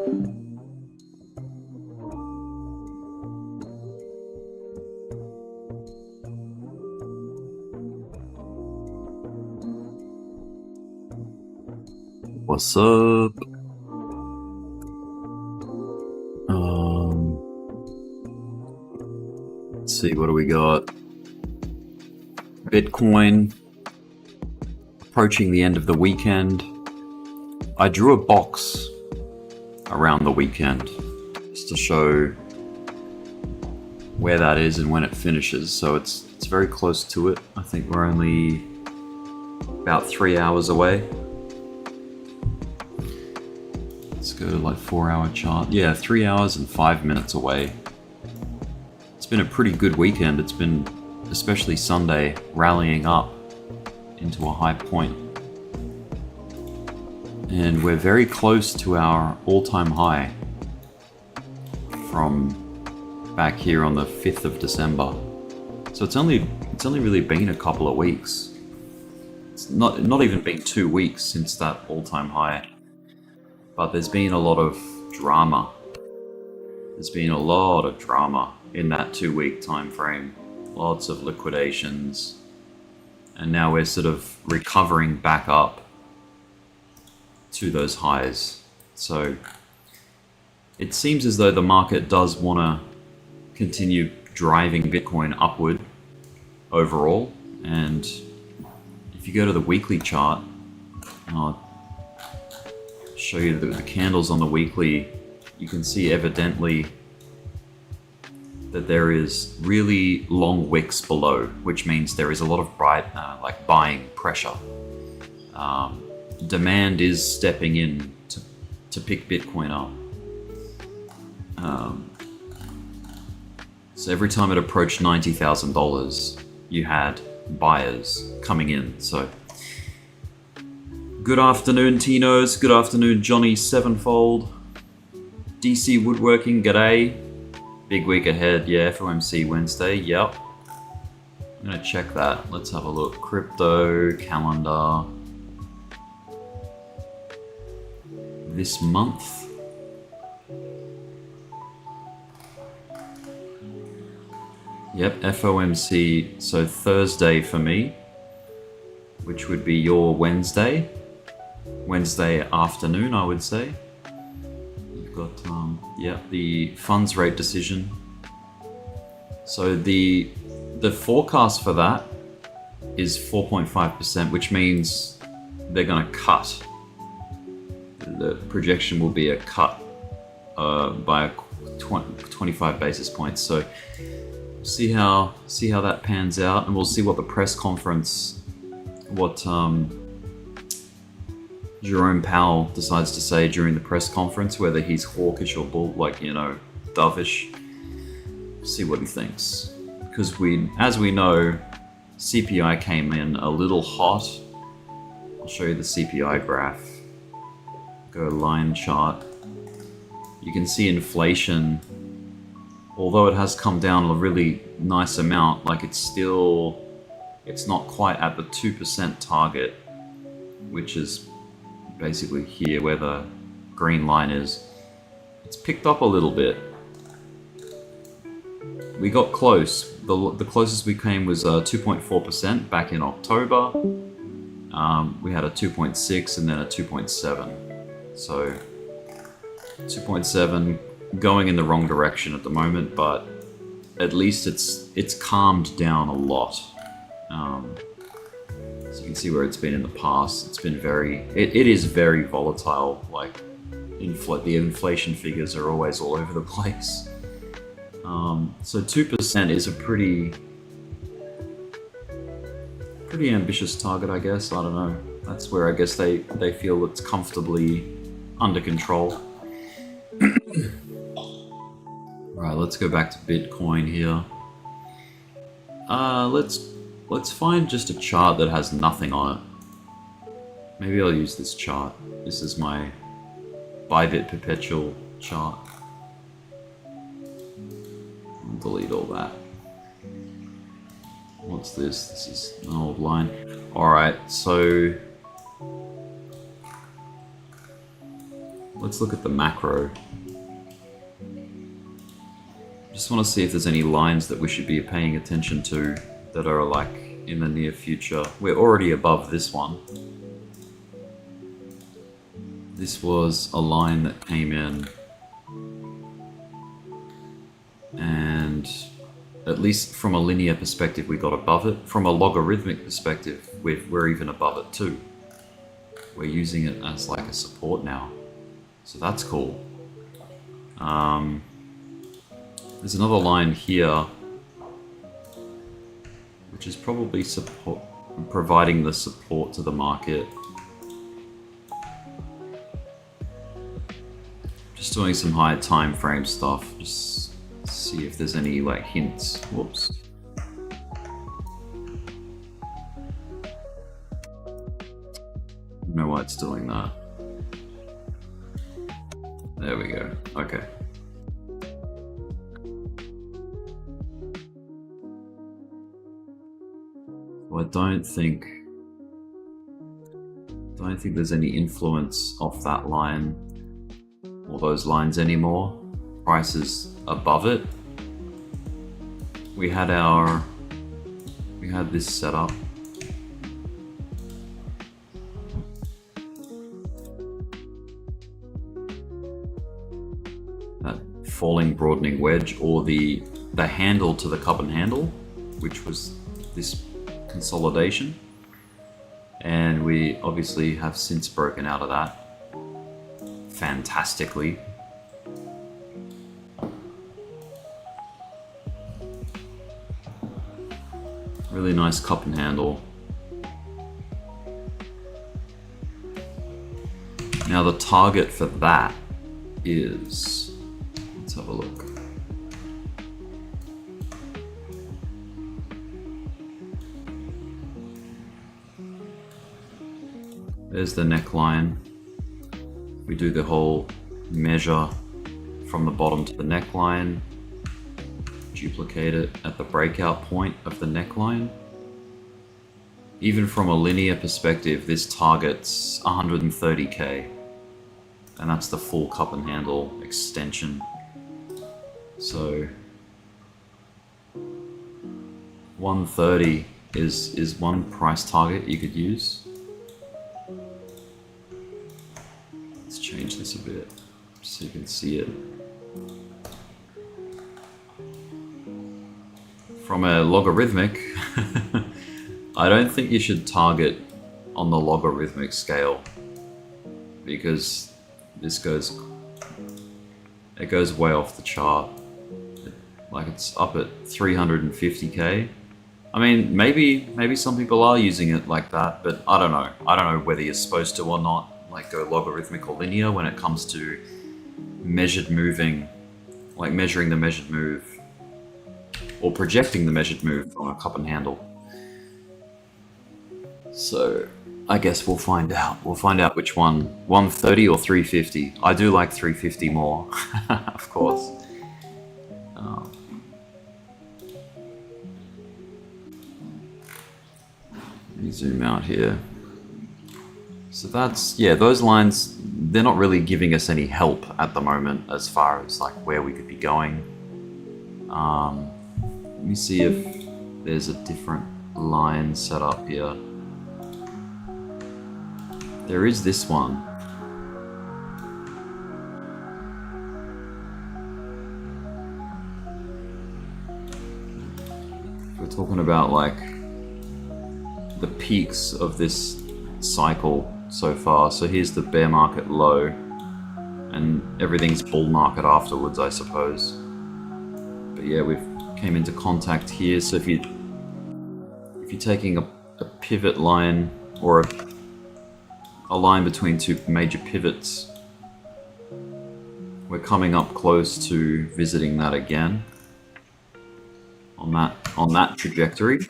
What's up? Let's see, what do we got? Bitcoin approaching the end of the weekend. I drew a box around the weekend just to show where that is and when it finishes. So it's very close to it. I think we're only about 3 hours away. Let's go to like 4 hour chart. Yeah, 3 hours and 5 minutes away. It's been a pretty good weekend. It's been, especially Sunday, rallying up into a high point. And we're very close to our all-time high from back here on the 5th of December. So it's only really been a couple of weeks. It's not even been 2 weeks since that all-time high. But there's been a lot of drama. There's been a lot of drama in that 2 week time frame. Lots of liquidations. And now we're sort of recovering back up to those highs. So it seems as though the market does want to continue driving Bitcoin upward overall. And if you go to the weekly chart, I'll show you the candles on the weekly. You can see evidently that there is really long wicks below, which means there is a lot of buying pressure. Demand is stepping in to pick Bitcoin up. So every time it approached $90,000, you had buyers coming in. So good afternoon, Tinos. Good afternoon, Johnny Sevenfold. DC Woodworking, g'day. Big week ahead, yeah, FOMC Wednesday, yep. I'm gonna check that. Let's have a look. Crypto calendar. This month. Yep, FOMC, so Thursday for me, which would be your Wednesday. Wednesday afternoon, I would say. You've got, the funds rate decision. So the forecast for that is 4.5%, which means they're going to cut. The projection will be a cut by 25 basis points. So see how that pans out, and we'll see what the press conference, what Jerome Powell decides to say during the press conference, whether he's hawkish or bull, dovish. See what he thinks, because as we know, CPI came in a little hot. I'll show you the CPI graph. Go line chart. You can see inflation, although it has come down a really nice amount, it's not quite at the 2% target, which is basically here where the green line is. It's picked up a little bit. We got close. The closest we came was 2.4% back in October. We had a 2.6 and then a 2.7. So 2.7 going in the wrong direction at the moment, but at least it's calmed down a lot. So you can see where it's been in the past. It's been it is very volatile. Like the inflation figures are always all over the place. So 2% is a pretty ambitious target, I guess. I don't know. That's where I guess they feel it's comfortably under control. Right, let's go back to Bitcoin here. Let's find just a chart that has nothing on it. Maybe I'll use this chart. This is my Bybit perpetual chart. I'll delete all that. What's this? This is an old line. Alright, so let's look at the macro. Just want to see if there's any lines that we should be paying attention to that are like in the near future. We're already above this one. This was a line that came in, and at least from a linear perspective we got above it. From a logarithmic perspective we're even above it too. We're using it as like a support now, so that's cool. There's another line here which is probably providing the support to the market. Just doing some higher time frame stuff, just see if there's any like hints. Whoops. I don't know why it's doing that. There we go. Okay. Well, I don't think there's any influence off that line or those lines anymore. Price is above it. We had this set up. That falling broadening wedge, or the handle to the cup and handle, which was this consolidation, and we obviously have since broken out of that fantastically. Really nice cup and handle. Now the target for that is, let's have a look. There's the neckline. We do the whole measure from the bottom to the neckline, duplicate it at the breakout point of the neckline. Even from a linear perspective, this targets 130k, and that's the full cup and handle extension. So 130 is one price target you could use. Let's change this a bit so you can see it. From a logarithmic, I don't think you should target on the logarithmic scale, because this goes way off the chart. Like, it's up at 350k. I mean, maybe some people are using it like that, but I don't know. I don't know whether you're supposed to or not, like go logarithmic or linear when it comes to measured moving, like measuring the measured move or projecting the measured move on a cup and handle. So I guess we'll find out. We'll find out which one, 130 or 350. I do like 350 more, of course. Let me zoom out here. So that's, yeah, those lines, they're not really giving us any help at the moment as far as like where we could be going. Let me see if there's a different line set up here. There is this one. We're talking about like the peaks of this cycle so far. So here's the bear market low, and everything's bull market afterwards, I suppose. But yeah, we've came into contact here. So if you're taking a pivot line or a line between two major pivots, we're coming up close to visiting that again on that trajectory.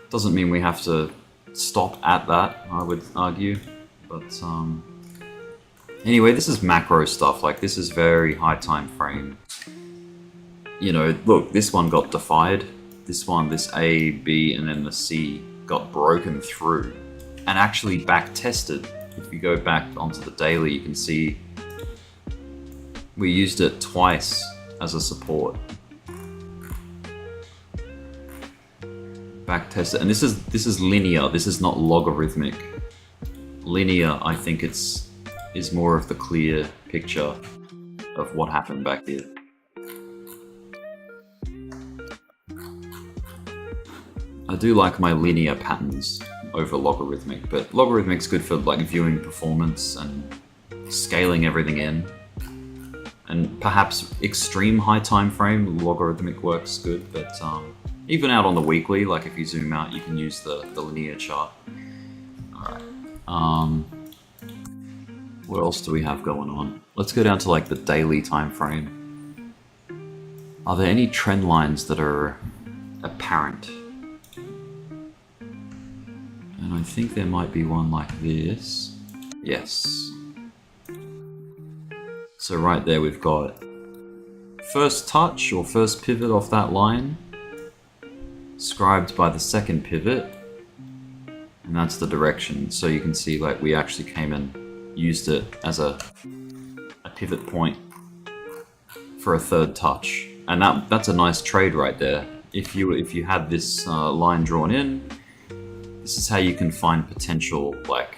Doesn't mean we have to stop at that, I would argue, but anyway, this is macro stuff. Like, this is very high time frame. You know, look, this one got defied. This one, this A, B, and then the C got broken through and actually back tested if you go back onto the daily, you can see we used it twice as a support. Back test it, and this is linear. This is not logarithmic. Linear, I think is more of the clear picture of what happened back here. I do like my linear patterns over logarithmic, but logarithmic's good for like viewing performance and scaling everything in. And perhaps extreme high time frame, logarithmic works good, but even out on the weekly, like if you zoom out, you can use the linear chart. Alright. What else do we have going on? Let's go down to like the daily time frame. Are there any trend lines that are apparent? And I think there might be one like this. Yes. So right there we've got first touch or first pivot off that line, scribed by the second pivot, and that's the direction. So you can see like we actually came and used it as a pivot point for a third touch, and that's a nice trade right there. If you had this line drawn in, this is how you can find potential like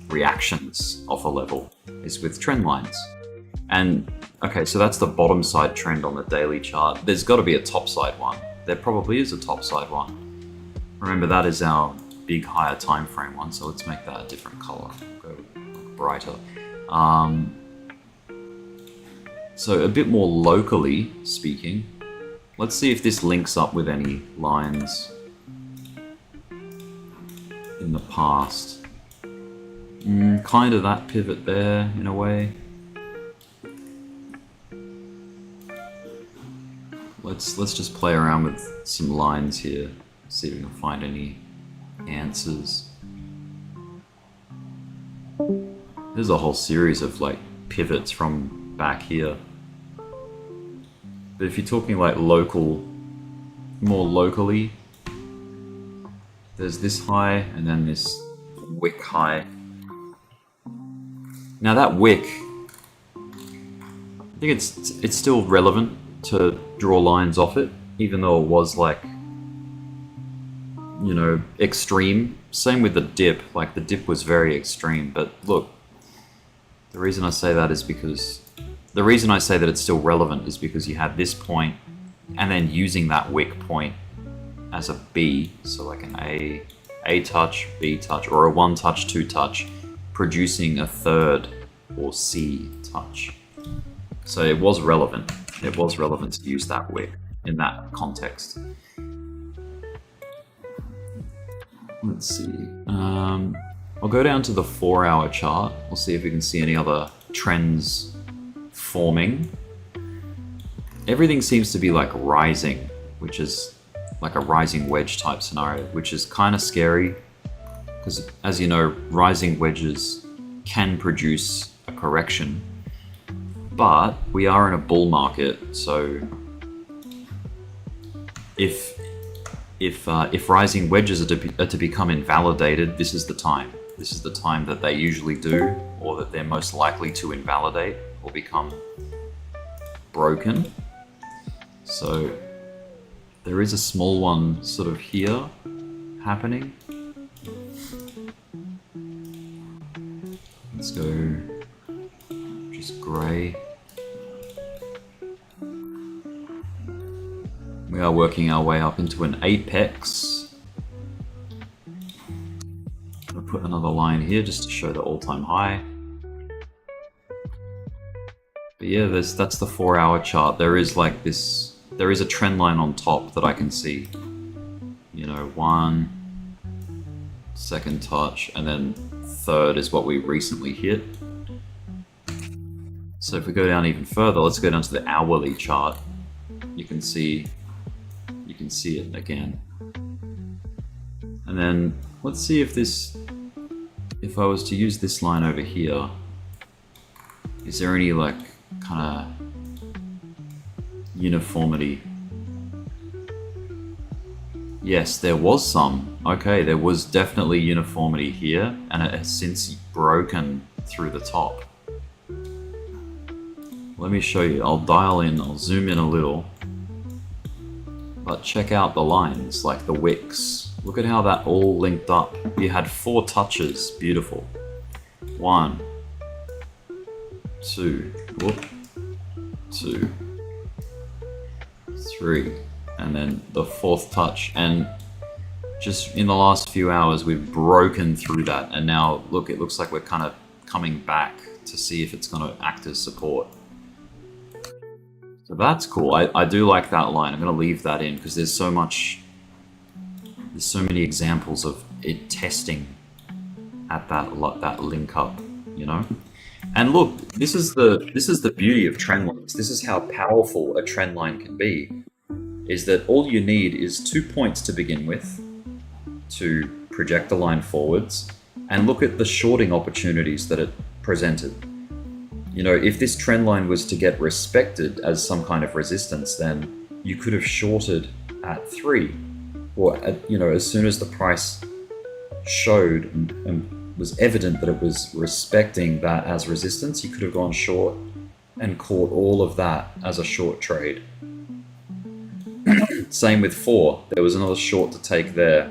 reactions off a level, is with trend lines. And okay, so that's the bottom side trend on the daily chart. There's got to be a top side one. There probably is a top side one. Remember, that is our big higher time frame one, so let's make that a different color, go brighter. So a bit more locally speaking, let's see if this links up with any lines in the past. Kind of that pivot there in a way. Let's just play around with some lines here, see if we can find any answers. There's a whole series of like pivots from back here. But if you're talking like local, more locally, there's this high and then this wick high. Now that wick, I think it's still relevant to draw lines off it, even though it was like, you know, extreme. Same with the dip, like the dip was very extreme, but look, the reason I say that is because, the reason I say that it's still relevant is because you had this point and then using that wick point as a B, so like an A touch, B touch, or a 1 touch, 2 touch, producing a third or C touch. So it was relevant. It was relevant to use that wick in that context. Let's see. I'll go down to the 4-hour chart. We'll see if we can see any other trends forming. Everything seems to be like rising, which is like a rising wedge type scenario, which is kind of scary because, as you know, rising wedges can produce a correction. But we are in a bull market, so if rising wedges are to become invalidated, this is the time. This is the time that they usually do, or that they're most likely to invalidate or become broken. So there is a small one sort of here happening. Let's go just grey. We are working our way up into an apex. I'll put another line here just to show the all-time high. But yeah, that's the 4-hour chart. There is like this, there is a trend line on top that I can see. You know, 1, second touch, and then third is what we recently hit. So if we go down even further, let's go down to the hourly chart. You can see it again. And then let's see if I was to use this line over here, is there any like kind of uniformity? Yes, there was some. Okay, there was definitely uniformity here, and it has since broken through the top. Let me show you. I'll dial in, I'll zoom in a little. But check out the lines, like the wicks. Look at how that all linked up. You had 4 touches. Beautiful. 1, 2, whoop, 2, 3, and then the 4th touch. And just in the last few hours, we've broken through that. And now, look, it looks like we're kind of coming back to see if it's going to act as support. So that's cool. I do like that line. I'm going to leave that in because there's so many examples of it testing at that link up, you know. And look, this is the beauty of trend lines. This is how powerful a trend line can be. Is that all you need is 2 points to begin with to project the line forwards, and look at the shorting opportunities that it presented. You know, if this trend line was to get respected as some kind of resistance, then you could have shorted at 3, or you know, as soon as the price showed and was evident that it was respecting that as resistance, you could have gone short and caught all of that as a short trade. Same with 4. There was another short to take there.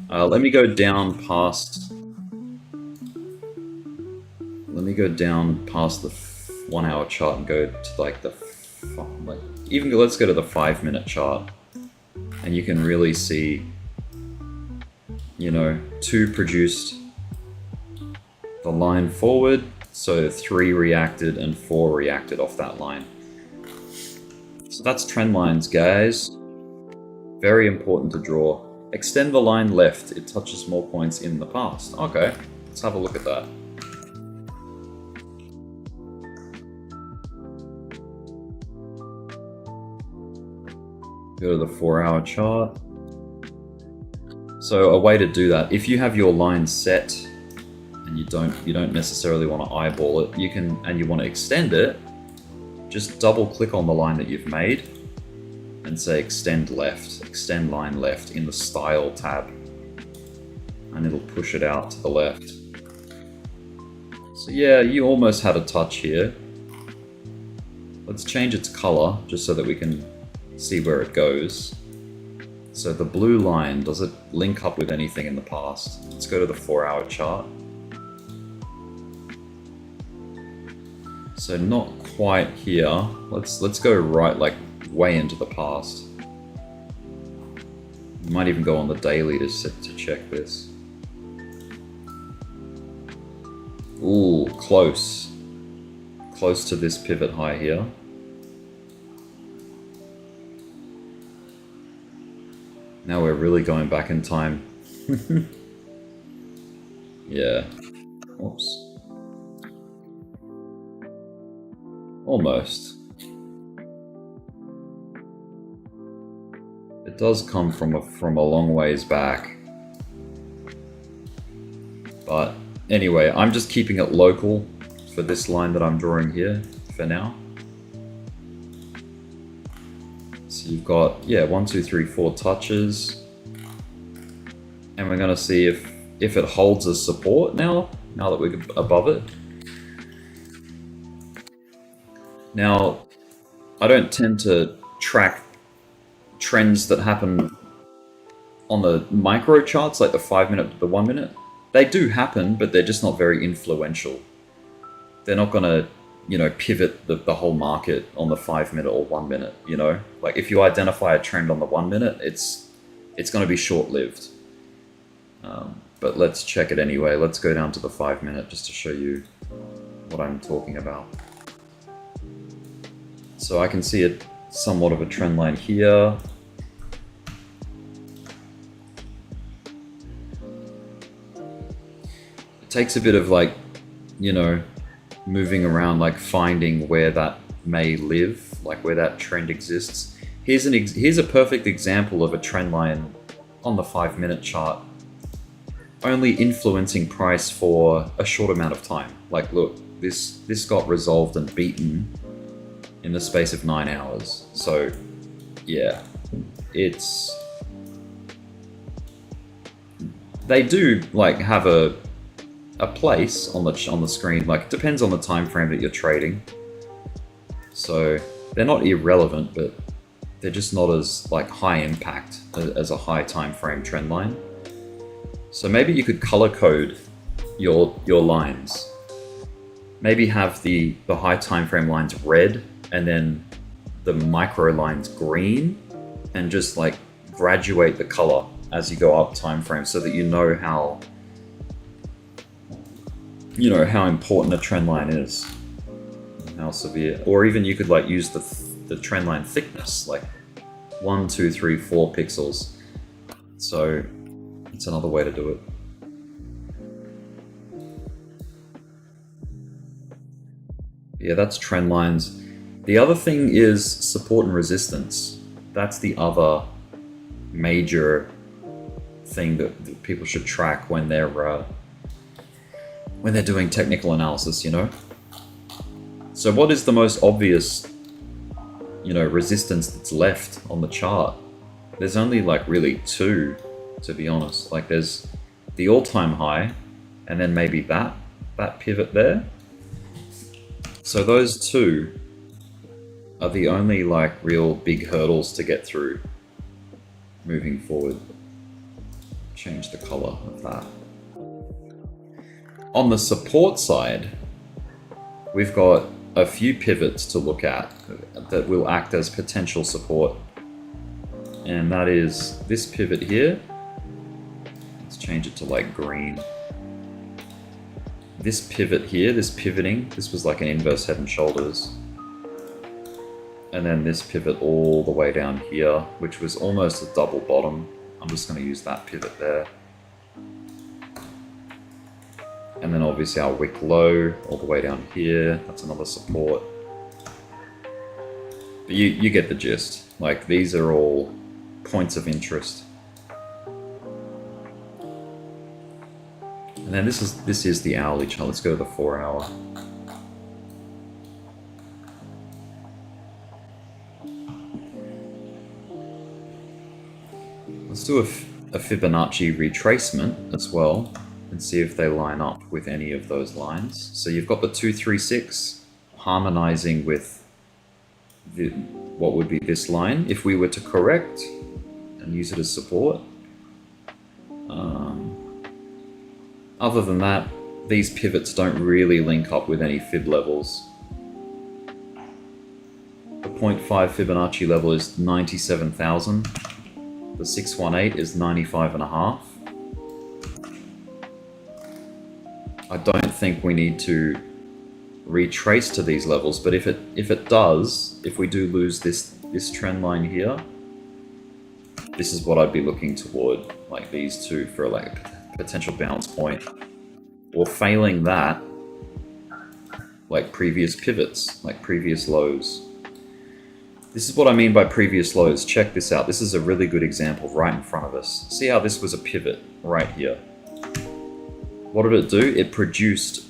Let me go down past. Let me go down past the 1 hour chart and go to like the let's go to the 5 minute chart, and you can really see, you know, 2 produced the line forward, so 3 reacted and 4 reacted off that line. So that's trend lines, guys. Very important to draw. Extend the line left, it touches more points in the past. Okay, let's have a look at that. Go to the 4 hour chart. So a way to do that, if you have your line set and you don't necessarily want to eyeball it, you can, and you want to extend it, just double click on the line that you've made and say extend left, extend line left in the style tab, and it'll push it out to the left. So yeah, you almost had a touch here. Let's change its color just so that we can see where it goes. So the blue line, does it link up with anything in the past? Let's go to the 4 hour chart. So not quite here. Let's go right, like way into the past. You might even go on the daily to check this. Ooh, close. Close to this pivot high here. Now we're really going back in time. Yeah. Oops. Almost. It does come from a long ways back. But anyway, I'm just keeping it local for this line that I'm drawing here for now. So you've got, yeah, 1, 2, 3, 4 touches. And we're gonna see if it holds as support now that we're above it. Now, I don't tend to track trends that happen on the micro charts, like the 5 minute, the 1 minute. They do happen, but they're just not very influential. They're not gonna, you know, pivot the whole market on the 5 minute or 1 minute, you know? Like if you identify a trend on the 1 minute, it's gonna be short-lived. But let's check it anyway. Let's go down to the 5 minute just to show you what I'm talking about. So I can see it somewhat of a trend line here. It takes a bit of, like, you know, moving around, like finding where that may live, like where that trend exists. Here's a perfect example of a trend line on the 5 minute chart only influencing price for a short amount of time. Like, look, this got resolved and beaten in the space of 9 hours. So yeah, it's they do like have a place on the screen. Like it depends on the time frame that you're trading. So they're not irrelevant, but they're just not as like high impact as a high time frame trend line. So maybe you could color code your lines. Maybe have the high time frame lines red and then the micro lines green, and just like graduate the color as you go up time frame so that you know how important a trend line is, how severe. Or even you could like use the trend line thickness, like 1, 2, 3, 4 pixels. So it's another way to do it. Yeah, that's trend lines. The other thing is support and resistance. That's the other major thing that people should track when they're doing technical analysis, you know? So what is the most obvious, resistance that's left on the chart? There's only like really two, to be honest. Like there's the all-time high and then maybe that pivot there. So those two are the only like real big hurdles to get through moving forward. Change the color of that. On the support side, we've got a few pivots to look at that will act as potential support. And that is this pivot here. Let's change it to like green. This pivot here, this pivoting, this was like an inverse head and shoulders. And then this pivot all the way down here, which was almost a double bottom. I'm just going to use that pivot there. And then obviously our wick low all the way down here. That's another support. But you get the gist. Like these are all points of interest. And then this is the hourly chart. Let's go to the 4 hour. Let's do a Fibonacci retracement as well and see if they line up with any of those lines. So you've got the 236 harmonizing with what would be this line if we were to correct and use it as support. Other than that, these pivots don't really link up with any fib levels. The 0.5 Fibonacci level is 97,000. The 618 is 95.5. I don't think we need to retrace to these levels, but if it does, if we do lose this trend line here, this is what I'd be looking toward, like these two for like potential bounce point. Or failing that, like previous pivots, like previous lows. This is what I mean by previous lows. Check this out. This is a really good example right in front of us. See how this was a pivot right here. What did it do? It produced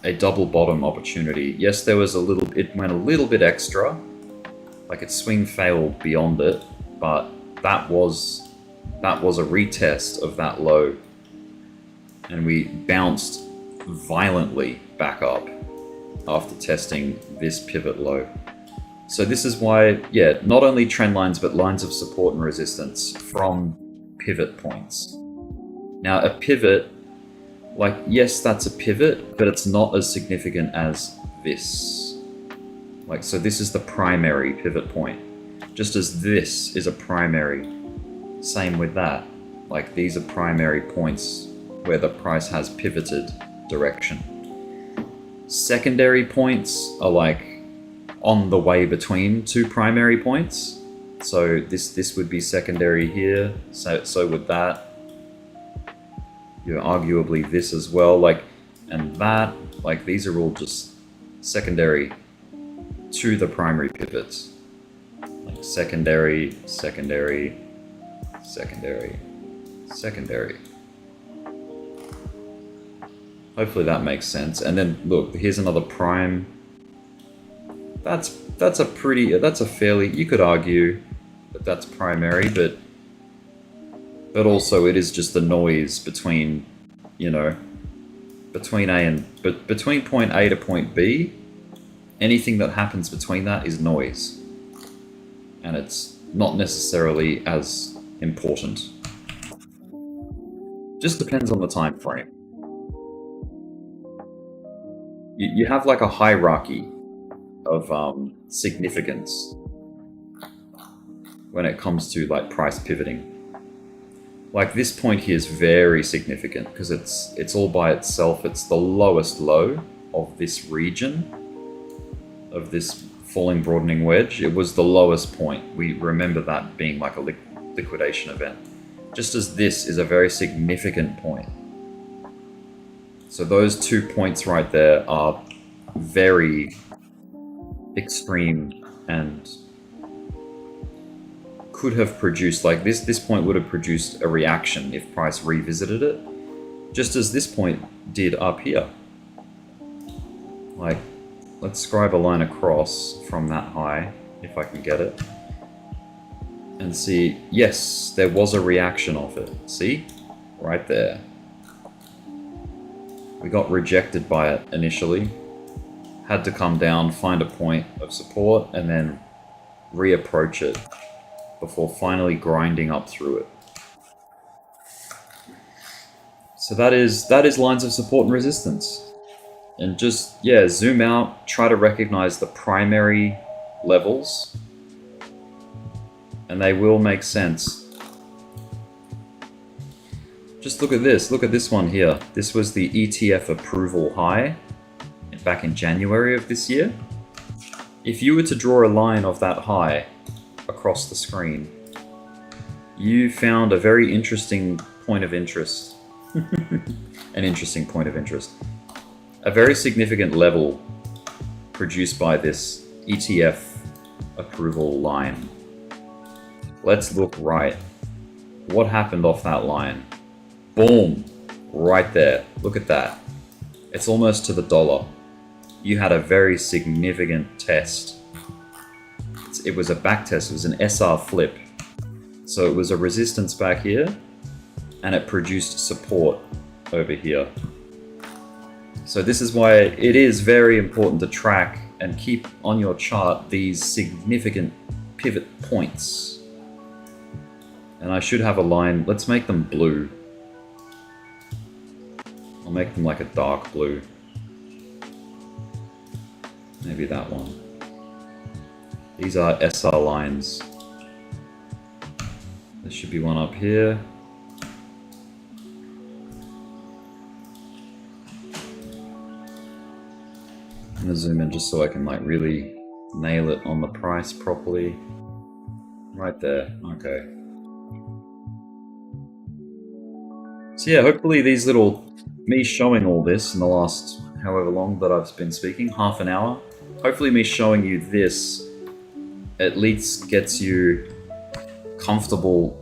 a double bottom opportunity. Yes, there was it went a little bit extra, like its swing failed beyond it, but that was a retest of that low. And we bounced violently back up after testing this pivot low. So this is why, yeah, not only trend lines, but lines of support and resistance from pivot points. Now a pivot, like, yes, that's a pivot, but it's not as significant as this. Like, so this is the primary pivot point. Just as this is a primary, same with that. Like, these are primary points where the price has pivoted direction. Secondary points are like on the way between two primary points. So this would be secondary here, so would that. Arguably this as well, like, and that, like, these are all just secondary to the primary pivots. Like secondary, secondary, secondary, secondary. Hopefully that makes sense. And then look, here's another prime. That's a fairly, you could argue that that's primary, but But also it is just the noise between, you know, between between point A to point B. Anything that happens between that is noise. And it's not necessarily as important. Just depends on the time frame. You have like a hierarchy of significance when it comes to like price pivoting. Like this point here is very significant because it's all by itself. It's the lowest low of this region, of this falling broadening wedge. It was the lowest point. We remember that being like a liquidation event. Just as this is a very significant point. So those 2 points right there are very extreme and could have produced, like this point would have produced a reaction if price revisited it, just as this point did up here. Like, let's scribe a line across from that high, if I can get it, and see, yes, there was a reaction of it. See? Right there. We got rejected by it initially, had to come down, find a point of support, and then reapproach it before finally grinding up through it. So that is lines of support and resistance. And just, yeah, zoom out, try to recognize the primary levels, and they will make sense. Just look at this one here. This was the ETF approval high back in January of this year. If you were to draw a line of that high across the screen, you found a very interesting point of interest. An interesting point of interest. A very significant level produced by this ETF approval line. Let's look right. What happened off that line? Boom! Right there. Look at that. It's almost to the dollar. You had a very significant test. It was a back test. It was an SR flip. So it was a resistance back here, and it produced support over here. So this is why it is very important to track and keep on your chart these significant pivot points. And I should have a line. Let's make them blue. I'll make them like a dark blue. Maybe that one. These are SR lines. There should be one up here. I'm gonna zoom in just so I can like really nail it on the price properly. Right there, okay. So yeah, hopefully these me showing all this in the last however long that I've been speaking, half an hour, hopefully me showing you this at least gets you comfortable,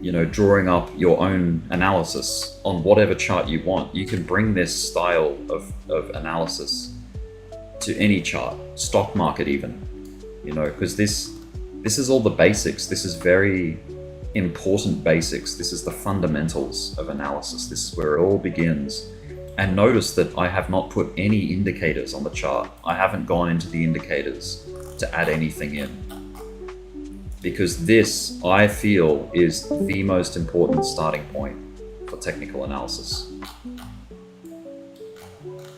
you know, drawing up your own analysis on whatever chart you want. You can bring this style of analysis to any chart, stock market even, you know, because this is all the basics. This is very important basics. This is the fundamentals of analysis. This is where it all begins. And notice that I have not put any indicators on the chart. I haven't gone into the indicators to add anything in. Because this, I feel, is the most important starting point for technical analysis.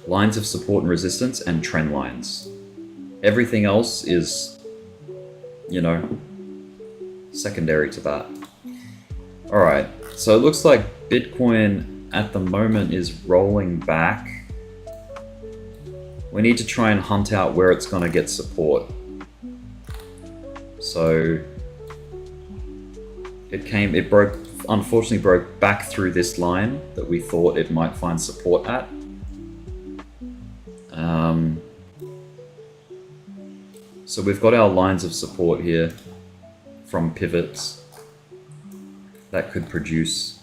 Lines of support and resistance and trend lines. Everything else is, you know, secondary to that. All right, so it looks like Bitcoin at the moment is rolling back. We need to try and hunt out where it's going to get support. So it unfortunately broke back through this line that we thought it might find support at. So we've got our lines of support here from pivots that could produce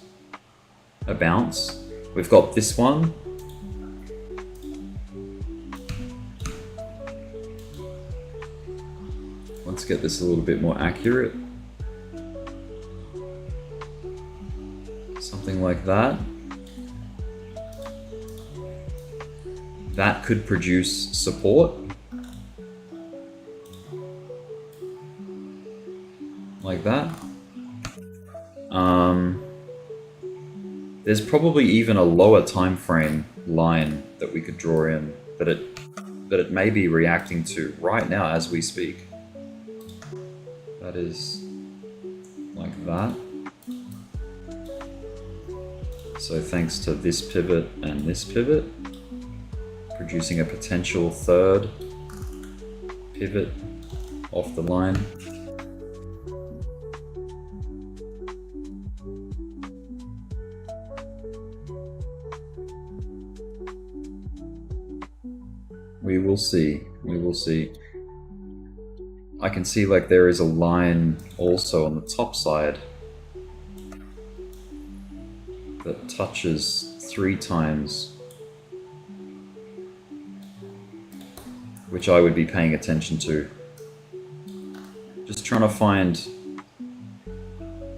a bounce. We've got this one. Let's get this a little bit more accurate. something like that. That could produce support. Like that. There's probably even a lower time frame line that we could draw in that it may be reacting to right now as we speak. That is like that. So thanks to this pivot and this pivot, producing a potential third pivot off the line. We will see. We will see. I can see like there is a line also on the top side that touches 3 times, which I would be paying attention to. Just trying to find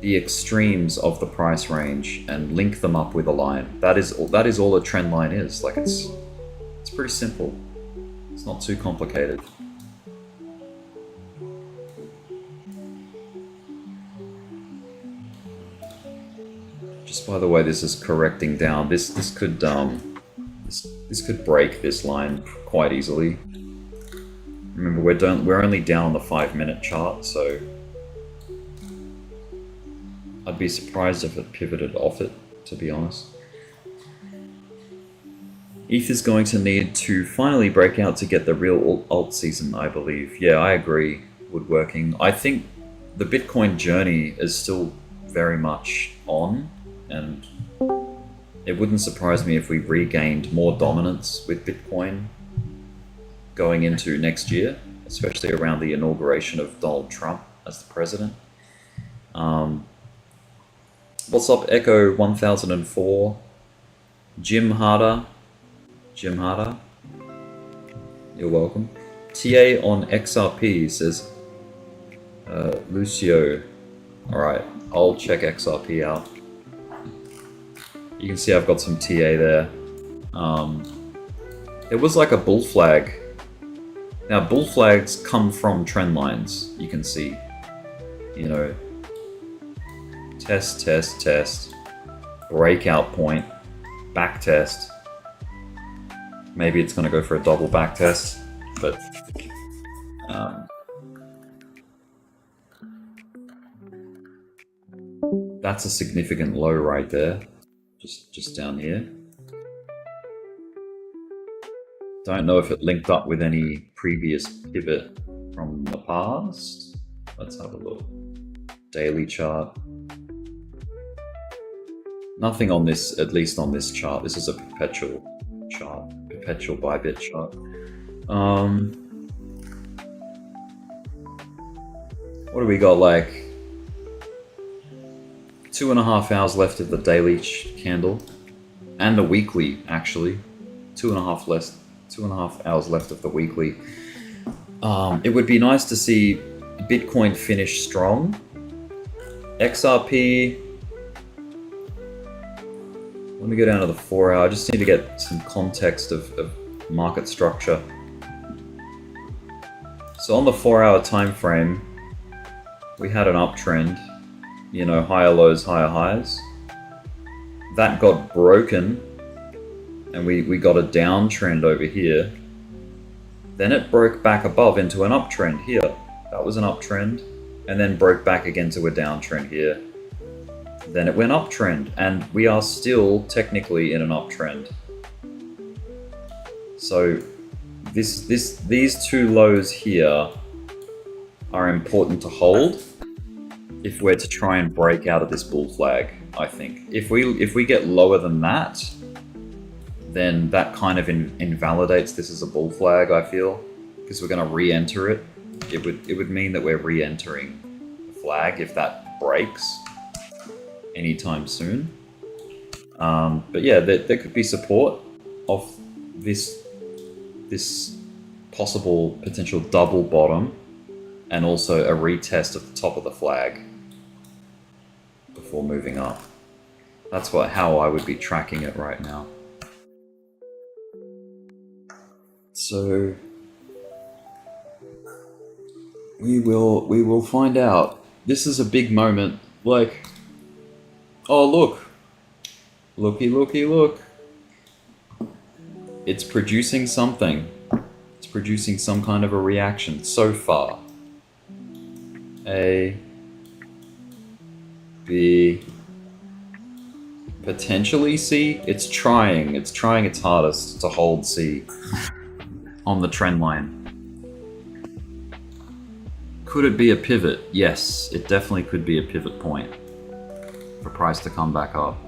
the extremes of the price range and link them up with a line. That is all a trend line is. Like it's pretty simple. It's not too complicated. Just by the way, this is correcting down. This could break this line quite easily. Remember, we're only down on the 5-minute chart, so I'd be surprised if it pivoted off it, to be honest. ETH is going to need to finally break out to get the real alt season, I believe. Yeah, I agree. Woodworking. I think the Bitcoin journey is still very much on, and it wouldn't surprise me if we regained more dominance with Bitcoin going into next year, especially around the inauguration of Donald Trump as the president. What's up, Echo 1004? Jim Harder. Jim Harder, you're welcome. TA on XRP says, Lucio. Alright, I'll check XRP out. You can see I've got some TA there. There was like a bull flag. Now, bull flags come from trend lines, you can see. You know, test, test, test, breakout point, back test. Maybe it's going to go for a double back test, but that's a significant low right there, just down here. Don't know if it linked up with any previous pivot from the past. Let's have a look. Daily chart. Nothing on this, at least on this chart. This is a perpetual chart, perpetual Bybit chart. What do we got? Like 2.5 hours left of the daily candle, and the weekly actually. 2.5 hours left of the weekly. It would be nice to see Bitcoin finish strong. XRP. Let me go down to the 4 hour. I just need to get some context of market structure. So on the 4 hour time frame, we had an uptrend, you know, higher lows, higher highs. That got broken, and we got a downtrend over here. Then it broke back above into an uptrend here. That was an uptrend, and then broke back again to a downtrend here. Then it went uptrend, and we are still technically in an uptrend. So these two lows here are important to hold if we're to try and break out of this bull flag. I think if we get lower than that, then that kind of invalidates this as a bull flag, I feel, because we're going to re-enter it. It would mean that we're re-entering the flag if that breaks anytime soon. But yeah, there could be support of this possible potential double bottom, and also a retest at the top of the flag before moving up. That's how I would be tracking it right now. So we will find out. This is a big moment. Like, oh look, look. It's producing something. It's producing some kind of a reaction so far. A, B, potentially C. It's trying its hardest to hold C on the trend line. Could it be a pivot? Yes, it definitely could be a pivot point for price to come back up.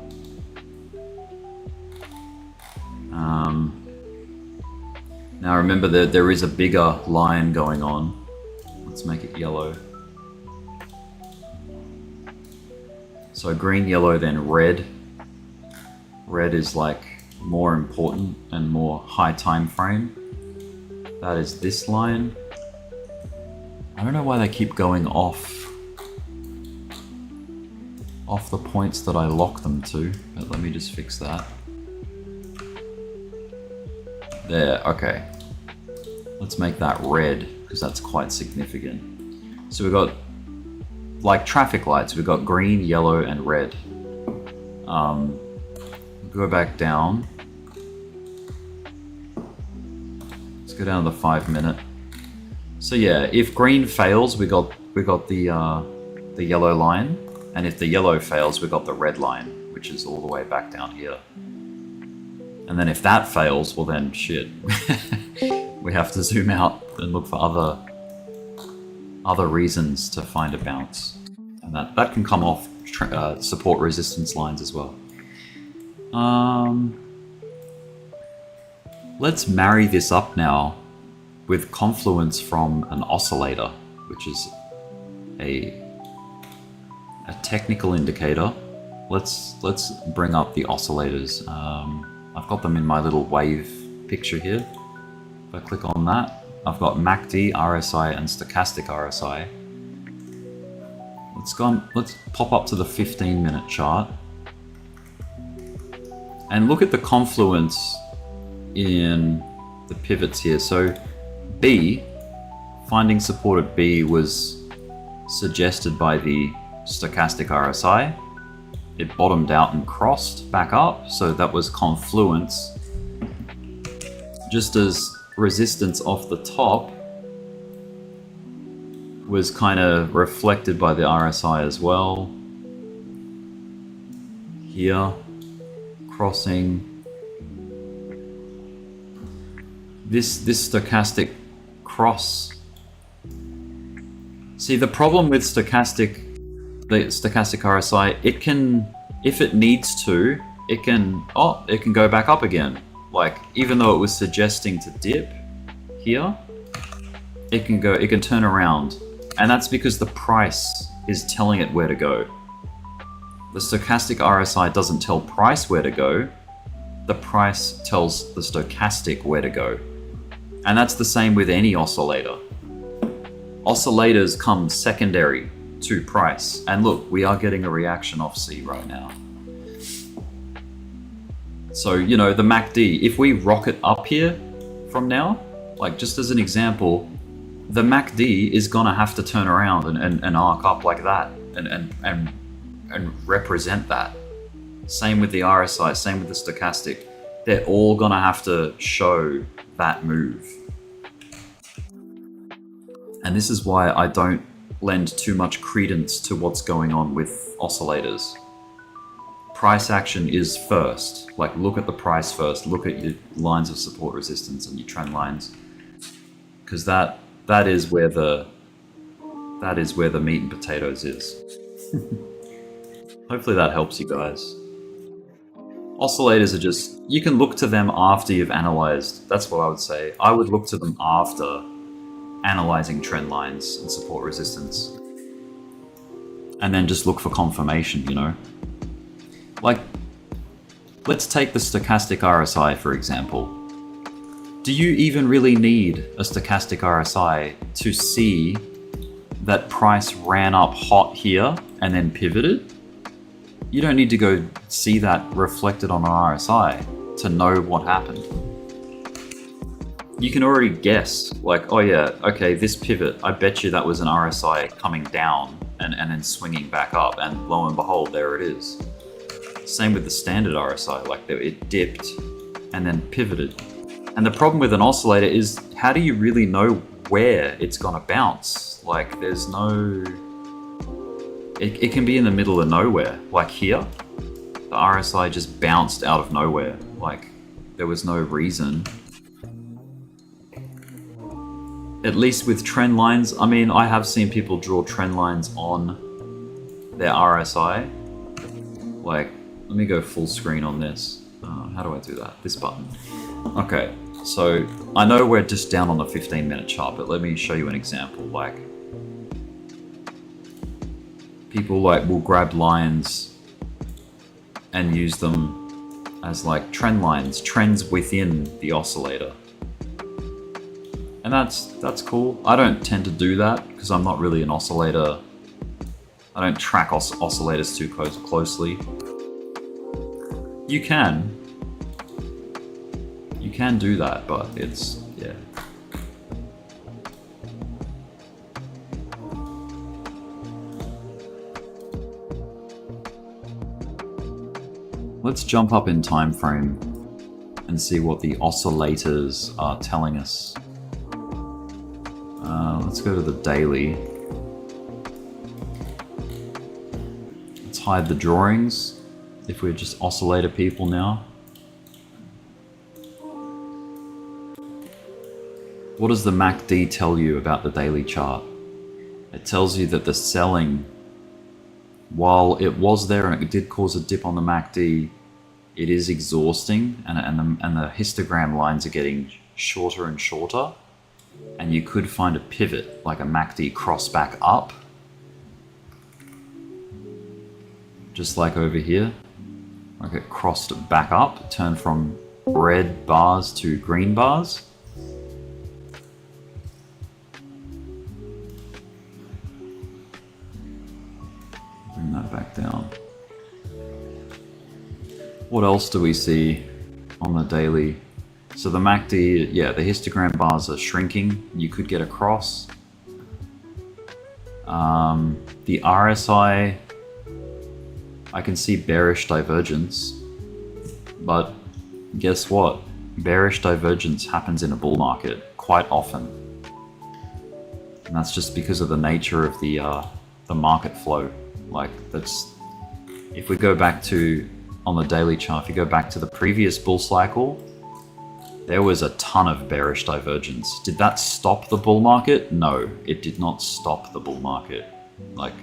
Now remember that there is a bigger line going on. Let's make it yellow. So green, yellow, then red. Red is like more important and more high time frame. That is this line. I don't know why they keep going off the points that I lock them to, but let me just fix that. There, okay. Let's make that red, because that's quite significant. So we've got, like traffic lights, we've got green, yellow, and red. Go back down. Let's go down to the 5 minute. So yeah, if green fails, we got the yellow line, and if the yellow fails, we got the red line, which is all the way back down here. And then if that fails, well then shit, we have to zoom out and look for other reasons to find a bounce, and that can come off support resistance lines as well. Let's marry this up now with confluence from an oscillator, which is a technical indicator. Let's bring up the oscillators. I've got them in my little wave picture here. If I click on that, I've got MACD, RSI, and stochastic RSI. Let's pop up to the 15-minute chart and look at the confluence in the pivots here. So B, finding support at B was suggested by the stochastic RSI. It bottomed out and crossed back up, so that was confluence. Just as resistance off the top was kind of reflected by the RSI as well. Here, crossing. This stochastic cross. See, the problem with the stochastic RSI, it can, if it needs to, it can go back up again. Like, even though it was suggesting to dip here, it can turn around. And that's because the price is telling it where to go. The stochastic RSI doesn't tell price where to go. The price tells the stochastic where to go. And that's the same with any oscillator. Oscillators come secondary to price. And look, we are getting a reaction off C right now. So, you know, the MACD, if we rocket up here from now, like just as an example, the MACD is gonna have to turn around and arc up like that and represent that. Same with the RSI, same with the stochastic. They're all gonna have to show that move. And this is why I don't lend too much credence to what's going on with oscillators. Price action is first. Like, look at the price first, look at your lines of support resistance and your trend lines. Because that is where the meat and potatoes is. Hopefully that helps you guys. Oscillators are just, you can look to them after you've analyzed. That's what I would say. I would look to them after analyzing trend lines and support resistance. And then just look for confirmation, you know? Like, let's take the stochastic RSI, for example. Do you even really need a stochastic RSI to see that price ran up hot here and then pivoted? You don't need to go see that reflected on an RSI to know what happened. You can already guess, like, oh yeah, okay, this pivot, I bet you that was an RSI coming down and then swinging back up, and lo and behold, there it is. Same with the standard RSI, like it dipped and then pivoted. And the problem with an oscillator is, how do you really know where it's gonna bounce? Like, there's no... It can be in the middle of nowhere. Like here, the RSI just bounced out of nowhere. Like, there was no reason. At least with trend lines, I mean, I have seen people draw trend lines on their RSI. Like, let me go full screen on this. How do I do that? This button. Okay, so I know we're just down on the 15-minute chart, but let me show you an example. Like, people like will grab lines and use them as like trend lines, trends within the oscillator. And that's cool. I don't tend to do that because I'm not really an oscillator. I don't track oscillators too closely. You can do that, but it's, yeah. Let's jump up in time frame and see what the oscillators are telling us. Let's go to the daily. Let's hide the drawings if we're just oscillator people now. What does the MACD tell you about the daily chart? It tells you that the selling, while it was there and it did cause a dip on the MACD, it is exhausting, and the histogram lines are getting shorter and shorter, and you could find a pivot, like a MACD cross back up, just like over here. Like it crossed back up, turned from red bars to green bars. Bring that back down. What else do we see on the daily? So the MACD, yeah, the histogram bars are shrinking. You could get across. The RSI, I can see bearish divergence, but guess what? Bearish divergence happens in a bull market quite often. And that's just because of the nature of the market flow. Like, that's, if we go back to, on the daily chart, if you go back to the previous bull cycle, there was a ton of bearish divergence. Did that stop the bull market? No, it did not stop the bull market. Like,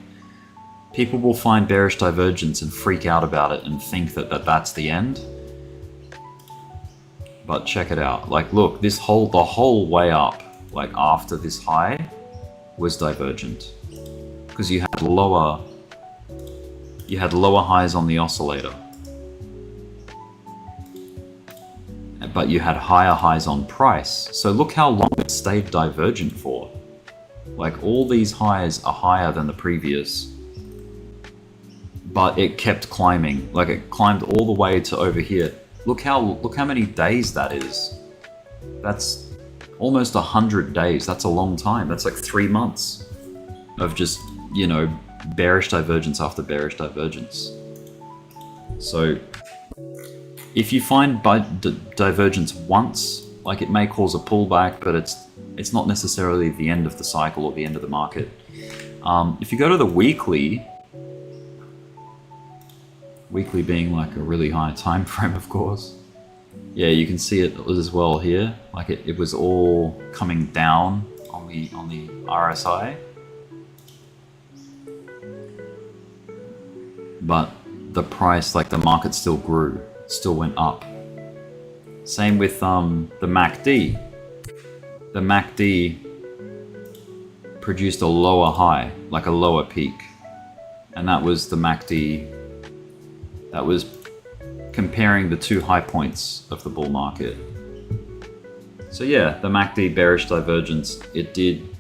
people will find bearish divergence and freak out about it and think that that's the end. But check it out. Like, look, the whole way up, like after this high, was divergent. Because you had lower highs on the oscillator. But you had higher highs on price. So look how long it stayed divergent for. Like, all these highs are higher than the previous, but it kept climbing. Like, it climbed all the way to over here. Look how many days that is. That's almost 100 days. That's a long time. That's like 3 months of just, you know, bearish divergence after bearish divergence. So if you find divergence once, like, it may cause a pullback, but it's not necessarily the end of the cycle or the end of the market. If you go to the weekly being like a really high time frame, of course. Yeah, you can see it as well here. Like, it was all coming down on the RSI. But the price, like the market still grew, still went up. Same with the MACD. The MACD produced a lower high, like a lower peak. And that was the MACD that was comparing the two high points of the bull market. So yeah, the MACD bearish divergence, it did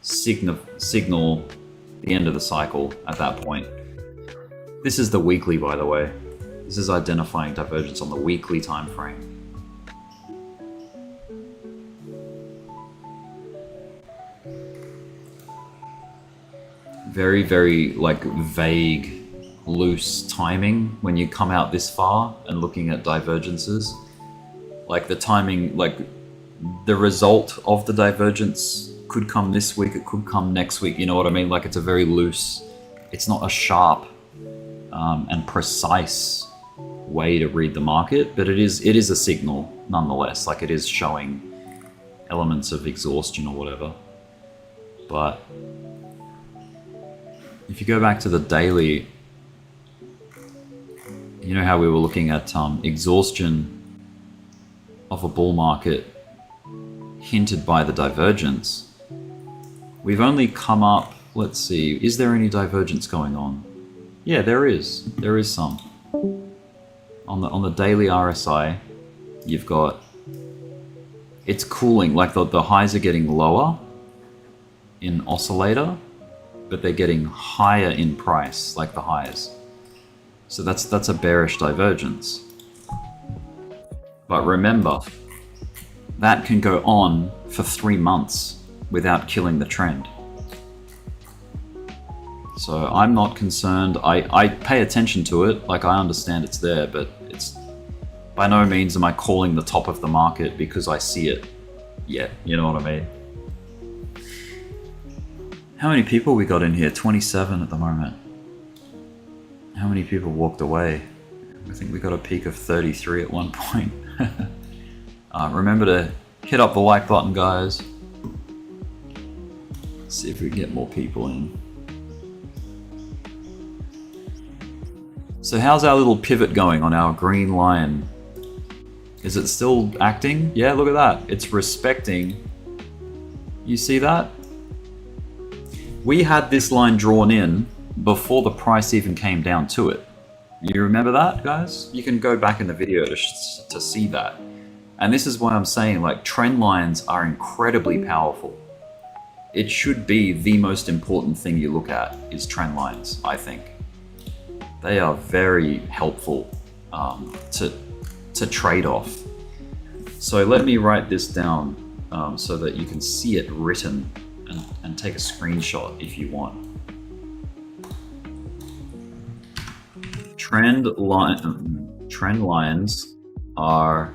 signal the end of the cycle at that point. This is the weekly, by the way. This is identifying divergence on the weekly time frame. Very, very like vague, loose timing when you come out this far and looking at divergences. Like the timing, like the result of the divergence could come this week, it could come next week, you know what I mean? Like it's a very loose, it's not a sharp and precise way to read the market, but it is a signal nonetheless. Like it is showing elements of exhaustion or whatever. But if you go back to the daily, you know how we were looking at exhaustion of a bull market hinted by the divergence. We've only come up, let's see, is there any divergence going on? Yeah, there is some. On the daily RSI, you've got, it's cooling, like the highs are getting lower in oscillator, but they're getting higher in price, like the highs. So that's a bearish divergence. But remember, that can go on for 3 months without killing the trend. So I'm not concerned. I pay attention to it, like I understand it's there, but it's by no means am I calling the top of the market because I see it yet, you know what I mean? How many people we got in here? 27 at the moment. How many people walked away? I think we got a peak of 33 at one point. Remember to hit up the like button, guys. See if we can get more people in. So how's our little pivot going on our green line? Is it still acting? Yeah, look at that. It's respecting. You see that? We had this line drawn in before the price even came down to it. You remember that, guys? You can go back in the video to see that. And this is why I'm saying, like, trend lines are incredibly powerful. It should be the most important thing you look at is trend lines, I think. They are very helpful to trade off. So let me write this down so that you can see it written and take a screenshot if you want. Trend lines are,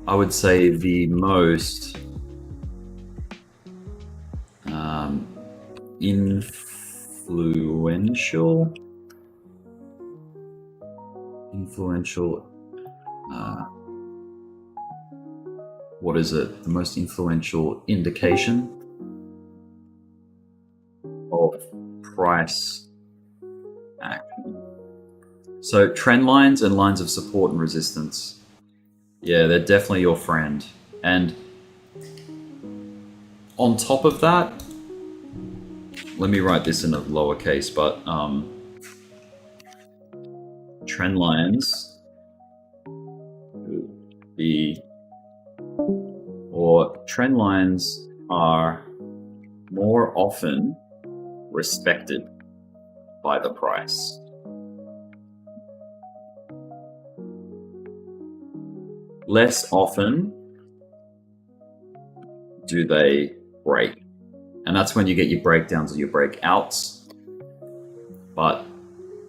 I would say, the most influential, what is it? The most influential indication of price action. So trend lines and lines of support and resistance. Yeah, they're definitely your friend. And on top of that, let me write this in a lowercase, but trend lines trend lines are more often respected by the price. Less often do they break. And that's when you get your breakdowns or your breakouts. But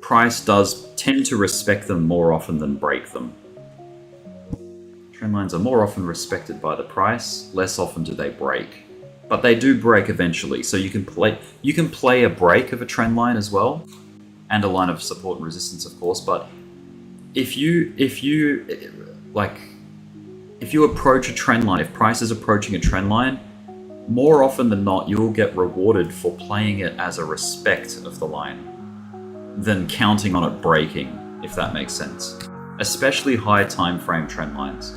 price does tend to respect them more often than break them. Trend lines are more often respected by the price, less often do they break. But they do break eventually. So you can play a break of a trend line as well, and a line of support and resistance, of course. But if you approach a trend line, if price is approaching a trend line, more often than not, you will get rewarded for playing it as a respect of the line than counting on it breaking, if that makes sense. Especially high time frame trend lines.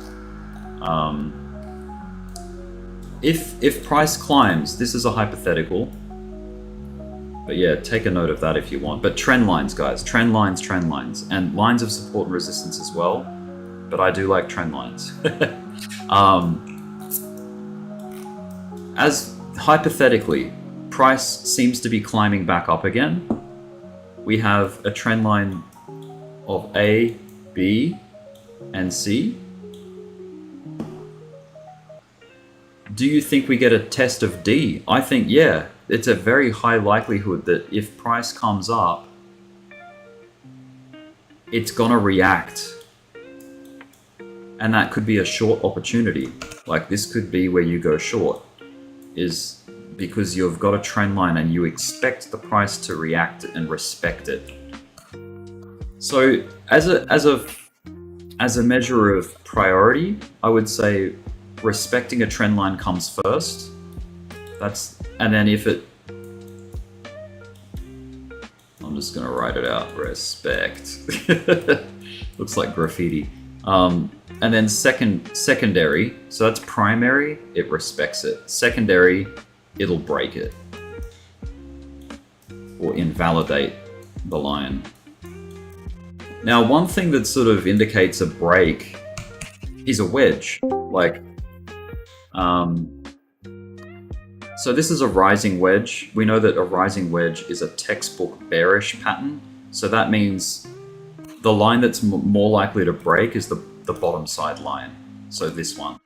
If price climbs, this is a hypothetical, but yeah, take a note of that if you want. But trend lines, guys, trend lines, and lines of support and resistance as well. But I do like trend lines. As hypothetically, price seems to be climbing back up again. We have a trend line of A, B, and C. Do you think we get a test of D? I think, yeah. It's a very high likelihood that if price comes up, it's gonna react. And that could be a short opportunity. Like this could be where you go short, is because you've got a trend line and you expect the price to react and respect it. So as a measure of priority, I would say respecting a trend line comes first. And then if it, I'm just gonna write it out, respect. Looks like graffiti. And then secondary, so that's primary, it respects it. Secondary, it'll break it or invalidate the line. Now, one thing that sort of indicates a break is a wedge. Like, so this is a rising wedge. We know that a rising wedge is a textbook bearish pattern. So that means the line that's more likely to break is the bottom side line. So this one,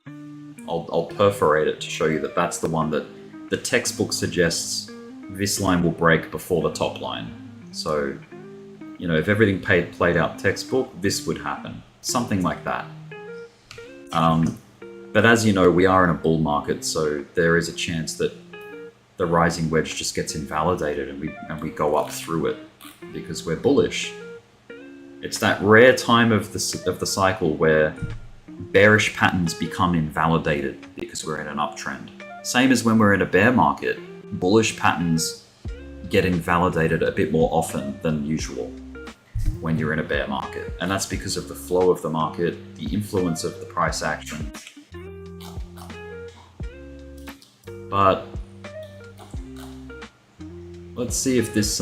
I'll perforate it to show you that that's the one that the textbook suggests this line will break before the top line. So, you know, if everything played out textbook, this would happen. Something like that. But as you know, we are in a bull market, so there is a chance that the rising wedge just gets invalidated and we go up through it because we're bullish. It's that rare time of the cycle where bearish patterns become invalidated because we're in an uptrend. Same as when we're in a bear market, bullish patterns get invalidated a bit more often than usual when you're in a bear market. And that's because of the flow of the market, the influence of the price action. But let's see if this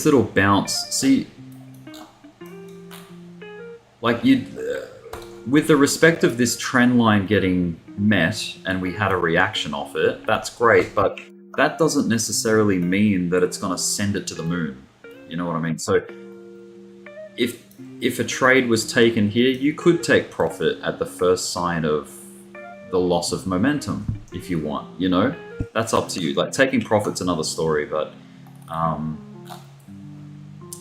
little bounce, see, like with the respect of this trend line getting met and we had a reaction off it, that's great, but that doesn't necessarily mean that it's going to send it to the moon. You know what I mean? So if a trade was taken here, you could take profit at the first sign of the loss of momentum if you want, you know? That's up to you. Like, taking profit's another story, but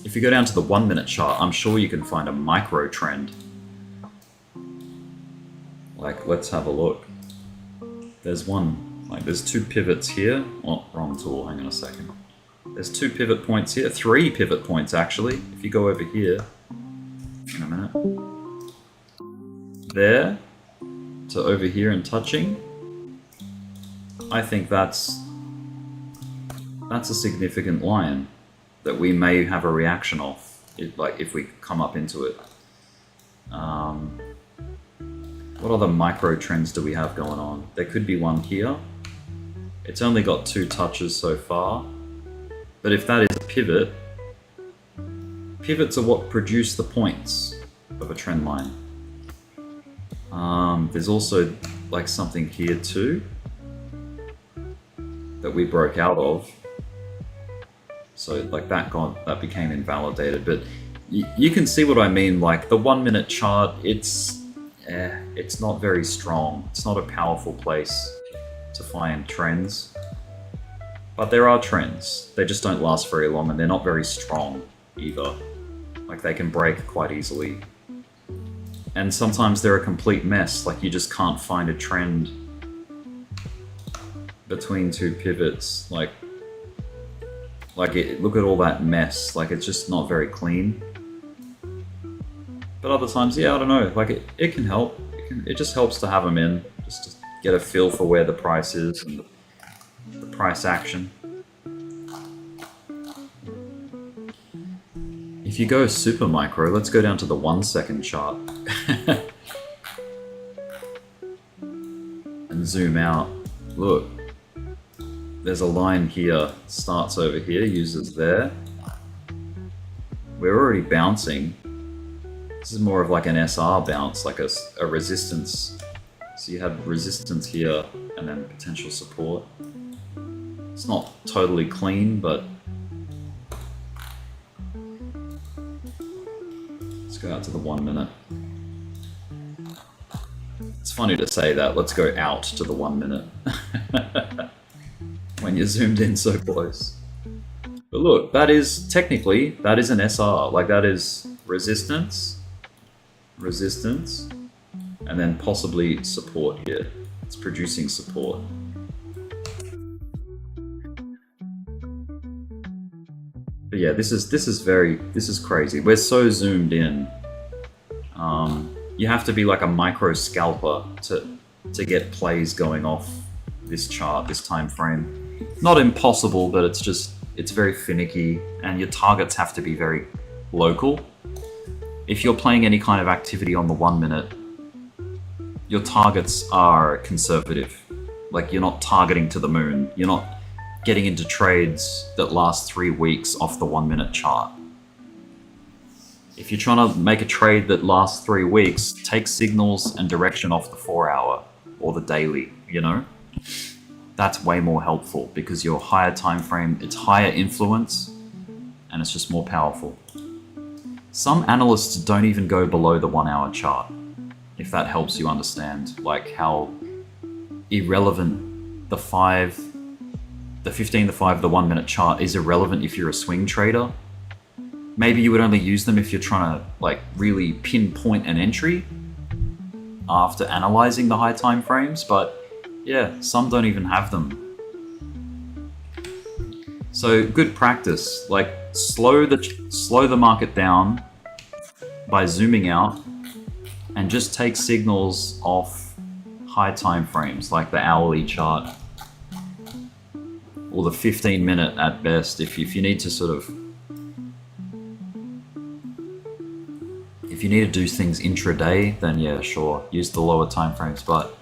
if you go down to the 1 minute chart, I'm sure you can find a micro trend. Like, let's have a look. There's one, like there's two pivots here. Oh, wrong tool, hang on a second. There's 2 pivot points here, 3 pivot points actually. If you go over here, in a minute. There, to over here and touching. I think that's a significant line that we may have a reaction off, if we come up into it. What other micro trends do we have going on? There could be one here. It's only got 2 touches so far. But if that is a pivot, pivots are what produce the points of a trend line. There's also like something here too that we broke out of. So like that became invalidated. But you can see what I mean. Like the 1 minute chart, it's not very strong. It's not a powerful place to find trends. But there are trends. They just don't last very long and they're not very strong either. Like they can break quite easily. And sometimes they're a complete mess. Like you just can't find a trend between 2 pivots. Look at all that mess. Like it's just not very clean. But other times, yeah, I don't know. Like it can help. It just helps to have them in, just to get a feel for where the price is and the price action. If you go super micro, let's go down to the 1 second chart and zoom out. Look, there's a line here, starts over here, uses there. We're already bouncing. This is more of like an SR bounce, like a resistance. So you have resistance here and then potential support. It's not totally clean, but let's go out to the 1 minute. It's funny to say that. Let's go out to the 1 minute when you're zoomed in so close. But look, that is technically, that is an SR. Like that is resistance, resistance, and then possibly support here. It's producing support. But yeah, this is crazy. We're so zoomed in. You have to be like a micro scalper to get plays going off this chart, this time frame. Not impossible, but it's very finicky, and your targets have to be very local. If you're playing any kind of activity on the 1 minute, your targets are conservative. Like you're not targeting to the moon. You're not getting into trades that last 3 weeks off the 1 minute chart. If you're trying to make a trade that lasts 3 weeks, take signals and direction off the 4 hour or the daily, you know? That's way more helpful because your higher time frame, it's higher influence and it's just more powerful. Some analysts don't even go below the 1 hour chart, if that helps you understand like how irrelevant the 15, the 5, the 1 minute chart is irrelevant if you're a swing trader. Maybe you would only use them if you're trying to like really pinpoint an entry after analyzing the high time frames, but yeah, some don't even have them. So good practice, like slow the market down by zooming out and just take signals off high time frames like the hourly chart or the 15 minute at best. If you need to sort of, if you need to do things intraday, then yeah, sure, use the lower time frames, but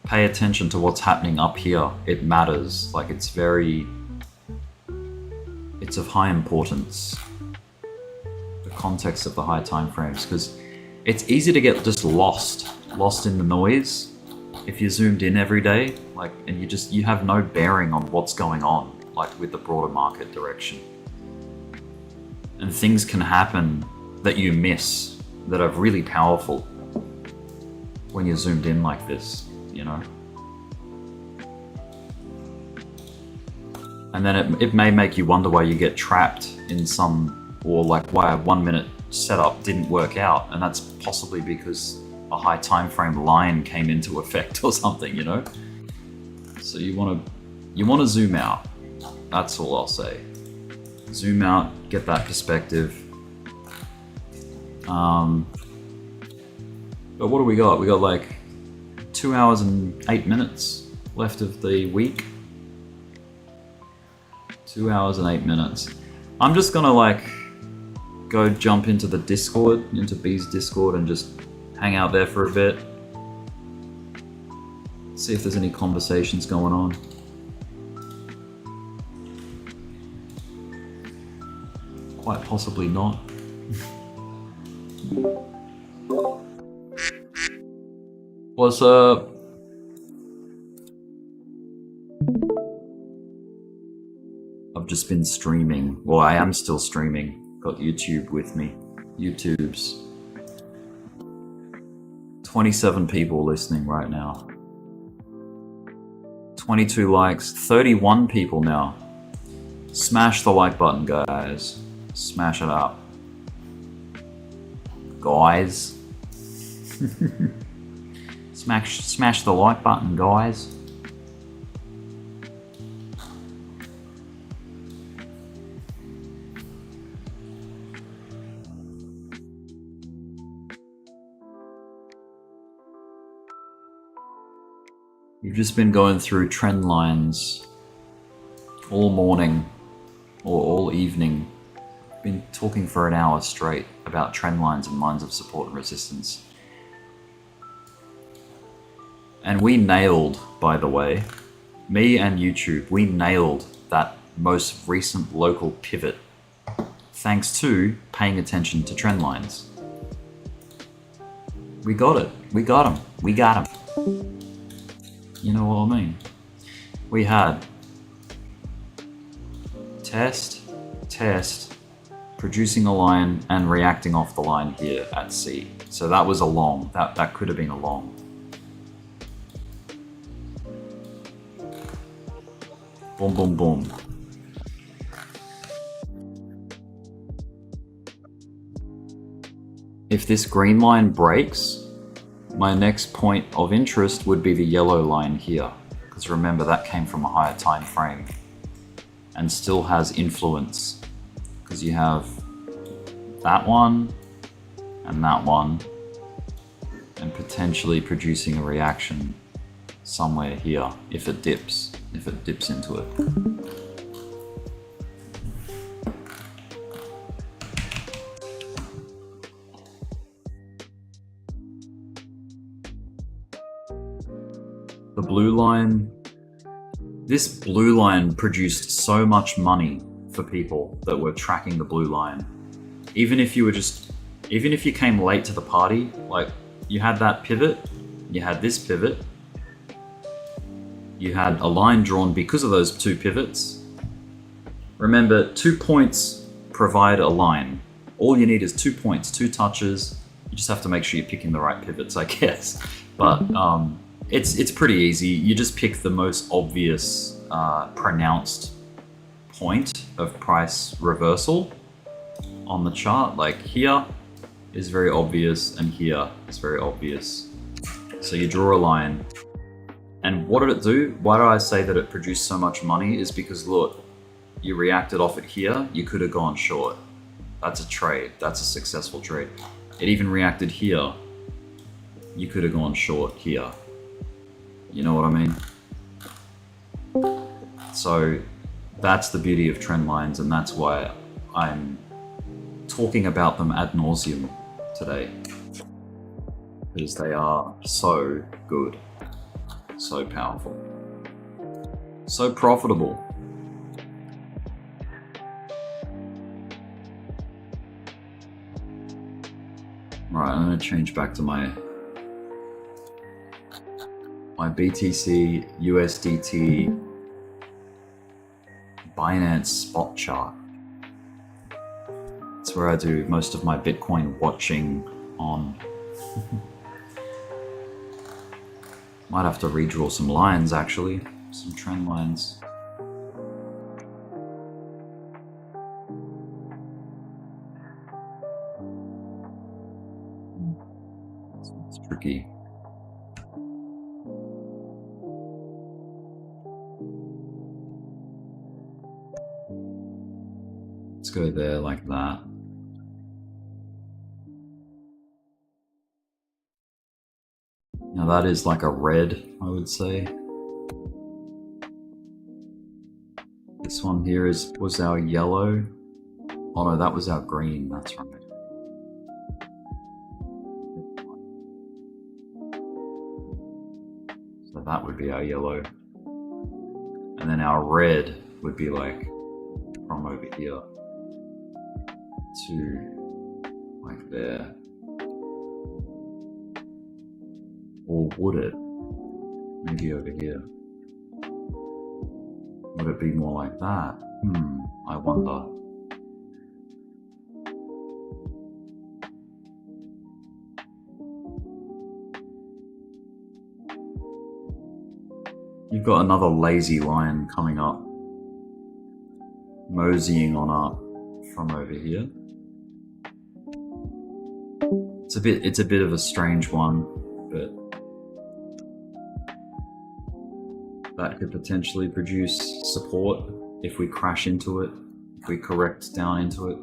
pay attention to what's happening up here. It matters. Like it's of high importance, the context of the high time frames, because it's easy to get just lost in the noise if you're zoomed in every day, like, and you have no bearing on what's going on, like with the broader market direction. And things can happen that you miss that are really powerful when you're zoomed in like this, you know? And then it may make you wonder why you get trapped in some, or like why a 1 minute setup didn't work out. And that's possibly because a high time frame line came into effect or something, you know? So you want to zoom out. That's all I'll say. Zoom out, get that perspective. But what do we got? We got like 2 hours and 8 minutes left of the week. 2 hours and 8 minutes. I'm just gonna like go jump into the Discord, into Bee's Discord, and just hang out there for a bit. See if there's any conversations going on. Quite possibly not. What's up? I've just been streaming. Well, I am still streaming. Got YouTube with me. YouTube's 27 people listening right now. 22 likes, 31 people now. Smash the like button, guys. Smash it up. Guys. Smash the like button, guys. You've just been going through trend lines all morning or all evening. Been talking for an hour straight about trend lines and lines of support and resistance. And we nailed, by the way, me and YouTube, we nailed that most recent local pivot thanks to paying attention to trend lines. We got it. We got them. We got them. You know what I mean? we had test, test, producing a line and reacting off the line here at C. So that was a long, that could have been a long. Boom, boom, boom. If this green line breaks, my next point of interest would be the yellow line here. Because remember, that came from a higher time frame and still has influence. Because you have that one and that one, and potentially producing a reaction somewhere here if it dips into it. The blue line, this blue line produced so much money for people that were tracking the blue line. Even if you came late to the party, like you had that pivot, you had this pivot, you had a line drawn because of those two pivots. Remember, 2 points provide a line. All you need is 2 points, 2 touches. You just have to make sure you're picking the right pivots, I guess. But it's pretty easy. You just pick the most obvious, pronounced point of price reversal on the chart. Like here is very obvious, and here is very obvious. So you draw a line. And what did it do? Why do I say that it produced so much money? Is because look, you reacted off it here, you could have gone short. That's a trade, that's a successful trade. It even reacted here, you could have gone short here. You know what I mean? So that's the beauty of trend lines, and that's why I'm talking about them ad nauseum today. Because they are so good. So powerful, so profitable. Right, I'm going to change back to my BTC, USDT, Binance spot chart. It's where I do most of my Bitcoin watching on. Might have to redraw some lines, actually, some trend lines. It's tricky. Let's go there like that. Now that is like a red, I would say. This one here was our yellow. Oh no, that was our green, that's right. So that would be our yellow. And then our red would be like from over here to like there. Or would it? Maybe over here. Would it be more like that? I wonder. You've got another lazy line coming up, moseying on up from over here. It's a bit of a strange one, but that could potentially produce support if we crash into it, if we correct down into it.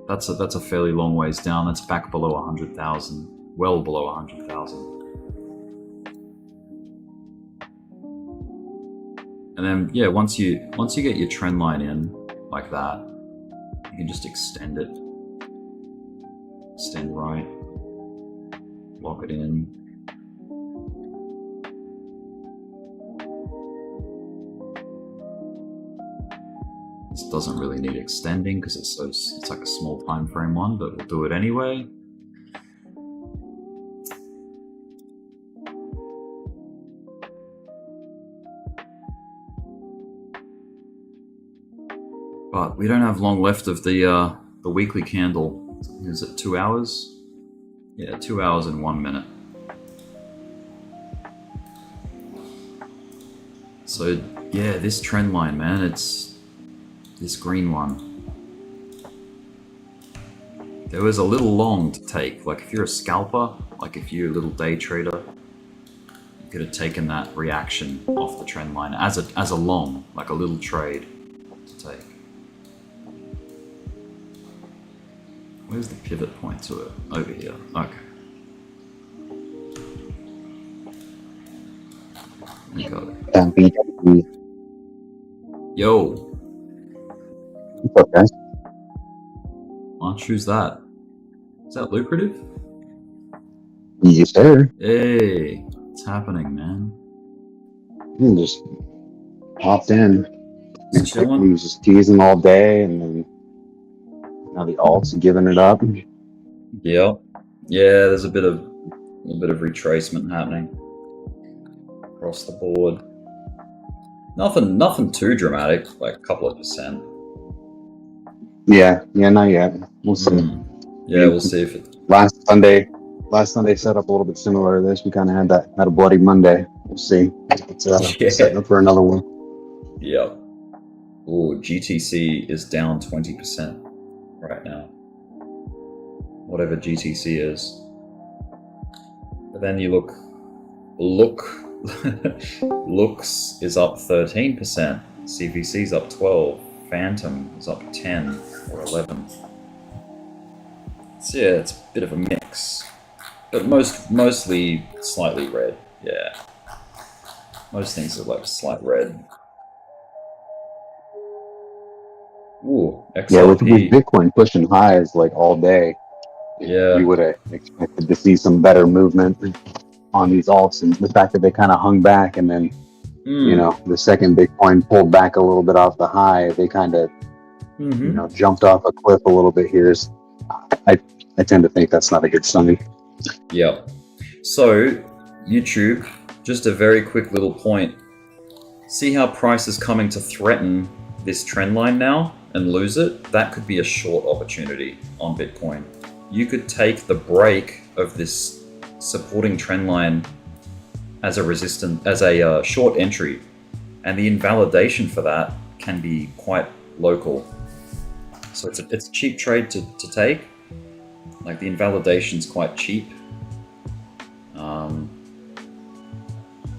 That's a fairly long ways down. That's back below 100,000, well below 100,000. And then, yeah, once you get your trend line in like that, you can just extend it. Extend right, lock it in. This doesn't really need extending because it's like a small time frame one, but we'll do it anyway. But we don't have long left of the weekly candle. Is it 2 hours? Yeah, 2 hours and 1 minute. So yeah, this trend line, man, it's this green one. There was a little long to take. Like if you're a scalper, like if you're a little day trader, you could have taken that reaction off the trend line as a long, like a little trade to take. Where's the pivot point to it? Over here. Okay. You got it. Yo. What's up, guys? I'll choose that. Is that lucrative? Yes, sir. Hey, what's happening, man? Just hopped in. Just He chilling? was just teasing all day, and then now the alt's giving it up. Yeah. Yeah, there's a little bit of retracement happening across the board. Nothing too dramatic, like a couple of percent. Yeah, not yet. We'll see. Yeah, we'll see if it. Last Sunday set up a little bit similar to this. We kind of had a bloody Monday. We'll see. It's setting up for another one. Yeah. Ooh, GTC is down 20% right now. Whatever GTC is. But then you look Looks is up 13%, CVC's up 12, Phantom is up 10 or 11. So yeah, it's a bit of a mix, but mostly slightly red. Yeah, most things are like slight red. Ooh, XRP. Yeah, with Bitcoin pushing highs like all day, yeah, we would have expected to see some better movement on these alts, and the fact that they kind of hung back, and then the second Bitcoin pulled back a little bit off the high, they kind of jumped off a cliff a little bit here. I tend to think that's not a good sign. Yeah. So YouTube, just a very quick little point. See how price is coming to threaten this trend line now and lose it? That could be a short opportunity on Bitcoin. You could take the break of this supporting trend line as a short entry, and the invalidation for that can be quite local. So it's a cheap trade to take. Like the invalidation's quite cheap.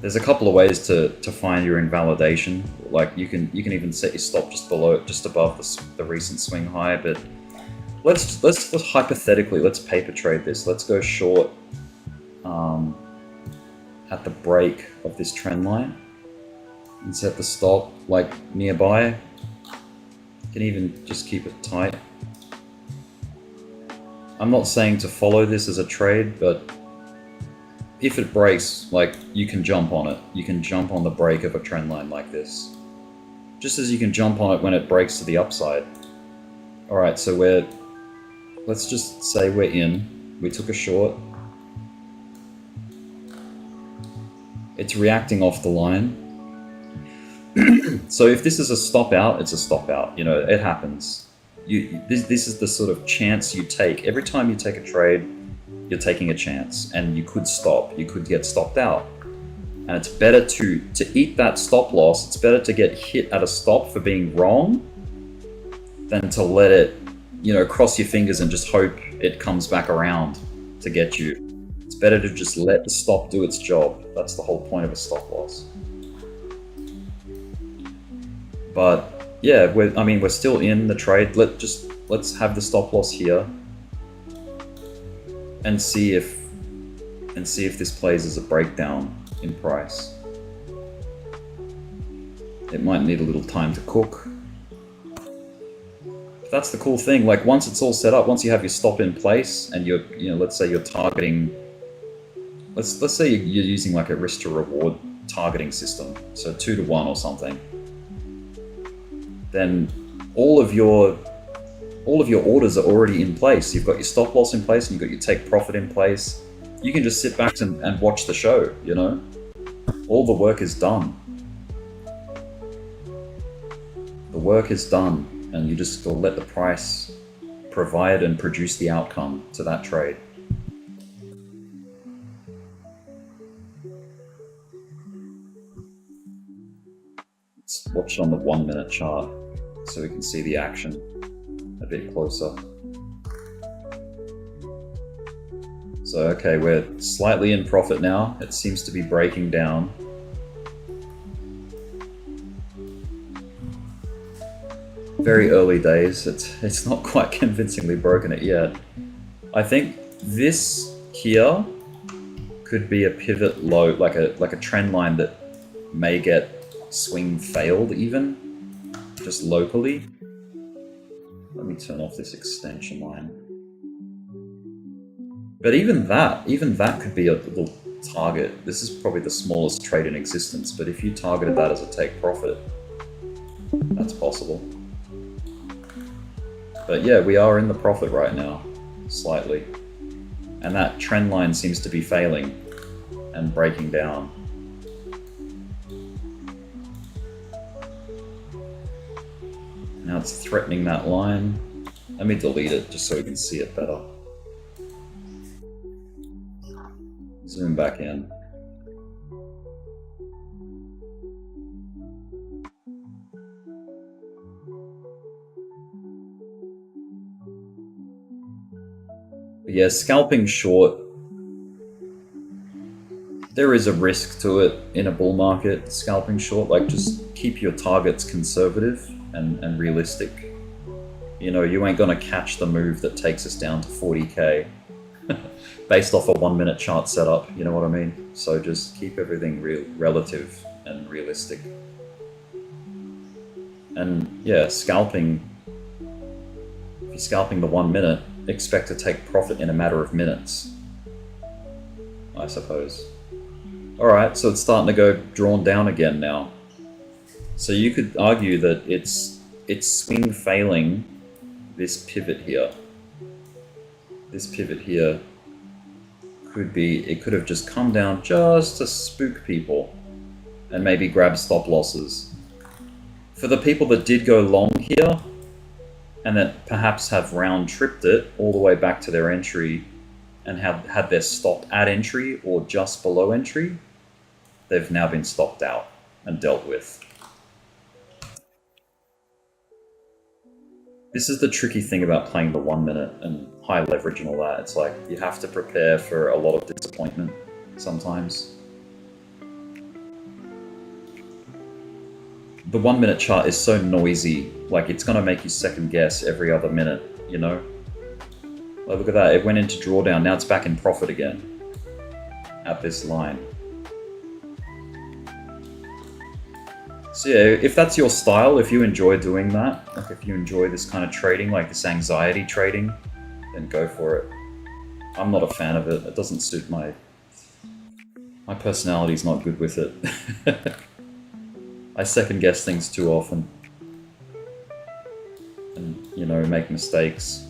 There's a couple of ways to find your invalidation. Like you can even set your stop just above the recent swing high. But let's hypothetically, let's paper trade this. Let's go short at the break of this trend line and set the stop like nearby. You can even just keep it tight. I'm not saying to follow this as a trade, but if it breaks, like, you can jump on it. You can jump on the break of a trend line like this, just as you can jump on it when it breaks to the upside. All right, so let's just say we're in. We took a short. It's reacting off the line. So if this is a stop out, it's a stop out. It happens. This is the sort of chance you take. Every time you take a trade, you're taking a chance, and you could stop. You could get stopped out. And it's better to eat that stop loss. It's better to get hit at a stop for being wrong than to let it, cross your fingers and just hope it comes back around to get you. It's better to just let the stop do its job. That's the whole point of a stop loss. But yeah, we're still in the trade. Let's have the stop loss here and see if this plays as a breakdown in price. It might need a little time to cook. But that's the cool thing. Like once it's all set up, once you have your stop in place, and let's say you're targeting. Let's say you're using like a risk to reward targeting system, so 2 to 1 or something. Then all of your orders are already in place. You've got your stop loss in place, and you've got your take profit in place. You can just sit back and watch the show, All the work is done. The work is done. and you just go let the price provide and produce the outcome to that trade. Let's watch it on the 1 minute chart so we can see the action a bit closer. So, okay, we're slightly in profit now. It seems to be breaking down. Very early days. It's not quite convincingly broken it yet. I think this here could be a pivot low, like a trend line that may get swing failed even, just locally. Let me turn off this extension line. But even that could be a little target. This is probably the smallest trade in existence, but if you targeted that as a take profit, that's possible. But yeah, we are in the profit right now, slightly. And that trend line seems to be failing and breaking down. Now it's threatening that line. Let me delete it just so we can see it better. Zoom back in. But yeah, scalping short, there is a risk to it in a bull market. Scalping short, like just keep your targets conservative and realistic. You know, you ain't gonna catch the move that takes us down to 40K based off a 1 minute chart setup, you know what I mean? So just keep everything relative and realistic. And yeah, scalping, if you're scalping the 1 minute, expect to take profit in a matter of minutes, I suppose. Alright, so it's starting to go drawn down again now. So you could argue that it's swing failing this pivot here. This pivot here could be, it could have just come down just to spook people and maybe grab stop losses. For the people that did go long here and that perhaps have round tripped it all the way back to their entry and have had their stop at entry or just below entry, they've now been stopped out and dealt with. This is the tricky thing about playing the 1 minute and high leverage and all that. It's like you have to prepare for a lot of disappointment sometimes. The 1 minute chart is so noisy, like it's gonna make you second guess every other minute, you know? Like look at that, it went into drawdown, now it's back in profit again at this line. So yeah, if that's your style, if you enjoy doing that, like if you enjoy this kind of trading, like this anxiety trading, then go for it. I'm not a fan of it. It doesn't suit my personality's not good with it. I second guess things too often and, you know, make mistakes.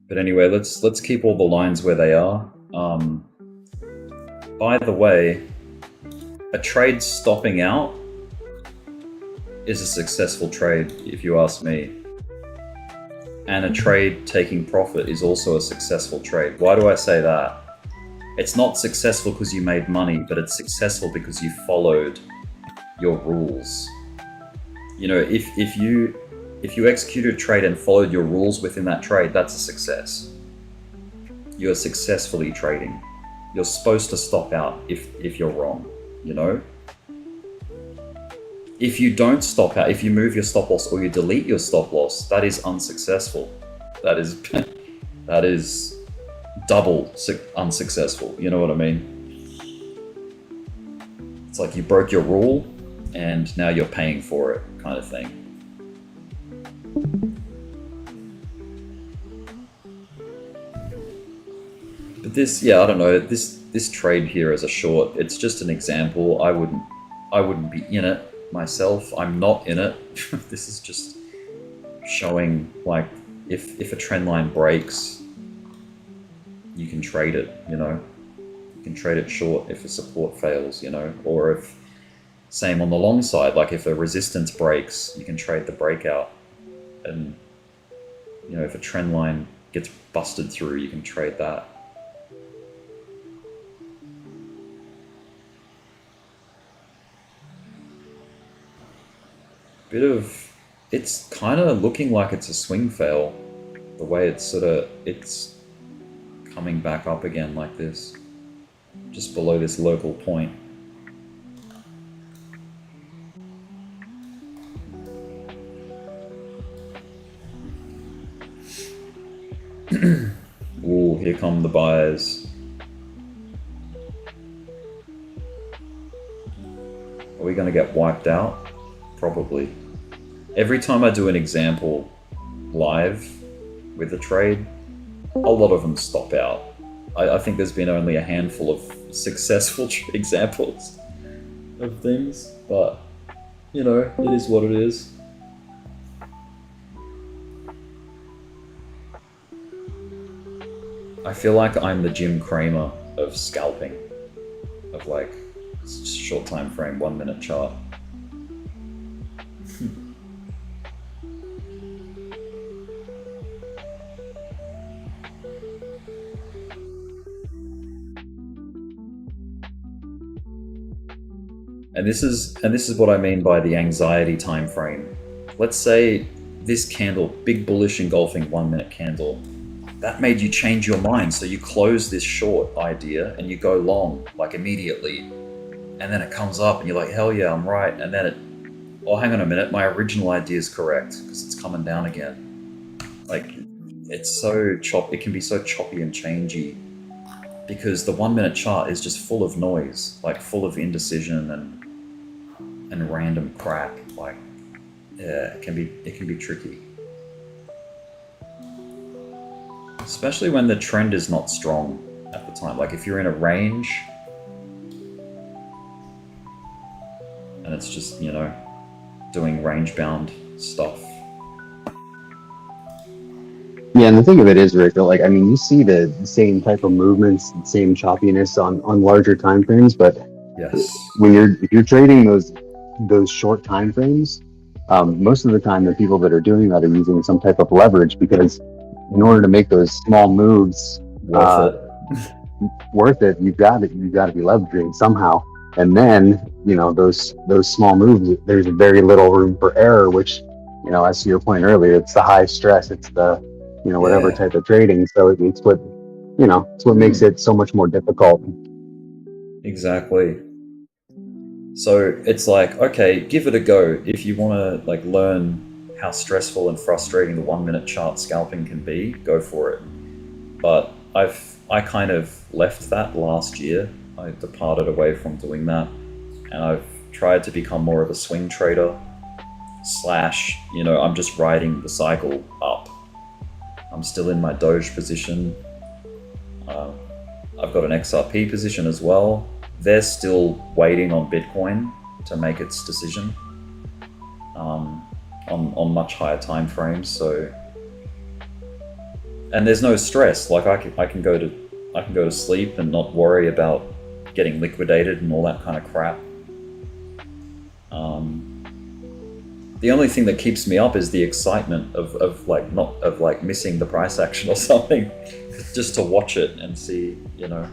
But anyway, let's keep all the lines where they are. By the way, a trade stopping out is a successful trade, if you ask me. And a trade taking profit is also a successful trade. Why do I say that? It's not successful because you made money, but it's successful because you followed your rules. You know, if you executed a trade and followed your rules within that trade, that's a success. You're successfully trading. You're supposed to stop out if you're wrong, you know? If you don't stop out, if you move your stop loss or you delete your stop loss, that is unsuccessful. That is double unsuccessful, you know what I mean? It's like you broke your rule and now you're paying for it, kind of thing. But this, yeah, I don't know. This trade here as a short, it's just an example. I wouldn't be in it myself. I'm not in it. This is just showing like if a trend line breaks, you can trade it. You know, you can trade it short if a support fails. You know, or if same on the long side, like if a resistance breaks, you can trade the breakout, and you know if a trend line gets busted through, you can trade that. Bit of, it's kind of looking like it's a swing fail, the way it's coming back up again like this, just below this local point. Ooh, here come the buyers. Are we going to get wiped out? Probably. Every time I do an example live with a trade, a lot of them stop out. I think there's been only a handful of successful examples of things, but you know, it is what it is. I feel like I'm the Jim Cramer of scalping, of like short time frame, 1 minute chart. And this is what I mean by the anxiety time frame. Let's say this candle, big bullish engulfing 1 minute candle, that made you change your mind. So you close this short idea and you go long like immediately. And then it comes up and you're like, hell yeah, I'm right. And then it, oh, hang on a minute, my original idea is correct because it's coming down again. Like it's so it can be so choppy and changey because the 1 minute chart is just full of noise, like full of indecision and random crap. Like, yeah, it can be tricky. Especially when the trend is not strong at the time. Like if you're in a range and it's just, you know, doing range bound stuff. Yeah, and the thing of it is, Rick, like, I mean, you see the same type of movements, the same choppiness on larger time frames, but yes, if you're trading those short time frames, most of the time the people that are doing that are using some type of leverage, because in order to make those small moves worth it, you've got to be leveraging somehow. And then, you know, those small moves, there's very little room for error, which, you know, as to your point earlier, it's the high stress, it's the, you know, whatever type of trading. So it's what, you know, it's what makes it so much more difficult. Exactly. So it's like, okay, give it a go. If you want to like learn how stressful and frustrating the 1 minute chart scalping can be, go for it. But I kind of left that last year. I departed away from doing that, and I've tried to become more of a swing trader / you know, I'm just riding the cycle up. I'm still in my DOGE position. I've got an XRP position as well. They're still waiting on Bitcoin to make its decision on much higher time frames. So, and there's no stress. Like I can go to sleep and not worry about getting liquidated and all that kind of crap. The only thing that keeps me up is the excitement of missing the price action or something, just to watch it and see, you know.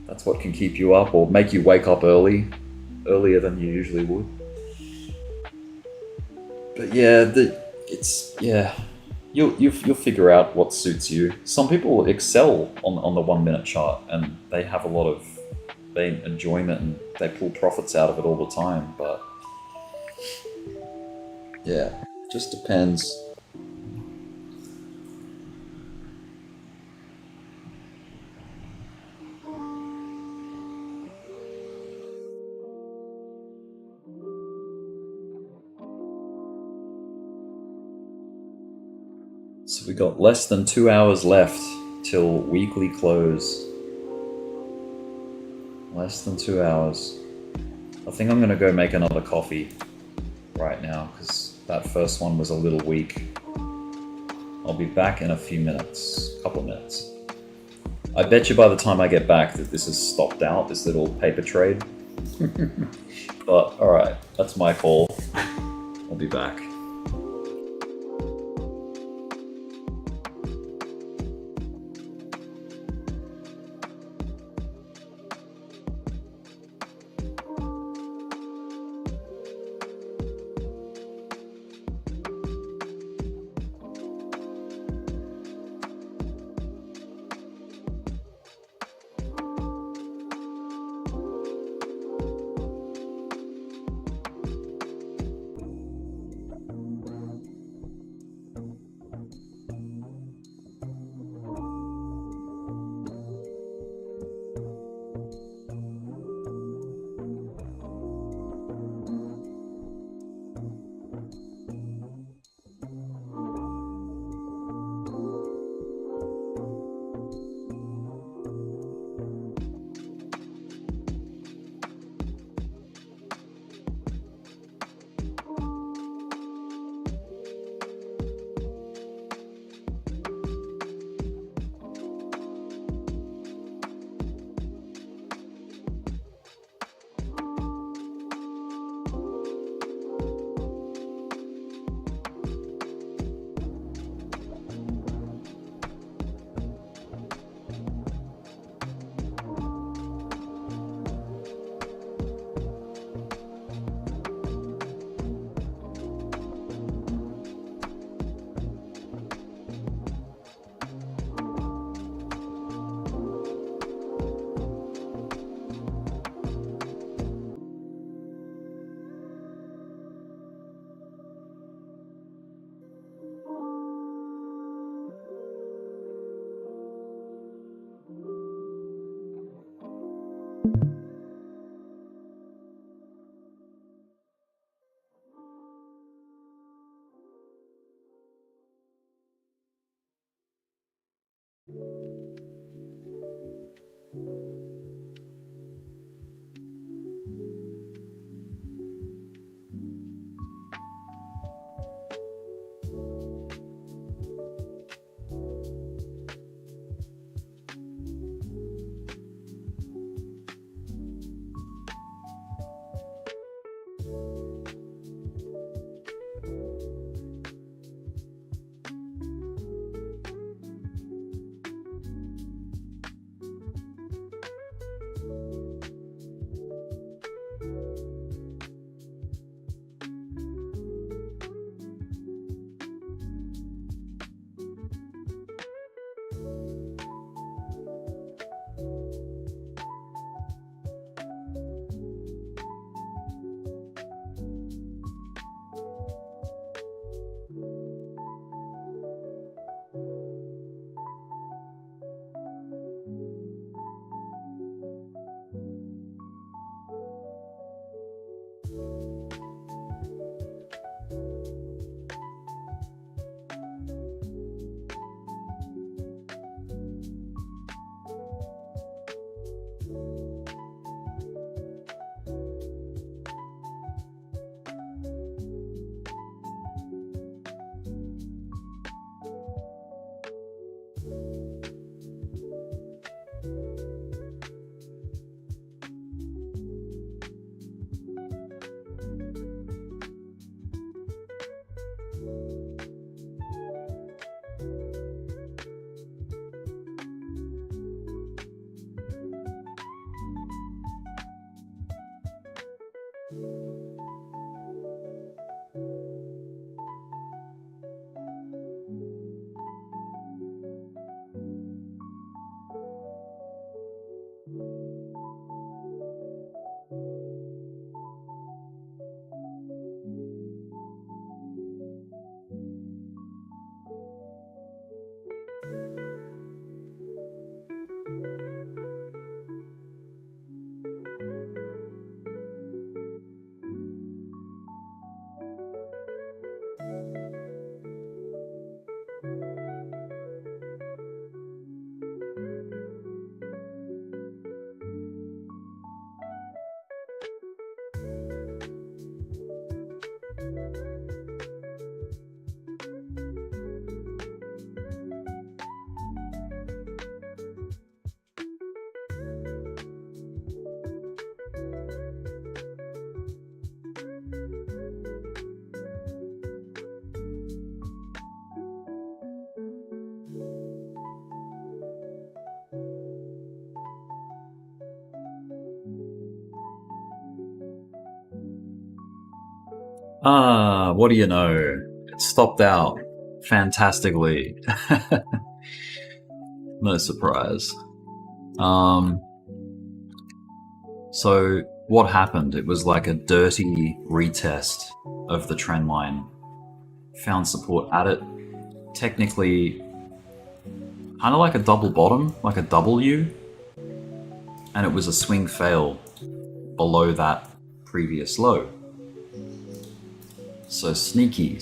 That's what can keep you up or make you wake up earlier than you usually would. But yeah, you'll figure out what suits you. Some people excel on the 1 minute chart and they have a lot of enjoyment and they pull profits out of it all the time. But yeah, it just depends. So we got less than 2 hours left till weekly close. Less than 2 hours. I think I'm gonna go make another coffee right now because that first one was a little weak. I'll be back in a few minutes, couple of minutes. I bet you by the time I get back that this is stopped out, this little paper trade. But alright, that's my call. I'll be back. What do you know? It stopped out fantastically. No surprise. So what happened? It was like a dirty retest of the trend line. Found support at it. Technically, kind of like a double bottom, like a W. And it was a swing fail below that previous low. So sneaky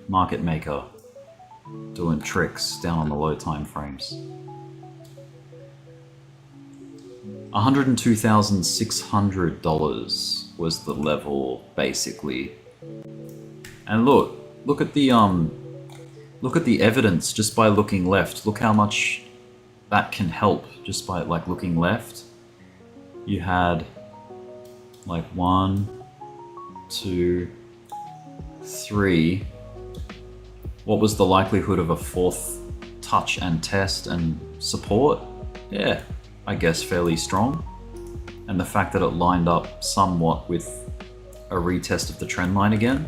market maker doing tricks down on the low time frames. $102,600 was the level basically. And look at the evidence just by looking left. Look how much that can help just by like looking left. You had like 1, 2, 3. What was the likelihood of a fourth touch and test and support? Yeah, I guess fairly strong. And the fact that it lined up somewhat with a retest of the trend line again.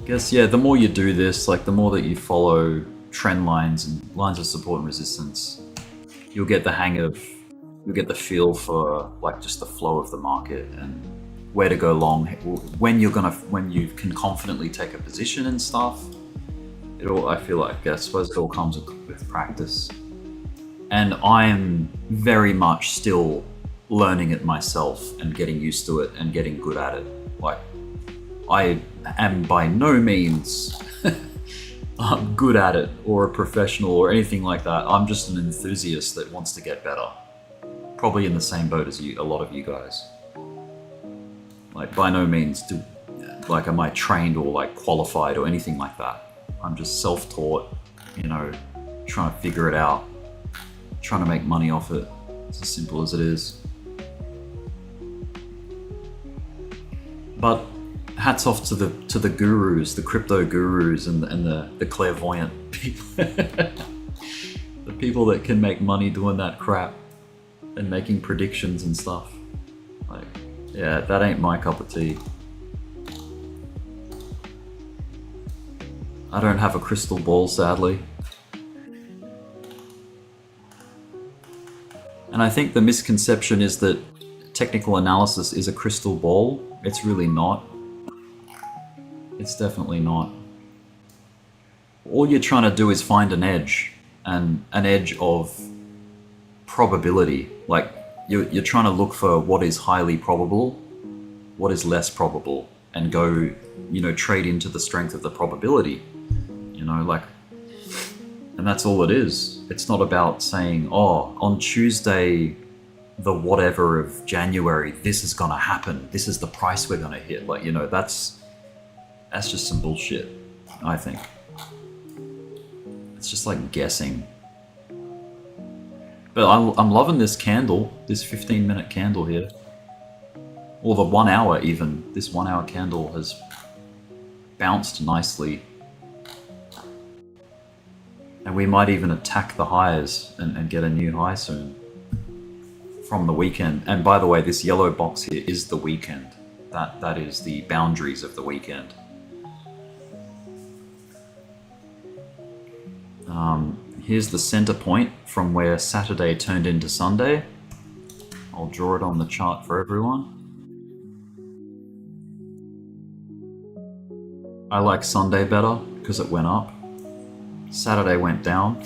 I guess, yeah, the more you do this, like the more that you follow trend lines and lines of support and resistance, you'll get the hang of, you'll get the feel for like just the flow of the market and where to go long, when you can confidently take a position and stuff. It all, I feel like, I suppose it all comes with practice. And I'm very much still learning it myself and getting used to it and getting good at it. Like, I am by no means good at it or a professional or anything like that. I'm just an enthusiast that wants to get better. Probably in the same boat as you, a lot of you guys. Like, by no means am I trained or like qualified or anything like that. I'm just self-taught, you know, trying to figure it out, trying to make money off it. It's as simple as it is. But hats off to the gurus, the crypto gurus, and the clairvoyant people, the people that can make money doing that crap and making predictions and stuff. Like, yeah, that ain't my cup of tea. I don't have a crystal ball, sadly. And I think the misconception is that technical analysis is a crystal ball. It's really not. It's definitely not. All you're trying to do is find an edge, and an edge of probability. Like, you're trying to look for what is highly probable, what is less probable, and go, you know, trade into the strength of the probability. You know, like, and that's all it is. It's not about saying, oh, on Tuesday, the whatever of January, this is gonna happen. This is the price we're gonna hit. Like, you know, that's just some bullshit, I think. It's just like guessing. But I'm loving this candle, this 15-minute candle here. Or the 1 hour even. This 1 hour candle has bounced nicely. And we might even attack the highs and get a new high soon from the weekend. And by the way, this yellow box here is the weekend. That is the boundaries of the weekend. Here's the center point from where Saturday turned into Sunday. I'll draw it on the chart for everyone. I like Sunday better because it went up. Saturday went down.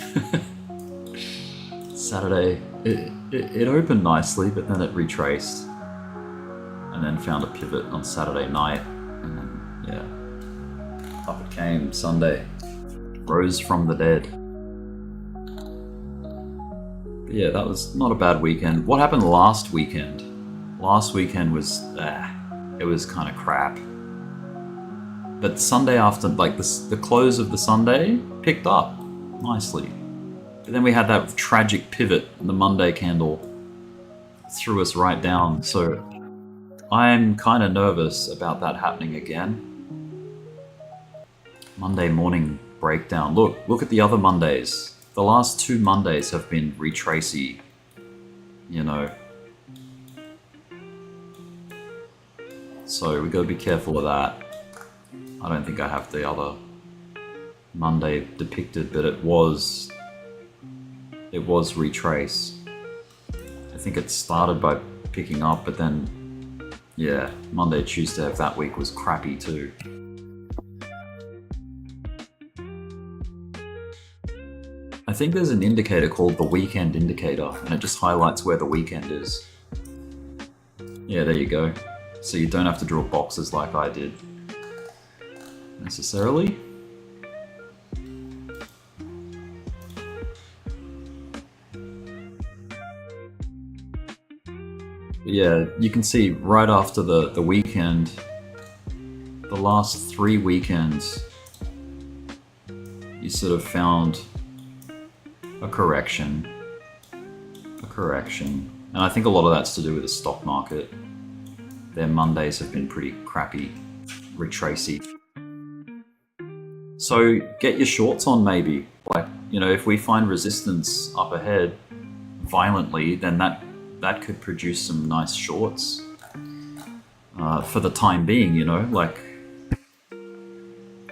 Saturday, it opened nicely, but then it retraced. And then found a pivot on Saturday night. And then, yeah, up it came Sunday. Rose from the dead. But yeah, that was not a bad weekend. What happened last weekend? Last weekend was, it was kind of crap. But Sunday after, like the close of the Sunday, picked up nicely. But then we had that tragic pivot, the Monday candle threw us right down. So I'm kind of nervous about that happening again. Monday morning breakdown. Look at the other Mondays. The last 2 Mondays have been retracey, you know. So we got to be careful of that. I don't think I have the other Monday depicted, but it was retrace. I think it started by picking up, but then, yeah, Monday, Tuesday of that week was crappy too. I think there's an indicator called the weekend indicator, and it just highlights where the weekend is. Yeah, there you go. So you don't have to draw boxes like I did, necessarily. But yeah, you can see right after the weekend, the last 3 weekends, you sort of found a correction. And I think a lot of that's to do with the stock market. Their Mondays have been pretty crappy, retracey. So get your shorts on maybe. Like, you know, if we find resistance up ahead violently, then that could produce some nice shorts for the time being, you know, like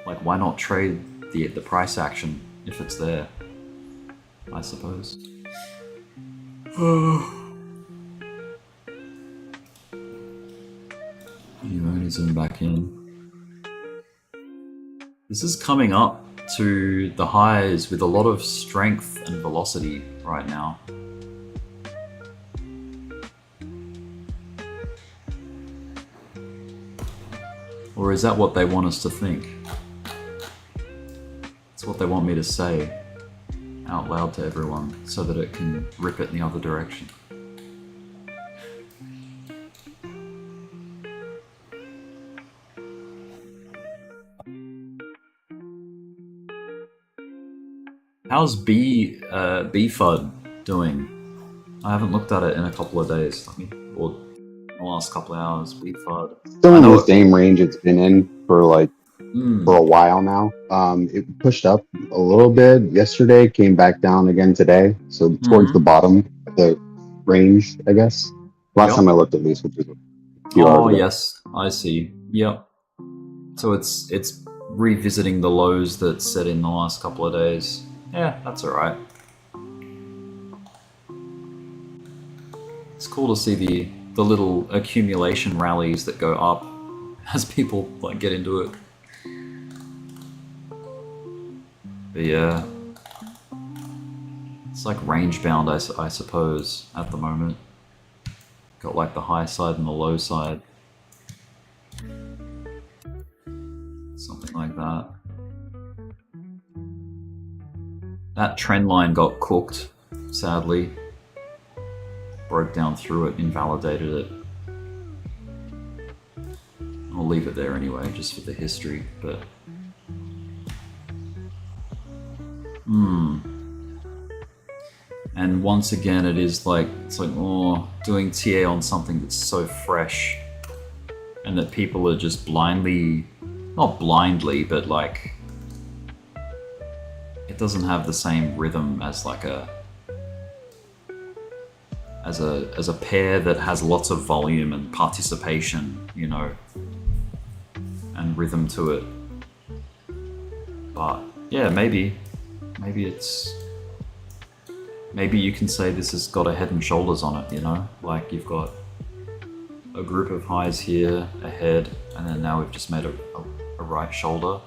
why not trade the price action if it's there, I suppose. You only zoom back in. This is coming up to the highs with a lot of strength and velocity right now. Or is that what they want us to think? It's what they want me to say out loud to everyone so that it can rip it in the other direction. How's BFUD doing? I haven't looked at it in a couple of days. Or the last couple of hours. BFUD. Still in the same range it's been in for for a while now. It pushed up a little bit yesterday, came back down again today. So towards the bottom of the range, I guess. Last time I looked, at least, which was a few hours ago. Yes, I see. Yep. So it's revisiting the lows that set in the last couple of days. Yeah, that's alright. It's cool to see the little accumulation rallies that go up as people get into it. But yeah, it's like range bound, I suppose, at the moment. Got the high side and the low side. Something like that. That trend line got cooked, sadly. Broke down through it, invalidated it. I'll leave it there anyway, just for the history, but... And once again, it is doing TA on something that's so fresh, and that people are just blindly, not blindly, but it doesn't have the same rhythm as as a pair that has lots of volume and participation, you know, and rhythm to it. But yeah, maybe you can say this has got a head and shoulders on it, you know, you've got a group of highs here, a head, and then now we've just made a right shoulder.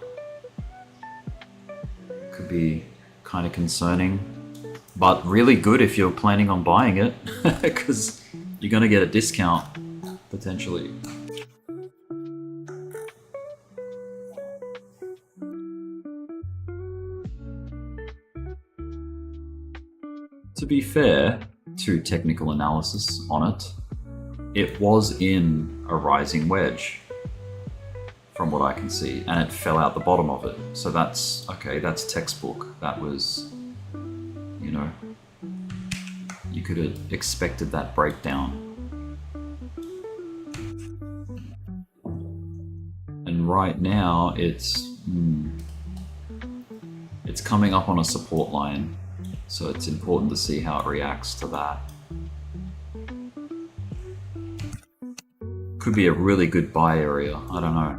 Could be kind of concerning, but really good if you're planning on buying it, because you're going to get a discount, potentially. To be fair to technical analysis on it, it was in a rising wedge, from what I can see, and it fell out the bottom of it. So that's, okay, that's textbook. That was, you know, you could have expected that breakdown. And right now, it's coming up on a support line. So it's important to see how it reacts to that. Could be a really good buy area. I don't know.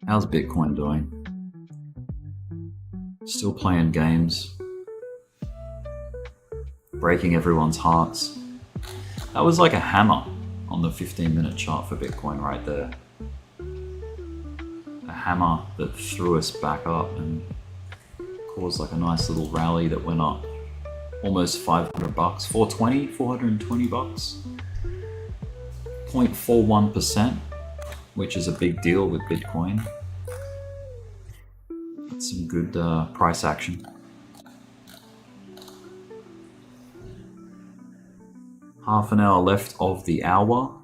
How's Bitcoin doing? Still playing games. Breaking everyone's hearts. That was like a hammer on the 15-minute chart for Bitcoin right there. A hammer that threw us back up and caused like a nice little rally that went up almost 500 bucks, 420 bucks. 0.41%, which is a big deal with Bitcoin. That's some good price action. Half an hour left of the hour.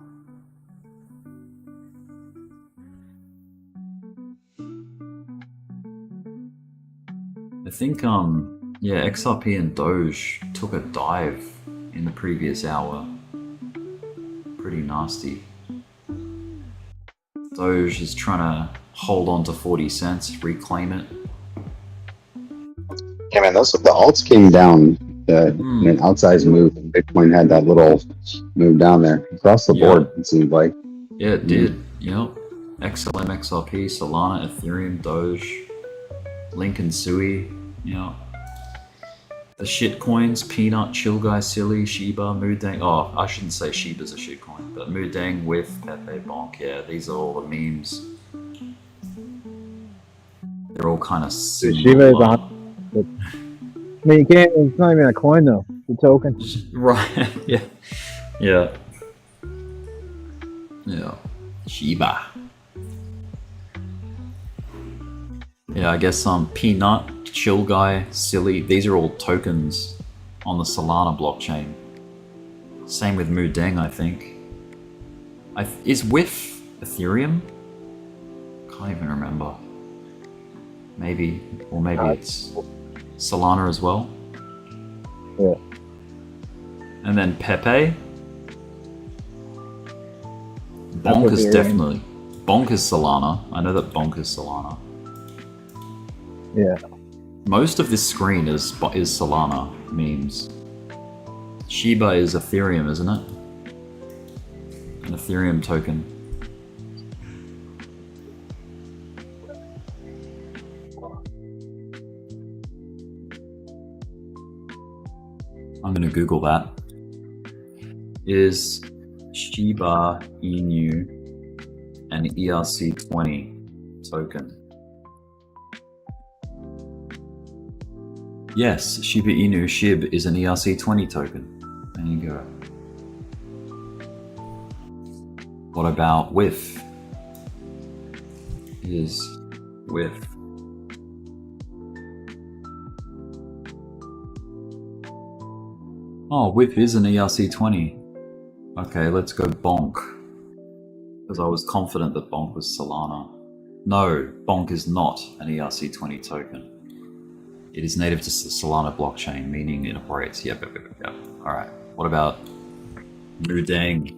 I think yeah, XRP and Doge took a dive in the previous hour. Pretty nasty. Doge is trying to hold on to 40 cents, reclaim it. Yeah, man, the alts came down in an outsized move, and Bitcoin had that little move down there across the board, it seemed like. Yeah, it did. Yep. XLM, XRP, Solana, Ethereum, Doge, Link and Sui. Yeah. The shit coins, Peanut, Chill Guy, Silly, Shiba, Moodang. Oh, I shouldn't say Shiba's a shit coin, but Moodang, Whiff, Pepe, Bonk. Yeah, these are all the memes. They're all kind of similar. Shiba is I mean, you can't. It's not even a coin though. It's a token. Right. Yeah. Yeah. Yeah. Shiba. Yeah, I guess Peanut, Chill Guy, Silly. These are all tokens on the Solana blockchain. Same with Moodang, I think. Is Whiff Ethereum? Can't even remember. Maybe, or maybe it's Solana as well. Yeah. And then Pepe. Bonk is definitely. Bonk is Solana. I know that Bonk is Solana. Yeah. Most of this screen is Solana memes. Shiba is Ethereum, isn't it? An Ethereum token. I'm gonna Google that. Is Shiba Inu an ERC20 token? Yes, Shiba Inu SHIB is an ERC20 token. There you go. What about Whiff? Is Whiff? Oh, Whiff is an ERC20. Okay, let's go Bonk. Because I was confident that Bonk was Solana. No, Bonk is not an ERC20 token. It is native to the Solana blockchain, meaning it operates. Yep. Alright, what about Moodang?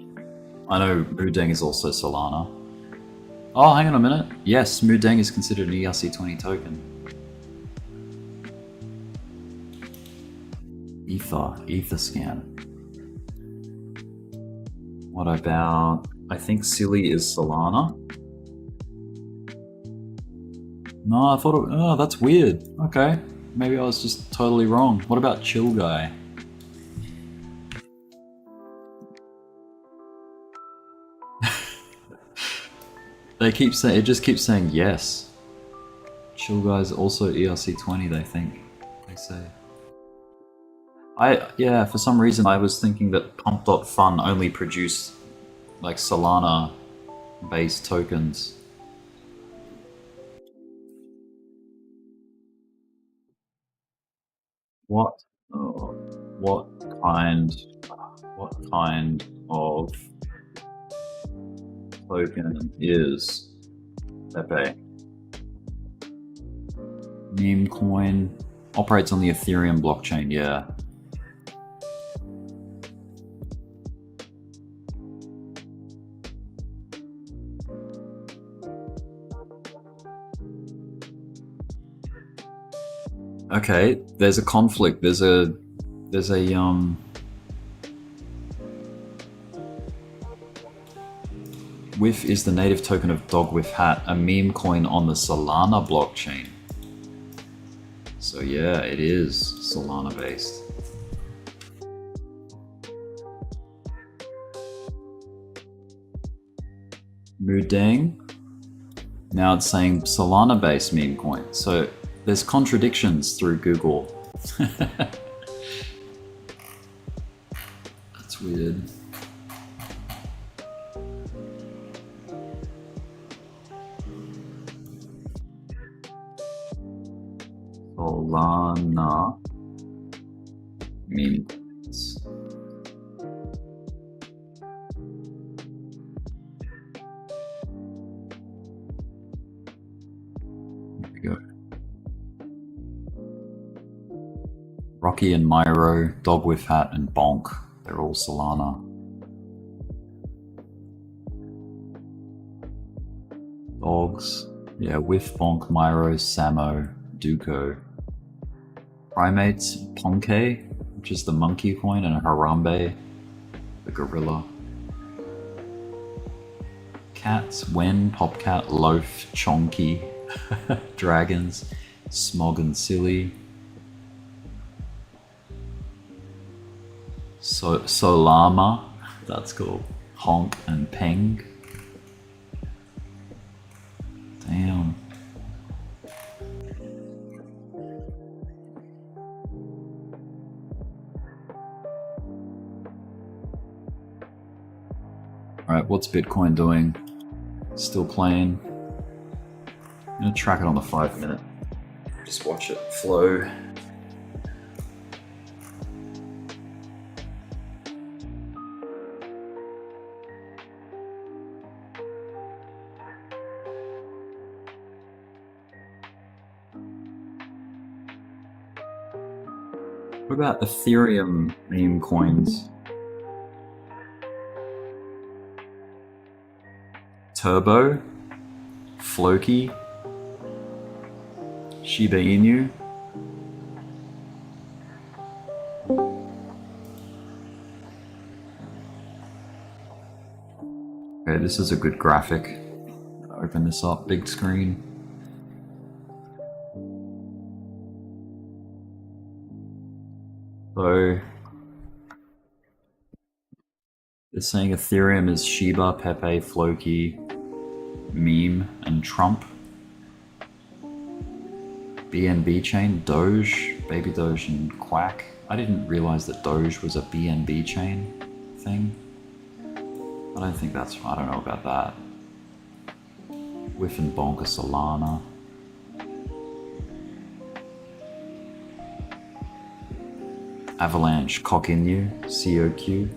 I know Moodang is also Solana. Oh, hang on a minute. Yes, Moodang is considered an ERC20 token. Etherscan. What about, I think Silly is Solana. No, I thought, oh, that's weird. Okay, maybe I was just totally wrong. What about Chill Guy? They keep saying, it just keeps saying yes. Chill Guy's also ERC20, they think. They say. Yeah, for some reason I was thinking that Pump.Fun only produced like Solana based tokens. What kind of token is Pepe? Meme coin operates on the Ethereum blockchain, yeah. Okay, there's a conflict. There's a WIF is the native token of dog with hat, a meme coin on the Solana blockchain. So yeah, it is Solana based. Mudang. Now it's saying Solana based meme coin. So there's contradictions through Google. That's weird. Solana meme coins. Here we go. Rocky and Myro, Dog with Hat, and Bonk. They're all Solana. Dogs. Yeah, with Bonk, Myro, Samo, Duco. Primates, Ponke, which is the monkey coin, and Harambe, the gorilla. Cats, Wen, Popcat, Loaf, Chonky. Dragons, Smog and Silly. Solama, that's cool. Honk and Peng. Damn. Alright, what's Bitcoin doing? Still playing. I'm gonna track it on the 5-minute. Just watch it flow. What about Ethereum meme coins? Turbo, Floki, Shiba Inu. Okay, this is a good graphic. Open this up, big screen. So it's saying Ethereum is Shiba, Pepe, Floki, Meme, and Trump. BNB chain, Doge, Baby Doge, and Quack. I didn't realize that Doge was a BNB chain thing. I don't think that's, I don't know about that. Whiff and Bonka Solana. Avalanche, Cockinu, COQ.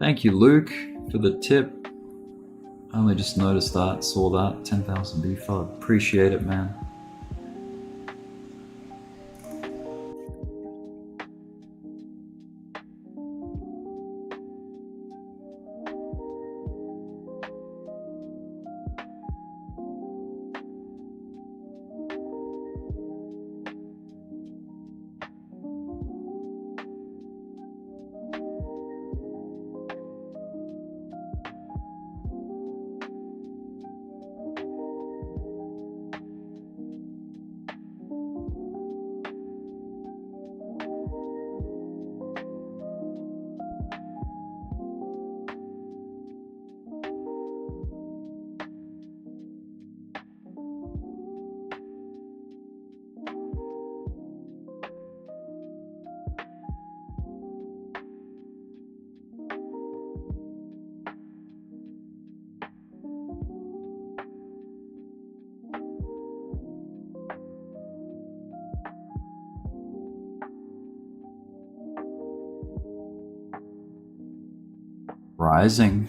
Thank you, Luke, for the tip. I only just noticed that, saw that. 10,000 BFUD. Appreciate it, man. Rising.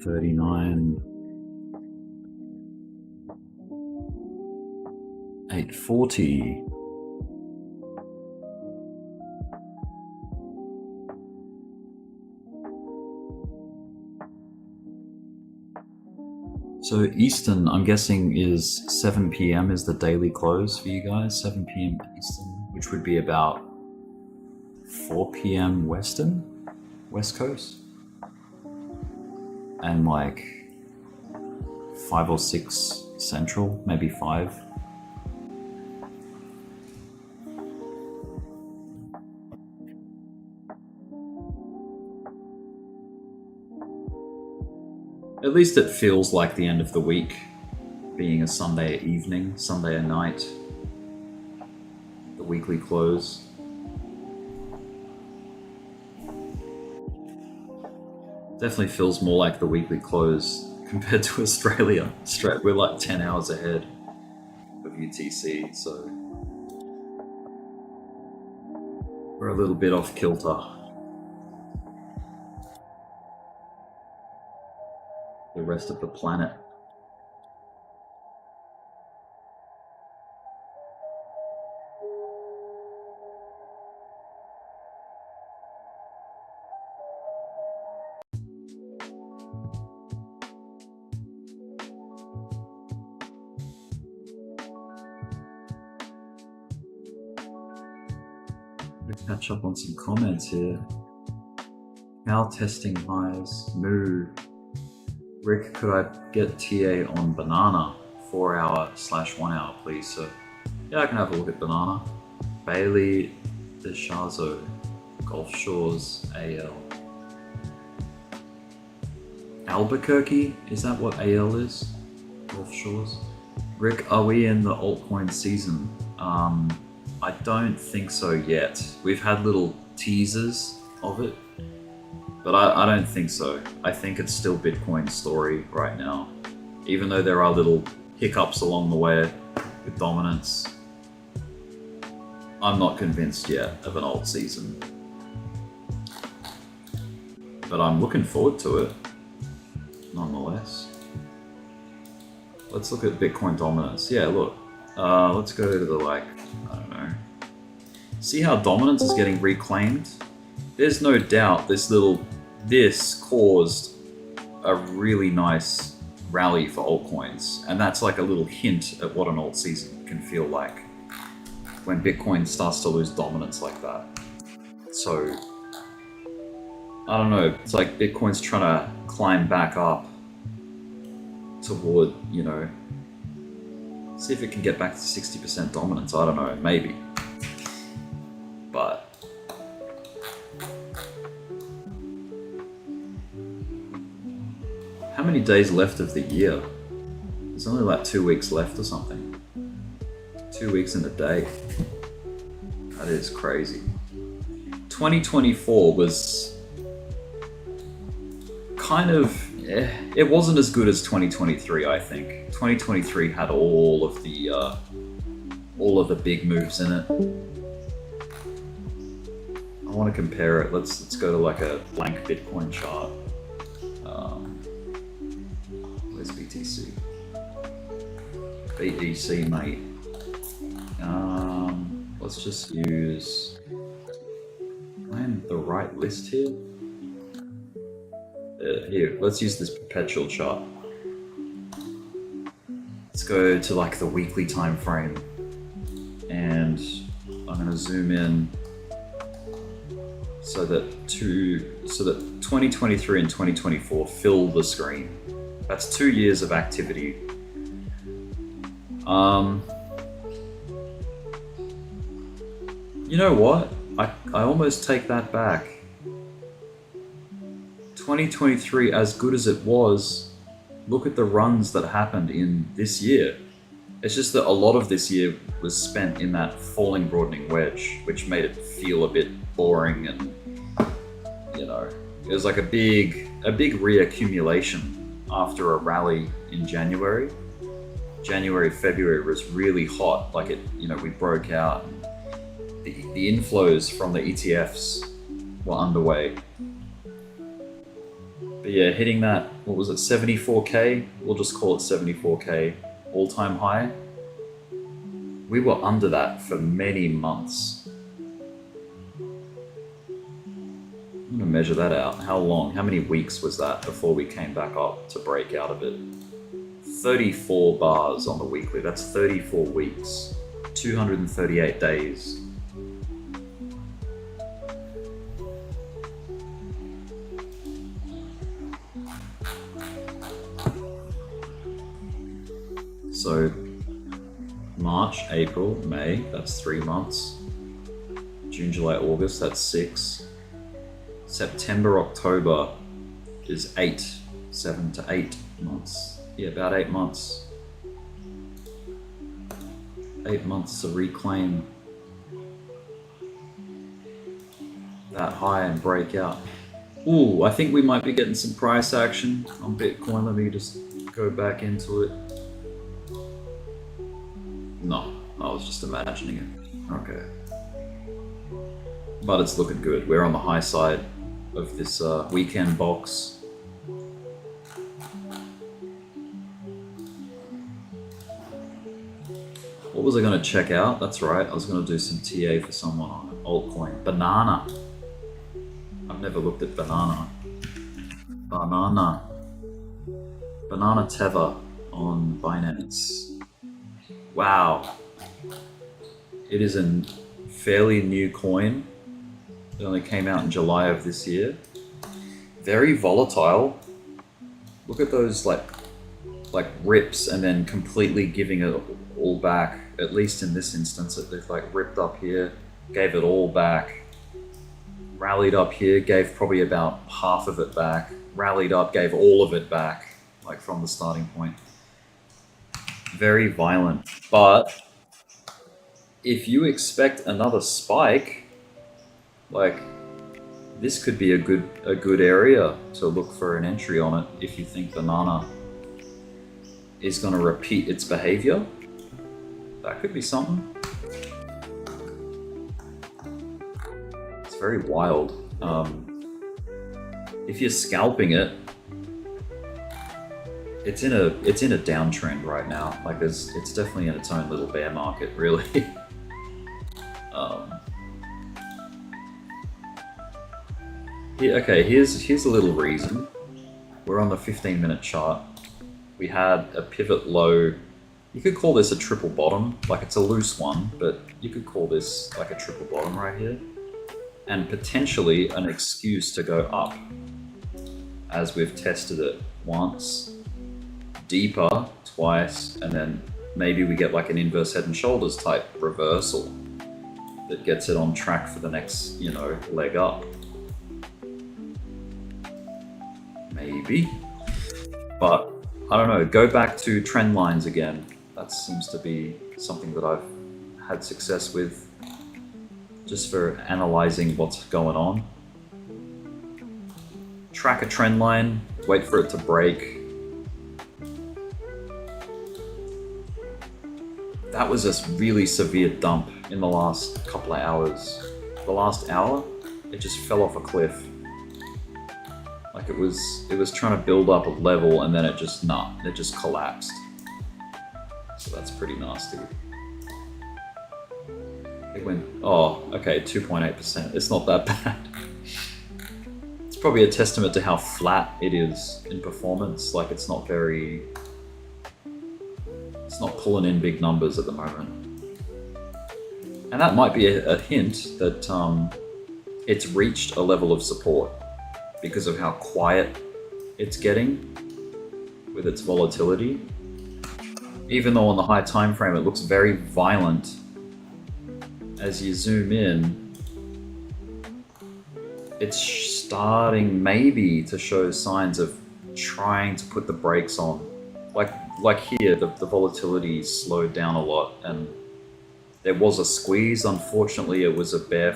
$39. 840. So Eastern, I'm guessing, is 7 p.m. is the daily close for you guys, 7 p.m. Eastern, which would be about 4 p.m. Western, West Coast, and like 5 or 6 Central, maybe 5. At least it feels like the end of the week, being a Sunday evening, Sunday night, the weekly close. Definitely feels more like the weekly close compared to Australia. We're like 10 hours ahead of UTC, so we're a little bit off kilter. The rest of the planet. Let's catch up on some comments here. Cow testing highs, moo. Rick, could I get TA on banana 4 hour/1 hour, please? So, yeah, I can have a look at banana. Bailey Deshazo, Gulf Shores AL. Albuquerque, is that what AL is? Gulf Shores. Rick, are we in the altcoin season? I don't think so yet. We've had little teasers of it, but I don't think so. I think it's still Bitcoin's story right now. Even though there are little hiccups along the way with dominance, I'm not convinced yet of an alt season. But I'm looking forward to it, nonetheless. Let's look at Bitcoin dominance. Yeah, look. Let's go to the, I don't know. See how dominance is getting reclaimed? There's no doubt this caused a really nice rally for altcoins, and that's like a little hint at what an alt season can feel like when Bitcoin starts to lose dominance like that. So I don't know, it's like Bitcoin's trying to climb back up toward, see if it can get back to 60% dominance. I don't know, maybe. But how many days left of the year? There's only like 2 weeks left or something. 2 weeks in a day. That is crazy. 2024 was kind of, it wasn't as good as 2023, I think. 2023 had all of the big moves in it. I want to compare it. Let's go to like a blank Bitcoin chart. Where's BTC? BEC, mate. Let's just use. Am I in the right list here? Here, let's use this perpetual chart. Let's go to like the weekly time frame, and I'm going to zoom in so that 2023 and 2024 fill the screen. That's 2 years of activity. You know what? I almost take that back. 2023, as good as it was, look at the runs that happened in this year. It's just that a lot of this year was spent in that falling broadening wedge, which made it feel a bit boring, and you know, it was like a big reaccumulation after a rally in January. January, February was really hot. Like it, you know, we broke out. The inflows from the ETFs were underway. But yeah, hitting that, what was it, 74K? We'll just call it 74K all-time high. We were under that for many months. I'm gonna measure that out. How long, how many weeks was that before we came back up to break out of it? 34 bars on the weekly, that's 34 weeks, 238 days. So March, April, May, that's 3 months. June, July, August, that's 6. September, October is 7 to 8 months. Yeah, about 8 months. 8 months to reclaim that high and break out. Ooh, I think we might be getting some price action on Bitcoin. Let me just go back into it. No, I was just imagining it. Okay. But it's looking good. We're on the high side of this weekend box. What was I going to check out? That's right, I was going to do some TA for someone on altcoin. Banana. I've never looked at banana. Banana Teva on Binance. Wow. It is a fairly new coin. It only came out in July of this year. Very volatile. Look at those like rips and then completely giving it all back. At least in this instance, they've like ripped up here, gave it all back, rallied up here, gave probably about half of it back, rallied up, gave all of it back, like from the starting point. Very violent. But if you expect another spike, like this could be a good area to look for an entry on it if you think banana is going to repeat its behavior. That could be something. It's very wild. If you're scalping it, it's in a downtrend right now. Like it's definitely in its own little bear market, really. Okay, here's a little reason. We're on the 15-minute chart. We had a pivot low. You could call this a triple bottom, like it's a loose one, but you could call this like a triple bottom right here. And potentially an excuse to go up, as we've tested it once, deeper twice, and then maybe we get like an inverse head and shoulders type reversal that gets it on track for the next, you know, leg up. Maybe. But I don't know, go back to trend lines again. That seems to be something that I've had success with, just for analyzing what's going on. Track a trend line, wait for it to break. That was a really severe dump in the last couple of hours. The last hour, it just fell off a cliff. Like it was trying to build up a level and then it just collapsed. So that's pretty nasty. It went, oh, okay, 2.8%. It's not that bad. It's probably a testament to how flat it is in performance. Like it's not pulling in big numbers at the moment. And that might be a hint that it's reached a level of support because of how quiet it's getting with its volatility. Even though on the high time frame it looks very violent, as you zoom in, it's starting maybe to show signs of trying to put the brakes on like here, the volatility slowed down a lot, and there was a squeeze. Unfortunately, it was a bear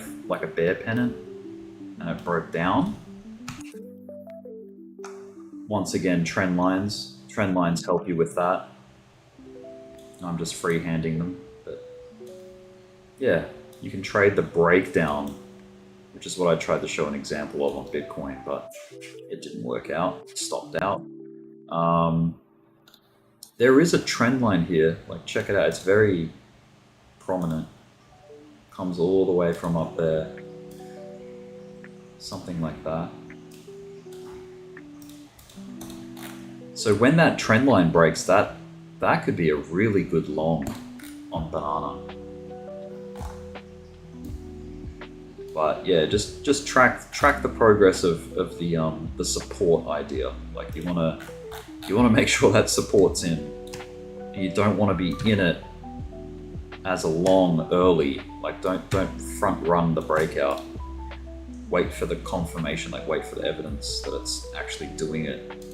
pennant, and it broke down. Once again, trend lines help you with that. I'm just freehanding them, but yeah, you can trade the breakdown, which is what I tried to show an example of on Bitcoin, but it didn't work out. It stopped out. There is a trend line here. Like, check it out. It's very prominent. Comes all the way from up there. Something like that. So when that trend line breaks, that could be a really good long on banana. But yeah, just track the progress of the support idea. Like, you wanna make sure that support's in. You don't want to be in it as a long early. Like, don't front run the breakout. Wait for the confirmation, like wait for the evidence that it's actually doing it,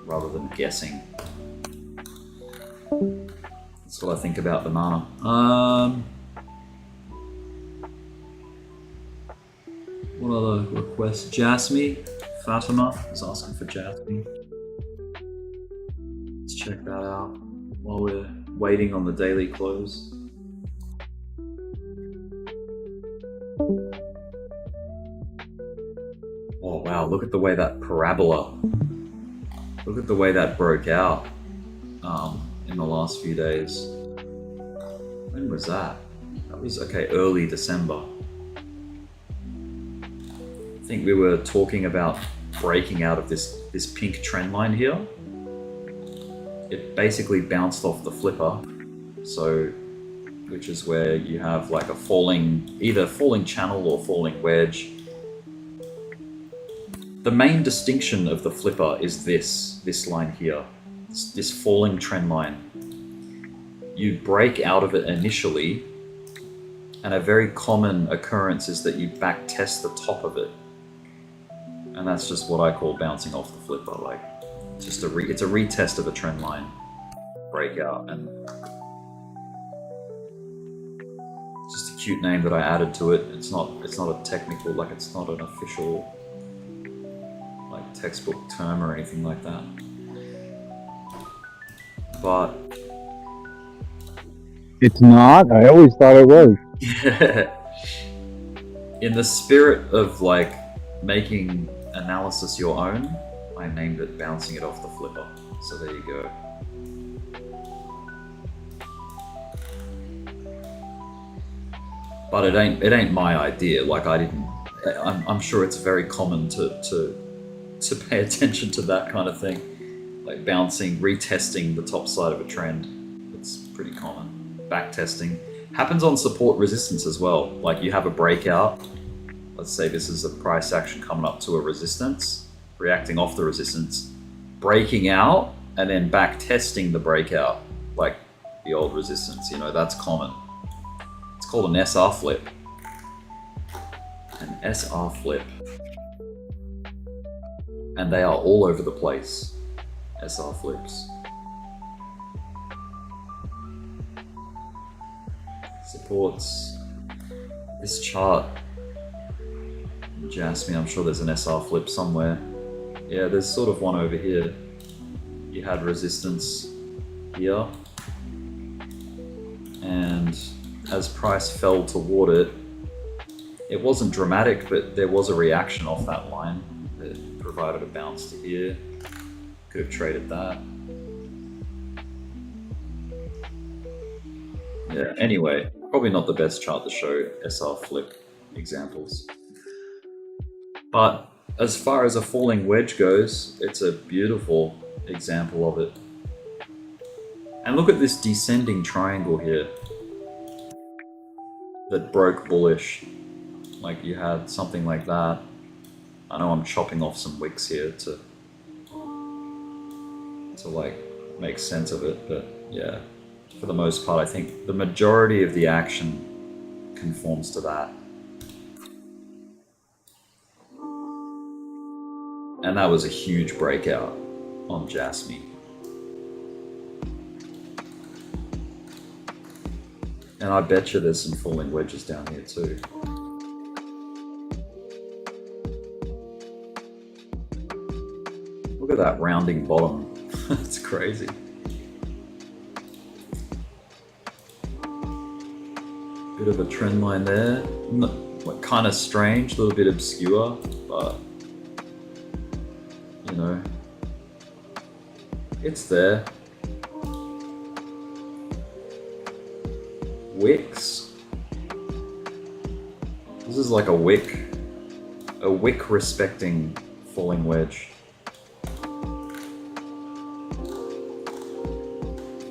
rather than guessing. That's what I think about banana. What other requests? Jasmine, Fatima is asking for Jasmine. Let's check that out while we're waiting on the daily close. Oh wow, look at the way that parabola, look at the way that broke out in the last few days. When was that? That was, okay, early December. I think we were talking about breaking out of this pink trend line here. It basically bounced off the flipper, so, which is where you have like a either falling channel or falling wedge. The main distinction of the flipper is this line here, this falling trend line. You break out of it initially, and a very common occurrence is that you back test the top of it. And that's just what I call bouncing off the flipper. Like, it's a retest of a trend line breakout, and it's just a cute name that I added to it. It's not a technical, like, it's not an official like textbook term or anything like that. But it's not? I always thought it was. In the spirit of like making analysis your own, I named it bouncing it off the flipper. So there you go. But it ain't my idea. Like, I'm sure it's very common to pay attention to that kind of thing. Like bouncing, retesting the top side of a trend. It's pretty common. Back testing. Happens on support resistance as well. Like, you have a breakout. Let's say this is a price action coming up to a resistance, reacting off the resistance, breaking out, and then back testing the breakout, like the old resistance. You know, that's common. It's called an SR flip. An SR flip. And they are all over the place. SR flips. Supports. This chart, Jasmine, I'm sure there's an SR flip somewhere. Yeah, there's sort of one over here. You had resistance here, and as price fell toward it, it wasn't dramatic, but there was a reaction off that line that provided a bounce to here. Could have traded that. Yeah, anyway, probably not the best chart to show SR flip examples. But as far as a falling wedge goes, it's a beautiful example of it. And look at this descending triangle here that broke bullish. Like, you had something like that. I know I'm chopping off some wicks here to like make sense of it, but yeah, for the most part, I think the majority of the action conforms to that. And that was a huge breakout on Jasmine. And I bet you there's some falling wedges down here too. Look at that rounding bottom. It's crazy. Bit of a trend line there. Like kind of strange, a little bit obscure, but you know, it's there. Wicks. This is like a wick respecting falling wedge,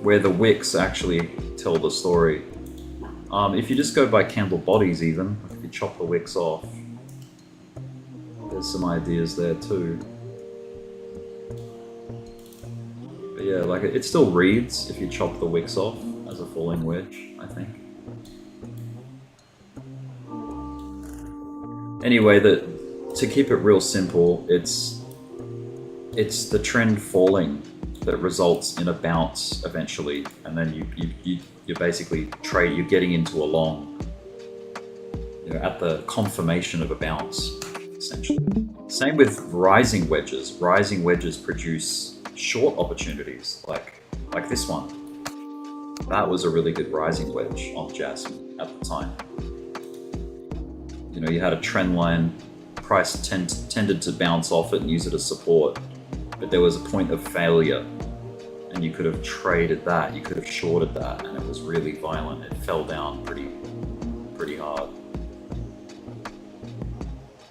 where the wicks actually tell the story. If you just go by candle bodies, even if you chop the wicks off, there's some ideas there too. But yeah, like it still reads if you chop the wicks off as a falling wedge, I think. Anyway, to keep it real simple, it's the trend falling that results in a bounce eventually, and then you basically you're getting into a long, you know, at the confirmation of a bounce, essentially. Same with rising wedges. Rising wedges produce short opportunities, like this one. That was a really good rising wedge on Jasmine at the time. You know, you had a trend line, price tended to bounce off it and use it as support, but there was a point of failure, and you could have traded that, you could have shorted that, and it was really violent. It fell down pretty hard.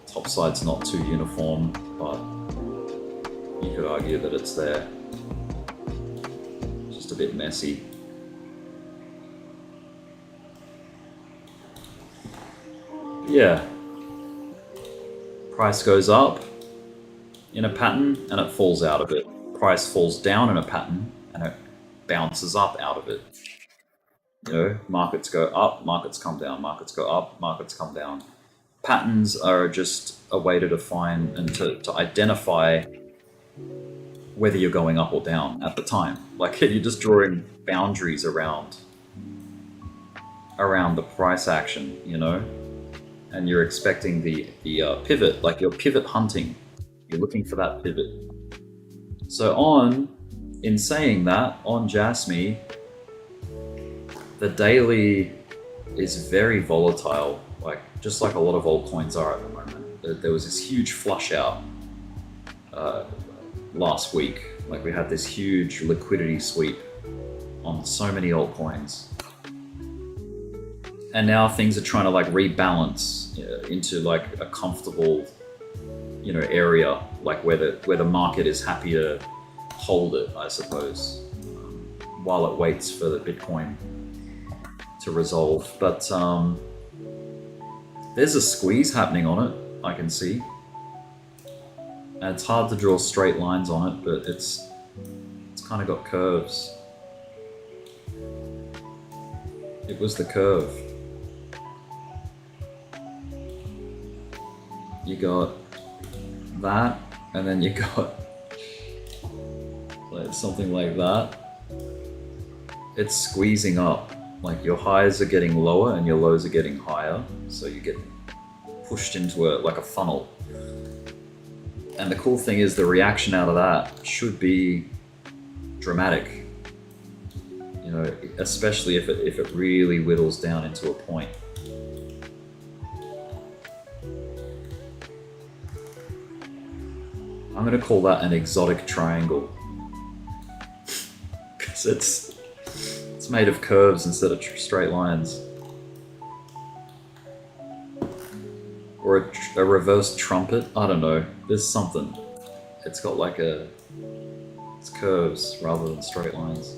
Top side's not too uniform, but you could argue that it's there. It's just a bit messy. Yeah, price goes up in a pattern and it falls out of it. Price falls down in a pattern and it bounces up out of it. You know, markets go up, markets come down, markets go up, markets come down. Patterns are just a way to define and to identify whether you're going up or down at the time. Like you're just drawing boundaries around the price action, you know? And you're expecting the pivot, like you're pivot hunting. You're looking for that pivot. So in saying that, on Jasmy, the daily is very volatile, just like a lot of altcoins are at the moment. There was this huge flush out last week. Like we had this huge liquidity sweep on so many altcoins. And now things are trying to like rebalance into like a comfortable, you know, area, like where the market is happy to hold it, I suppose, while it waits for the Bitcoin to resolve. But there's a squeeze happening on it, I can see. And it's hard to draw straight lines on it, but it's kind of got curves. It was the curve. You got that, and then you got like something like that. It's squeezing up. Like your highs are getting lower and your lows are getting higher, so you get pushed into like a funnel. And the cool thing is the reaction out of that should be dramatic. You know, especially if it really whittles down into a point. I'm going to call that an exotic triangle, because it's made of curves instead of straight lines. Or a reverse trumpet, I don't know, there's something. It's got like it's curves rather than straight lines.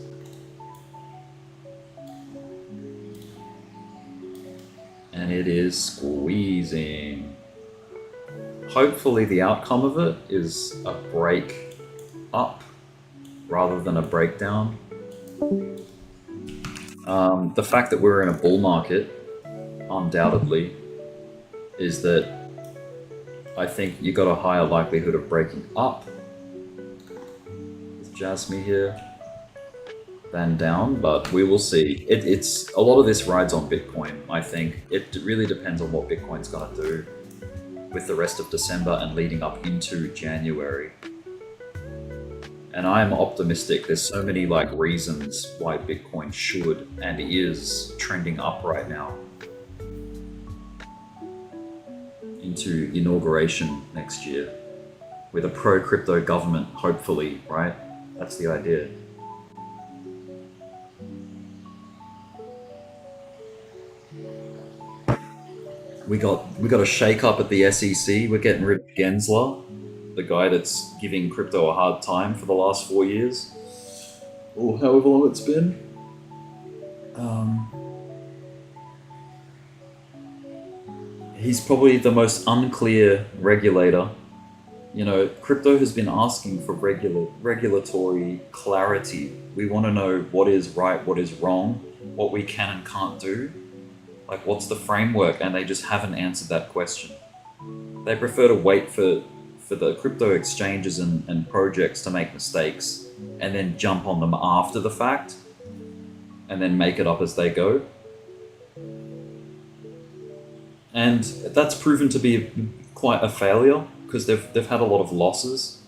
And it is squeezing. Hopefully the outcome of it is a break up rather than a breakdown. The fact that we're in a bull market, undoubtedly, is that I think you got a higher likelihood of breaking up with Jasmy here than down, but we will see. It's a lot of this rides on Bitcoin. I think it really depends on what Bitcoin's gonna do with the rest of December and leading up into January. And I'm optimistic. There's so many like reasons why Bitcoin should and is trending up right now into inauguration next year with a pro-crypto government, hopefully, right? That's the idea. We got a shake-up at the SEC. We're getting rid of Gensler, the guy that's giving crypto a hard time for the last 4 years, or however long it's been. He's probably the most unclear regulator. You know, crypto has been asking for regulatory clarity. We want to know what is right, what is wrong, what we can and can't do. Like, what's the framework? And they just haven't answered that question. They prefer to wait for the crypto exchanges and projects to make mistakes and then jump on them after the fact and then make it up as they go. And that's proven to be quite a failure because they've had a lot of losses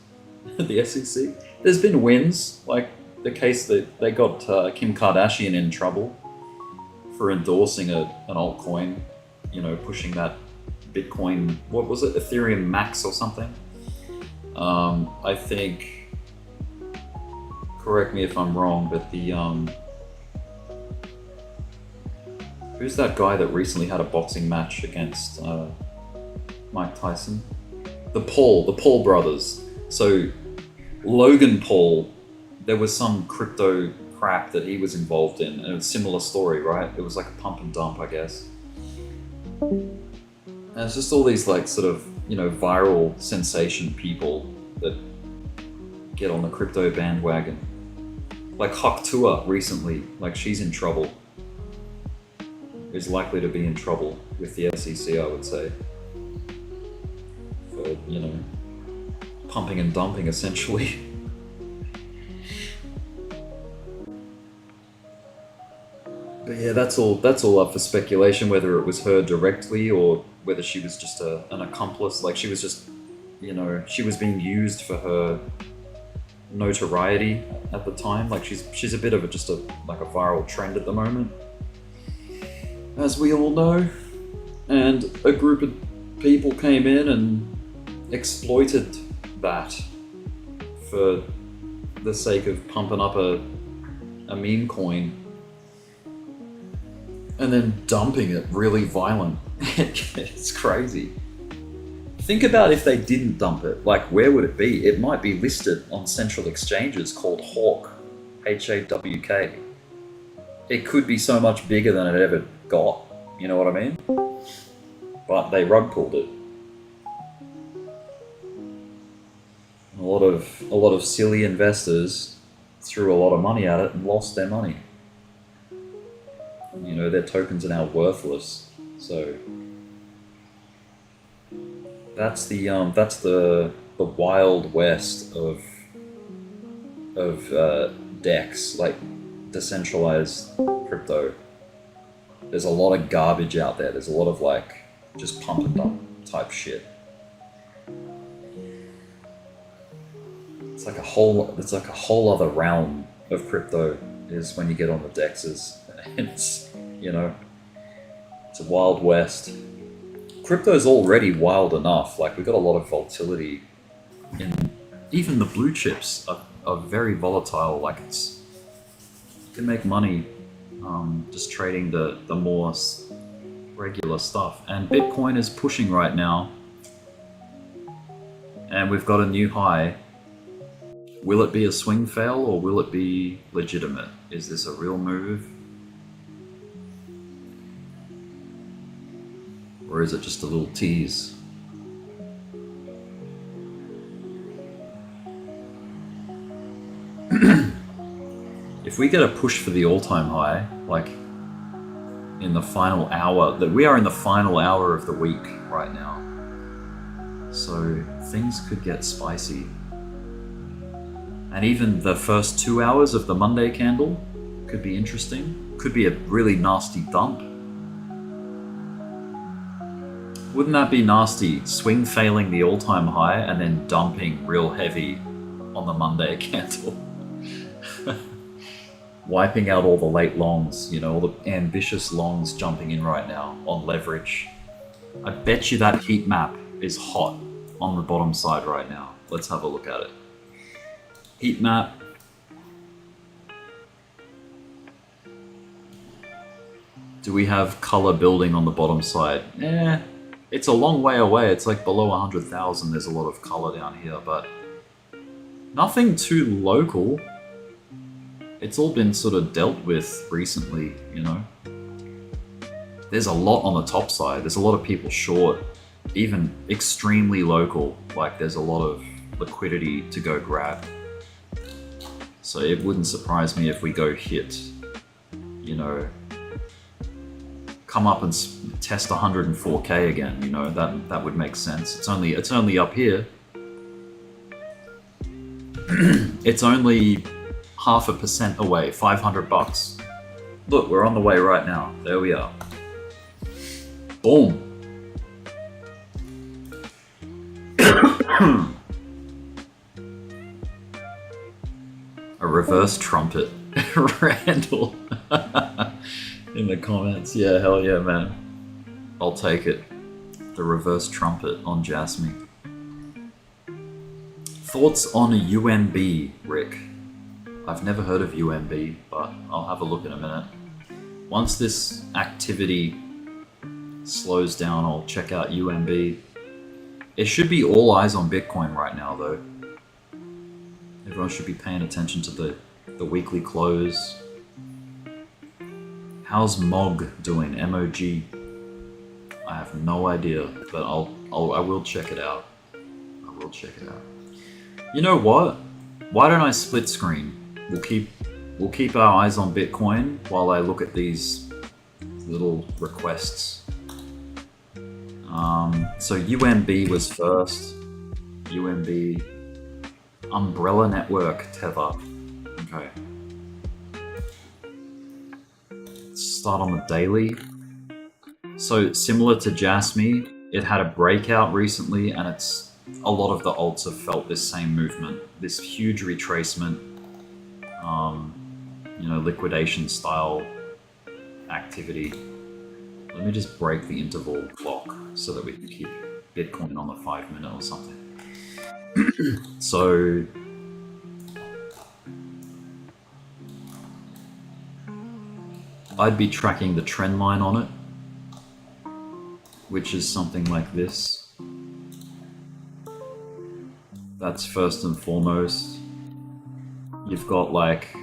at the SEC. There's been wins, like the case that they got Kim Kardashian in trouble for endorsing an altcoin, you know, pushing that Bitcoin, what was it, Ethereum Max or something? I think, correct me if I'm wrong, but the who's that guy that recently had a boxing match against Mike Tyson? The Paul brothers. So Logan Paul, there was some crypto crap that he was involved in, and it was a similar story, right? It was like a pump and dump, I guess. And it's just all these like sort of, you know, viral sensation people that get on the crypto bandwagon. Like Haktua recently, like she's in trouble. Is likely to be in trouble with the SEC, I would say. For, you know, pumping and dumping essentially. But yeah, that's all up for speculation, whether it was her directly or whether she was just an accomplice. Like she was just, you know, she was being used for her notoriety at the time. Like she's a bit of just a viral trend at the moment, as we all know. And a group of people came in and exploited that for the sake of pumping up a meme coin. And then dumping it really violent. It's crazy. Think about if they didn't dump it. Like, where would it be? It might be listed on central exchanges called Hawk, H-A-W-K. It could be so much bigger than it ever got. You know what I mean? But they rug pulled it. A lot of silly investors threw a lot of money at it and lost their money. You know, their tokens are now worthless. So that's the wild west of DEX, like decentralized crypto. There's a lot of garbage out there. There's a lot of like just pump and dump type shit. It's like a whole other realm of crypto is when you get on the DEXs. It's, you know, it's a wild west. Crypto's already wild enough. Like, we've got a lot of volatility in even the blue chips are very volatile. Like, you can make money just trading the more regular stuff. And Bitcoin is pushing right now, and we've got a new high. Will it be a swing fail or will it be legitimate? Is this a real move? Or is it just a little tease? If we get a push for the all-time high, like in the final hour, that we are in the final hour of the week right now, so things could get spicy. And even the first 2 hours of the Monday candle Could be interesting. Could be a really nasty dump. Wouldn't that be nasty? Swing failing the all-time high and then dumping real heavy on the Monday candle. Wiping out all the late longs, you know, all the ambitious longs jumping in right now on leverage. I bet you that heat map is hot on the bottom side right now. Let's have a look at it. Heat map. Do we have color building on the bottom side? It's a long way away. It's like below 100,000. There's a lot of color down here, but nothing too local. It's all been sort of dealt with recently, you know. There's a lot on the top side. There's a lot of people short, even extremely local. Like there's a lot of liquidity to go grab. So it wouldn't surprise me if we go hit, you know, come up and test 104K again, you know, that would make sense. It's only up here. It's only 0.5% away, 500 bucks. Look, we're on the way right now. There we are. Boom. A reverse trumpet. Randall. In the comments. Yeah, hell yeah, man. I'll take it. The reverse trumpet on Jasmine. Thoughts on a UMB, Rick? I've never heard of UMB, but I'll have a look in a minute. Once this activity slows down, I'll check out UMB. It should be all eyes on Bitcoin right now, though. Everyone should be paying attention to the weekly close. How's MOG doing? MOG? I have no idea, but I will check it out. I will check it out. You know what? Why don't I split screen? We'll keep our eyes on Bitcoin while I look at these little requests. So UMB was first. UMB. Umbrella Network Tether. Okay. Let's start on the daily. So similar to Jasmine, it had a breakout recently, and a lot of the alts have felt this same movement, this huge retracement, you know, liquidation style activity. Let me just break the interval clock so that we can keep Bitcoin on the 5 minute or something. So I'd be tracking the trend line on it, which is something like this. That's first and foremost. You've got like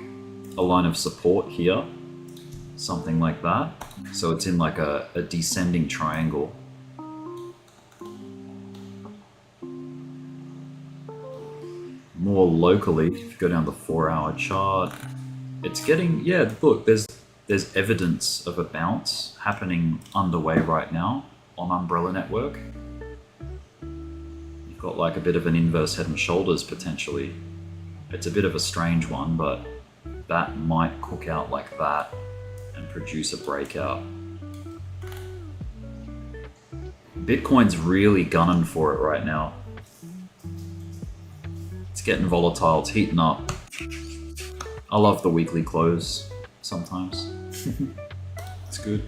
a line of support here, something like that. So it's in like a descending triangle. More locally, if you go down the 4-hour chart, it's getting, yeah, look, there's evidence of a bounce happening underway right now on Umbrella Network. You've got like a bit of an inverse head and shoulders potentially. It's a bit of a strange one, but that might cook out like that and produce a breakout. Bitcoin's really gunning for it right now. It's getting volatile, it's heating up. I love the weekly close sometimes. It's good.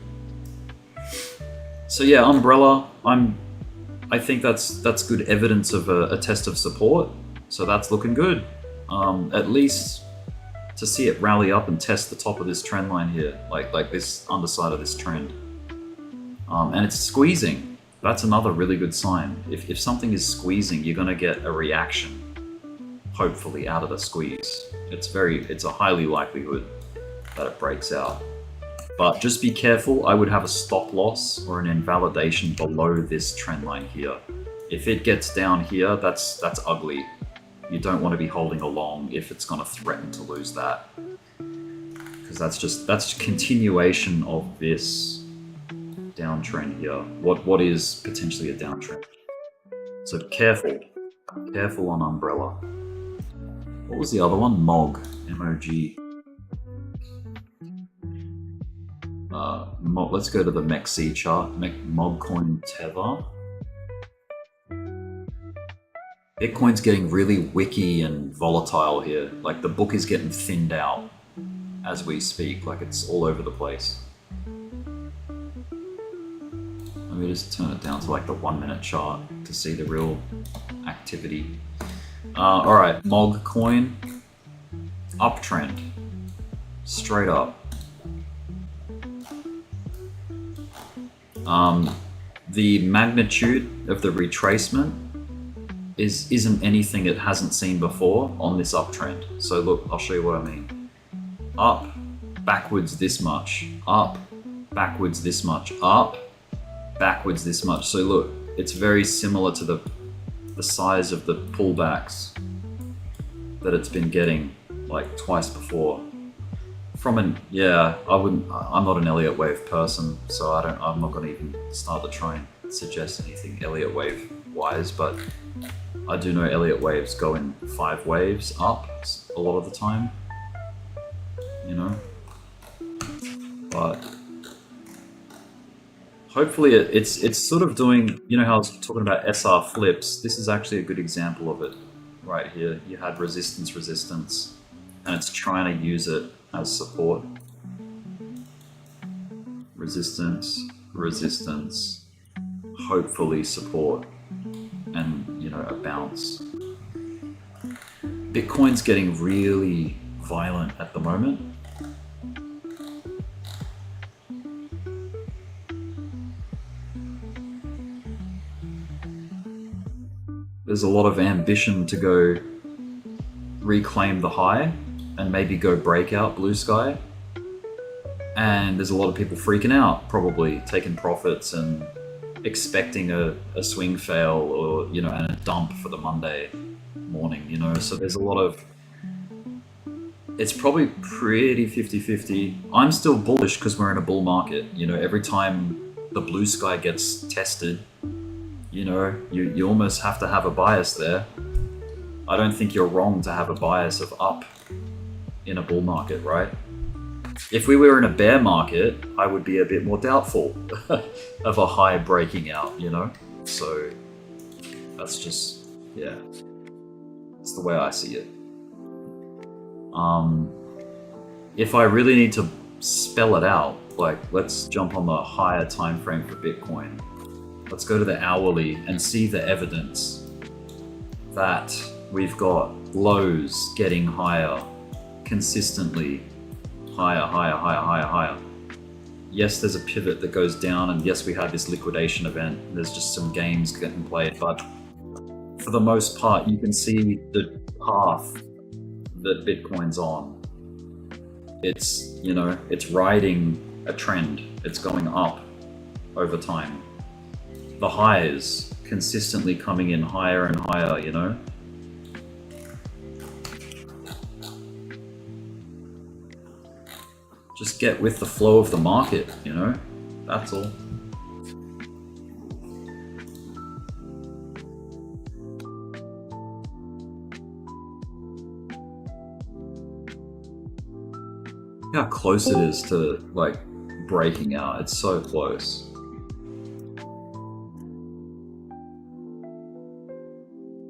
So yeah, Umbrella, I think that's good evidence of a test of support. So that's looking good. At least to see it rally up and test the top of this trend line here, like this underside of this trend. And it's squeezing. That's another really good sign. If something is squeezing, you're gonna get a reaction, hopefully, out of the squeeze. It's a highly likelihood that it breaks out. But just be careful. I would have a stop loss or an invalidation below this trend line here. If it gets down here, that's ugly. You don't want to be holding along if it's going to threaten to lose that, because that's continuation of this downtrend here. What is potentially a downtrend? So careful on Umbrella. What was the other one? MOG, MOG. let's go to the MEXC chart, Mogcoin Tether. Bitcoin's getting really wicky and volatile here. Like the book is getting thinned out as we speak, like it's all over the place. Let me just turn it down to like the 1 minute chart to see the real activity. All right, Mogcoin, uptrend, straight up. The magnitude of the retracement isn't anything it hasn't seen before on this uptrend. So look, I'll show you what I mean. Up, backwards this much, up, backwards this much, up, backwards this much. So look, it's very similar to the size of the pullbacks that it's been getting like twice before. I'm not an Elliott wave person, so I'm not going to even start to try and suggest anything Elliott wave wise, but I do know Elliott waves go in 5 waves up a lot of the time, you know, but hopefully it's sort of doing, you know how I was talking about SR flips, this is actually a good example of it right here. You had resistance, and it's trying to use it as support. Resistance, hopefully support, and you know, a bounce. Bitcoin's getting really violent at the moment. There's a lot of ambition to go reclaim the high and maybe go breakout blue sky. And there's a lot of people freaking out, probably taking profits and expecting a swing fail or, you know, and a dump for the Monday morning, you know. So there's a lot of, it's probably pretty 50-50. I'm still bullish because we're in a bull market. You know, every time the blue sky gets tested, you know, you almost have to have a bias there. I don't think you're wrong to have a bias of up in a bull market, right? If we were in a bear market, I would be a bit more doubtful of a high breaking out, you know? So that's just, yeah, it's the way I see it. If I really need to spell it out, like let's jump on the higher time frame for Bitcoin. Let's go to the hourly and see the evidence that we've got lows getting higher consistently. Higher. Yes, there's a pivot that goes down, and yes, we had this liquidation event. There's just some games getting played, but for the most part, you can see the path that Bitcoin's on. It's, you know, it's riding a trend. It's going up over time. The highs consistently coming in higher and higher, you know. Just get with the flow of the market, you know, that's all. Look how close it is to like breaking out. It's so close.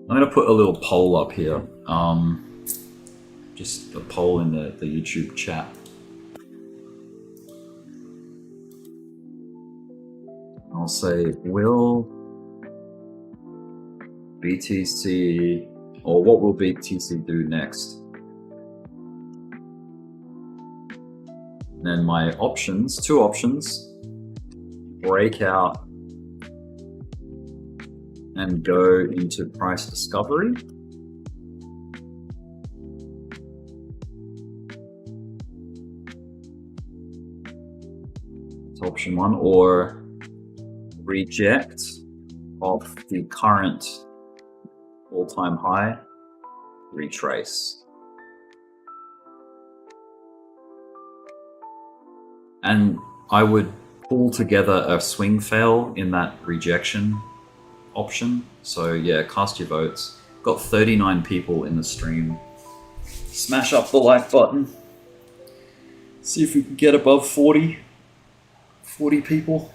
I'm gonna put a little poll up here. Just a poll in the YouTube chat. I'll say, will BTC, or what will BTC do next? And then my options, 2 options, breakout and go into price discovery. It's option 1, or reject of the current all-time high, retrace. And I would pull together a swing fail in that rejection option. So yeah, cast your votes. Got 39 people in the stream. Smash up the like button. See if we can get above 40. 40 people.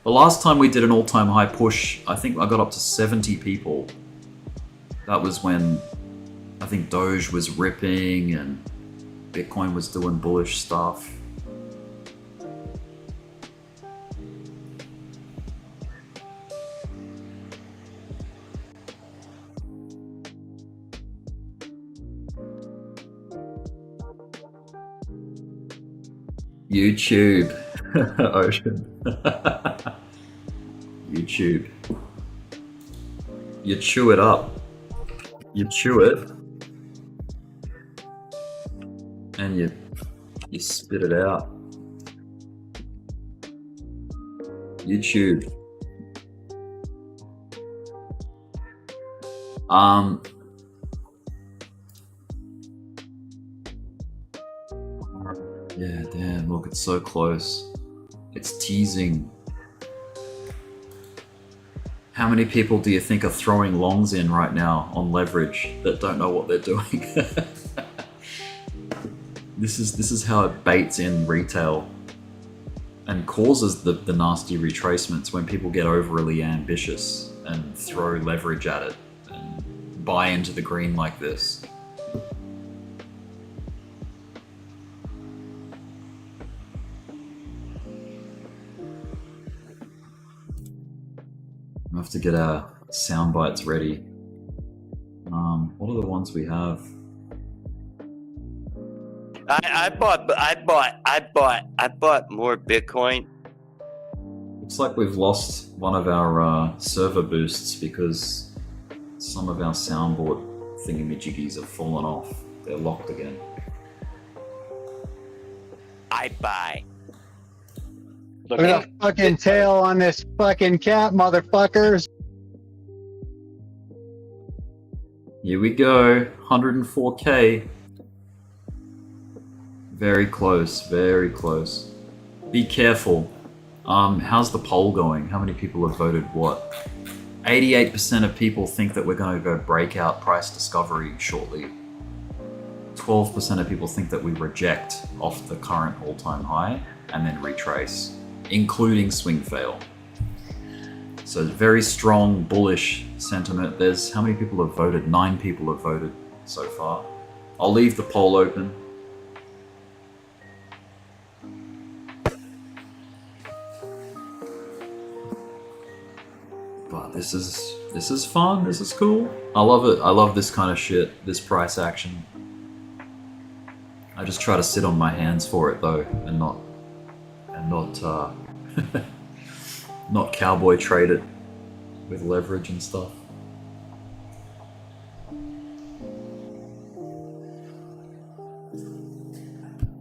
The last time we did an all-time high push, I think I got up to 70 people. That was when I think DOGE was ripping and Bitcoin was doing bullish stuff. YouTube. Ocean. YouTube. You chew it up. You chew it. And you spit it out. YouTube. Yeah, damn, look, it's so close. It's teasing. How many people do you think are throwing longs in right now on leverage that don't know what they're doing? This is how it baits in retail and causes the nasty retracements when people get overly ambitious and throw leverage at it and buy into the green like this. We have to get our sound bites ready. What are the ones we have? I bought more Bitcoin. Looks like we've lost one of our server boosts because some of our soundboard thingamajiggies have fallen off. They're locked again. I buy. Look at the fucking tail on this fucking cat, motherfuckers. Here we go, 104K. Very close, very close. Be careful. How's the poll going? How many people have voted what? 88% of people think that we're going to go breakout price discovery shortly. 12% of people think that we reject off the current all-time high and then retrace, including swing fail. So very strong bullish sentiment. There's how many people have voted? 9 people have voted so far. I'll leave the poll open. But this is fun. This is cool. I love it. I love this kind of shit. This price action. I just try to sit on my hands for it though, and not not cowboy trade it with leverage and stuff.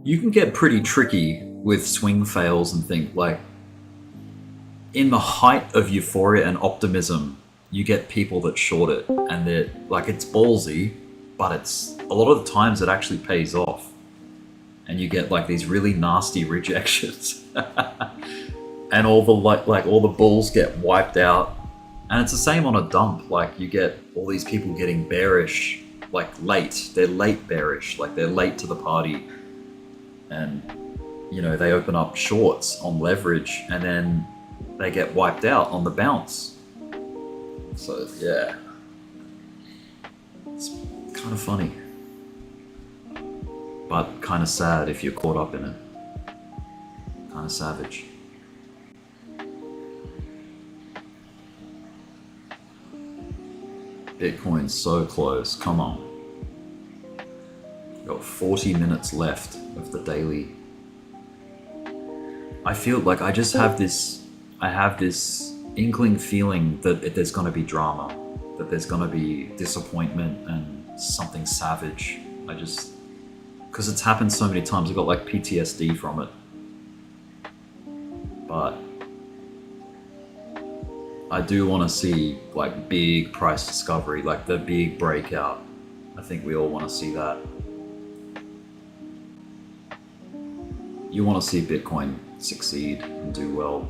You can get pretty tricky with swing fails and think like, in the height of euphoria and optimism, you get people that short it, and they're like, it's ballsy, but it's a lot of the times it actually pays off, and you get like these really nasty rejections, and all the like all the bulls get wiped out, and it's the same on a dump. Like you get all these people getting bearish, like late. They're late bearish, like they're late to the party, and you know they open up shorts on leverage, and then they get wiped out on the bounce. So yeah, it's kind of funny, but kind of sad if you're caught up in it. Kind of savage. Bitcoin's so close, come on. Got 40 minutes left of the daily. I feel like I just have this inkling feeling that there's going to be drama, that there's going to be disappointment and something savage. Because it's happened so many times, I got like PTSD from it. But I do want to see like big price discovery, like the big breakout. I think we all want to see that. You want to see Bitcoin succeed and do well.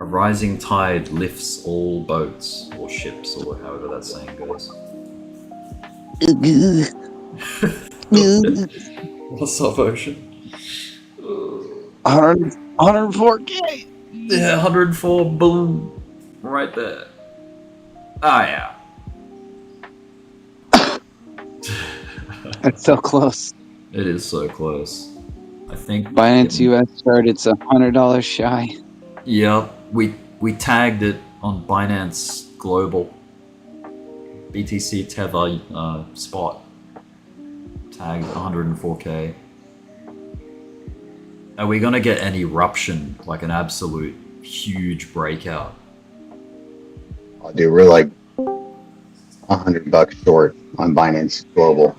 A rising tide lifts all boats or ships, or however that saying goes. What's up, Ocean? 104K. Yeah, 104, boom, right there. Ah, yeah. That's so close. It is so close. I think Binance US chart, it's $100 shy. Yep, we tagged it on Binance Global. BTC Tether spot tagged 104K. Are we gonna get an eruption, like an absolute huge breakout? Oh, dude, we're like $100 short on Binance Global.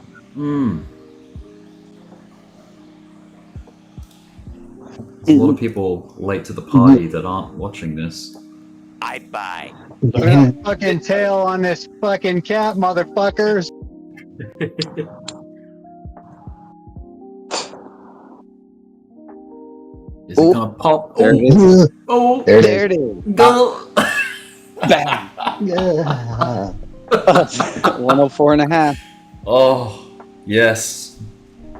There's a lot of people late to the party that aren't watching this. I buy. Look at the fucking tail on this fucking cat, motherfuckers. Is it gonna pop? There it is. Oh, There it is. go! Bam. Yeah. 104.5. Oh, yes.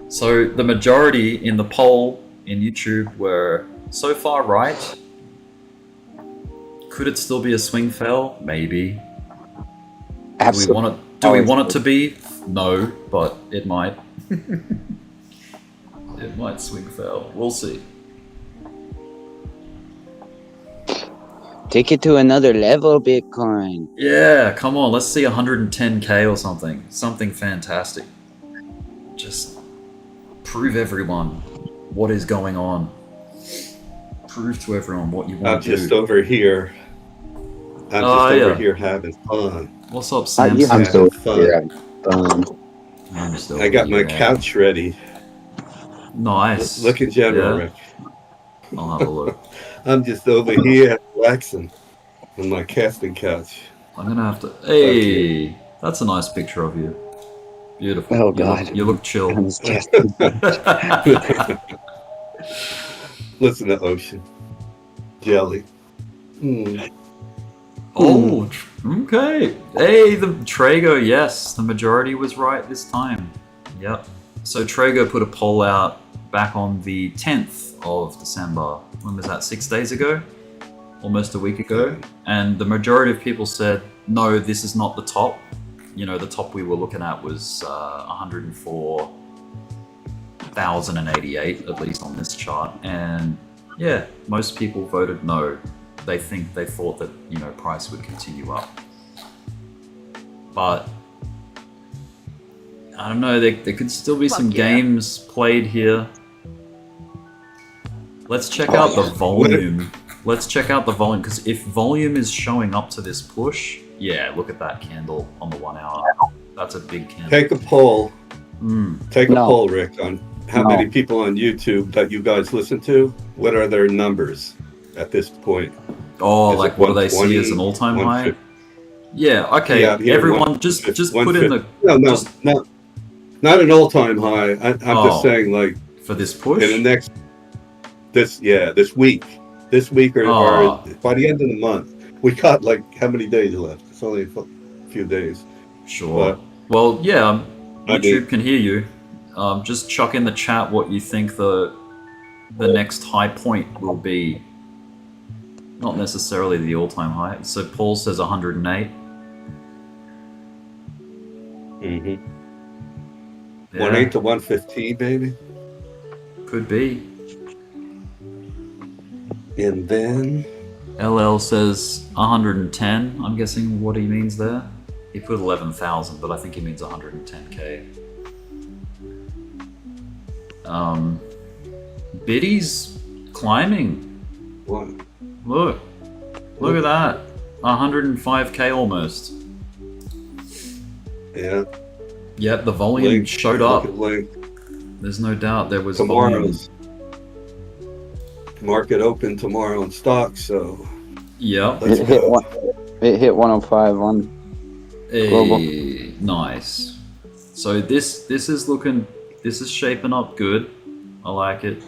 So the majority in the poll in YouTube were so far right. Could it still be a swing fail? Maybe. Absolutely. Do we want it to be? No, but it might. It might swing fail. We'll see. Take it to another level, Bitcoin. Yeah, come on. Let's see 110K or something. Something fantastic. Just prove everyone what is going on. Prove to everyone what you I'm want to do. just over here. I'm Oh, just over yeah. here having fun. What's up, Sam? I'm still fun. here. I'm still I got my here. couch ready. Nice. Look at General Yeah. Rick. I'll have a look. I'm just over here relaxing on my casting couch. I'm gonna have to. Hey, that's a nice picture of you. Beautiful. Oh, You God. look, you look chill. On this casting. Listen to Ocean. Jelly. Mm. Oh, okay. Hey, the Trago, yes, the majority was right this time. Yep. So Trago put a poll out back on the 10th of December. When was that? 6 days ago? Almost a week ago. And the majority of people said, no, this is not the top. You know, the top we were looking at was 104,088, at least on this chart. And yeah, most people voted no. They thought that, you know, price would continue up. But I don't know, there could still be some games played here. Let's check out the volume. Let's check out the volume, because if volume is showing up to this push, yeah, look at that candle on the 1 hour. That's a big candle. Take a poll. Take a No. poll, Rick, on how many people on YouTube that you guys listen to. What are their numbers at this point? Oh, Is like it what do they see as an 120, all-time high? 150? Yeah, okay. Yeah, here, Everyone, just put in the No, just- not an all-time high. I'm Oh. just saying, like, for this push. in the next this week or by the end of the month. We got like how many days left? It's only a few days. Sure. Well, yeah, I YouTube mean- can hear you. Just chuck in the chat what you think the next high point will be. Not necessarily the all-time high. So Paul says 108. Mm-hmm. Yeah, 1.8 to 115, baby. could be. And then LL says 110. I'm guessing what he means there. He put 11,000, but I think he means 110K. Biddy's climbing. what? Look at that. 105K almost. Yeah. Yep, the volume Link. showed Look up. at Link. There's no doubt there was volume. Tomorrow's market open tomorrow in stock, so Yep. let's It hit go. It hit 105 on Global. Hey, nice. So this is looking, this is shaping up good. I like it.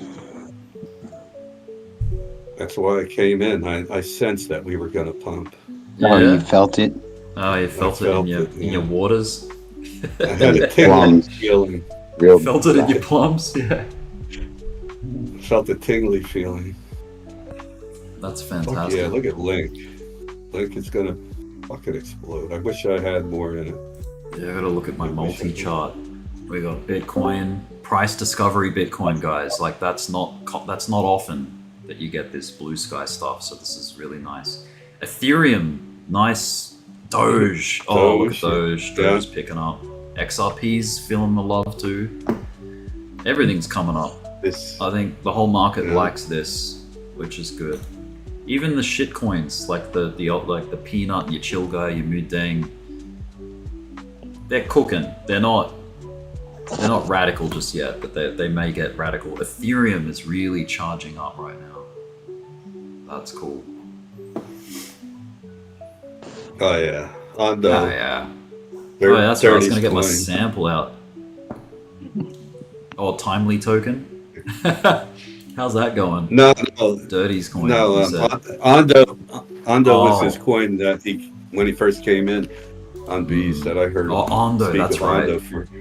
That's why I came in. I sensed that we were gonna pump. Oh, you Yeah. felt it. Oh, you felt it in felt your it, in your yeah. waters. I had a tingling feeling. Real Felt it in your plums? Yeah. Felt a tingly feeling. That's Fuck fantastic. yeah, look at Link. Link is gonna fucking explode. I wish I had more in it. Yeah, I gotta look at my multi-chart. We got Bitcoin, price discovery Bitcoin, guys. Like that's not often that you get this blue sky stuff. So this is really nice. Ethereum, nice. Doge. Oh, look at Doge. Yeah. Doge's picking up. XRP's feeling the love too. Everything's coming up. I think the whole market likes this, which is good. Even the shit coins, like the peanut, your chill guy, your mood dang, they're cooking. They're not radical just yet, but they may get radical. Ethereum is really charging up right now. That's cool. Oh yeah. Unda. Oh yeah. Oh, that's right. I was gonna get my sample out. Oh, timely token. How's that going? No. Dirty's coin. No, Unda was his coin that when he first came in on Bees that I heard. Oh, Unda, that's right.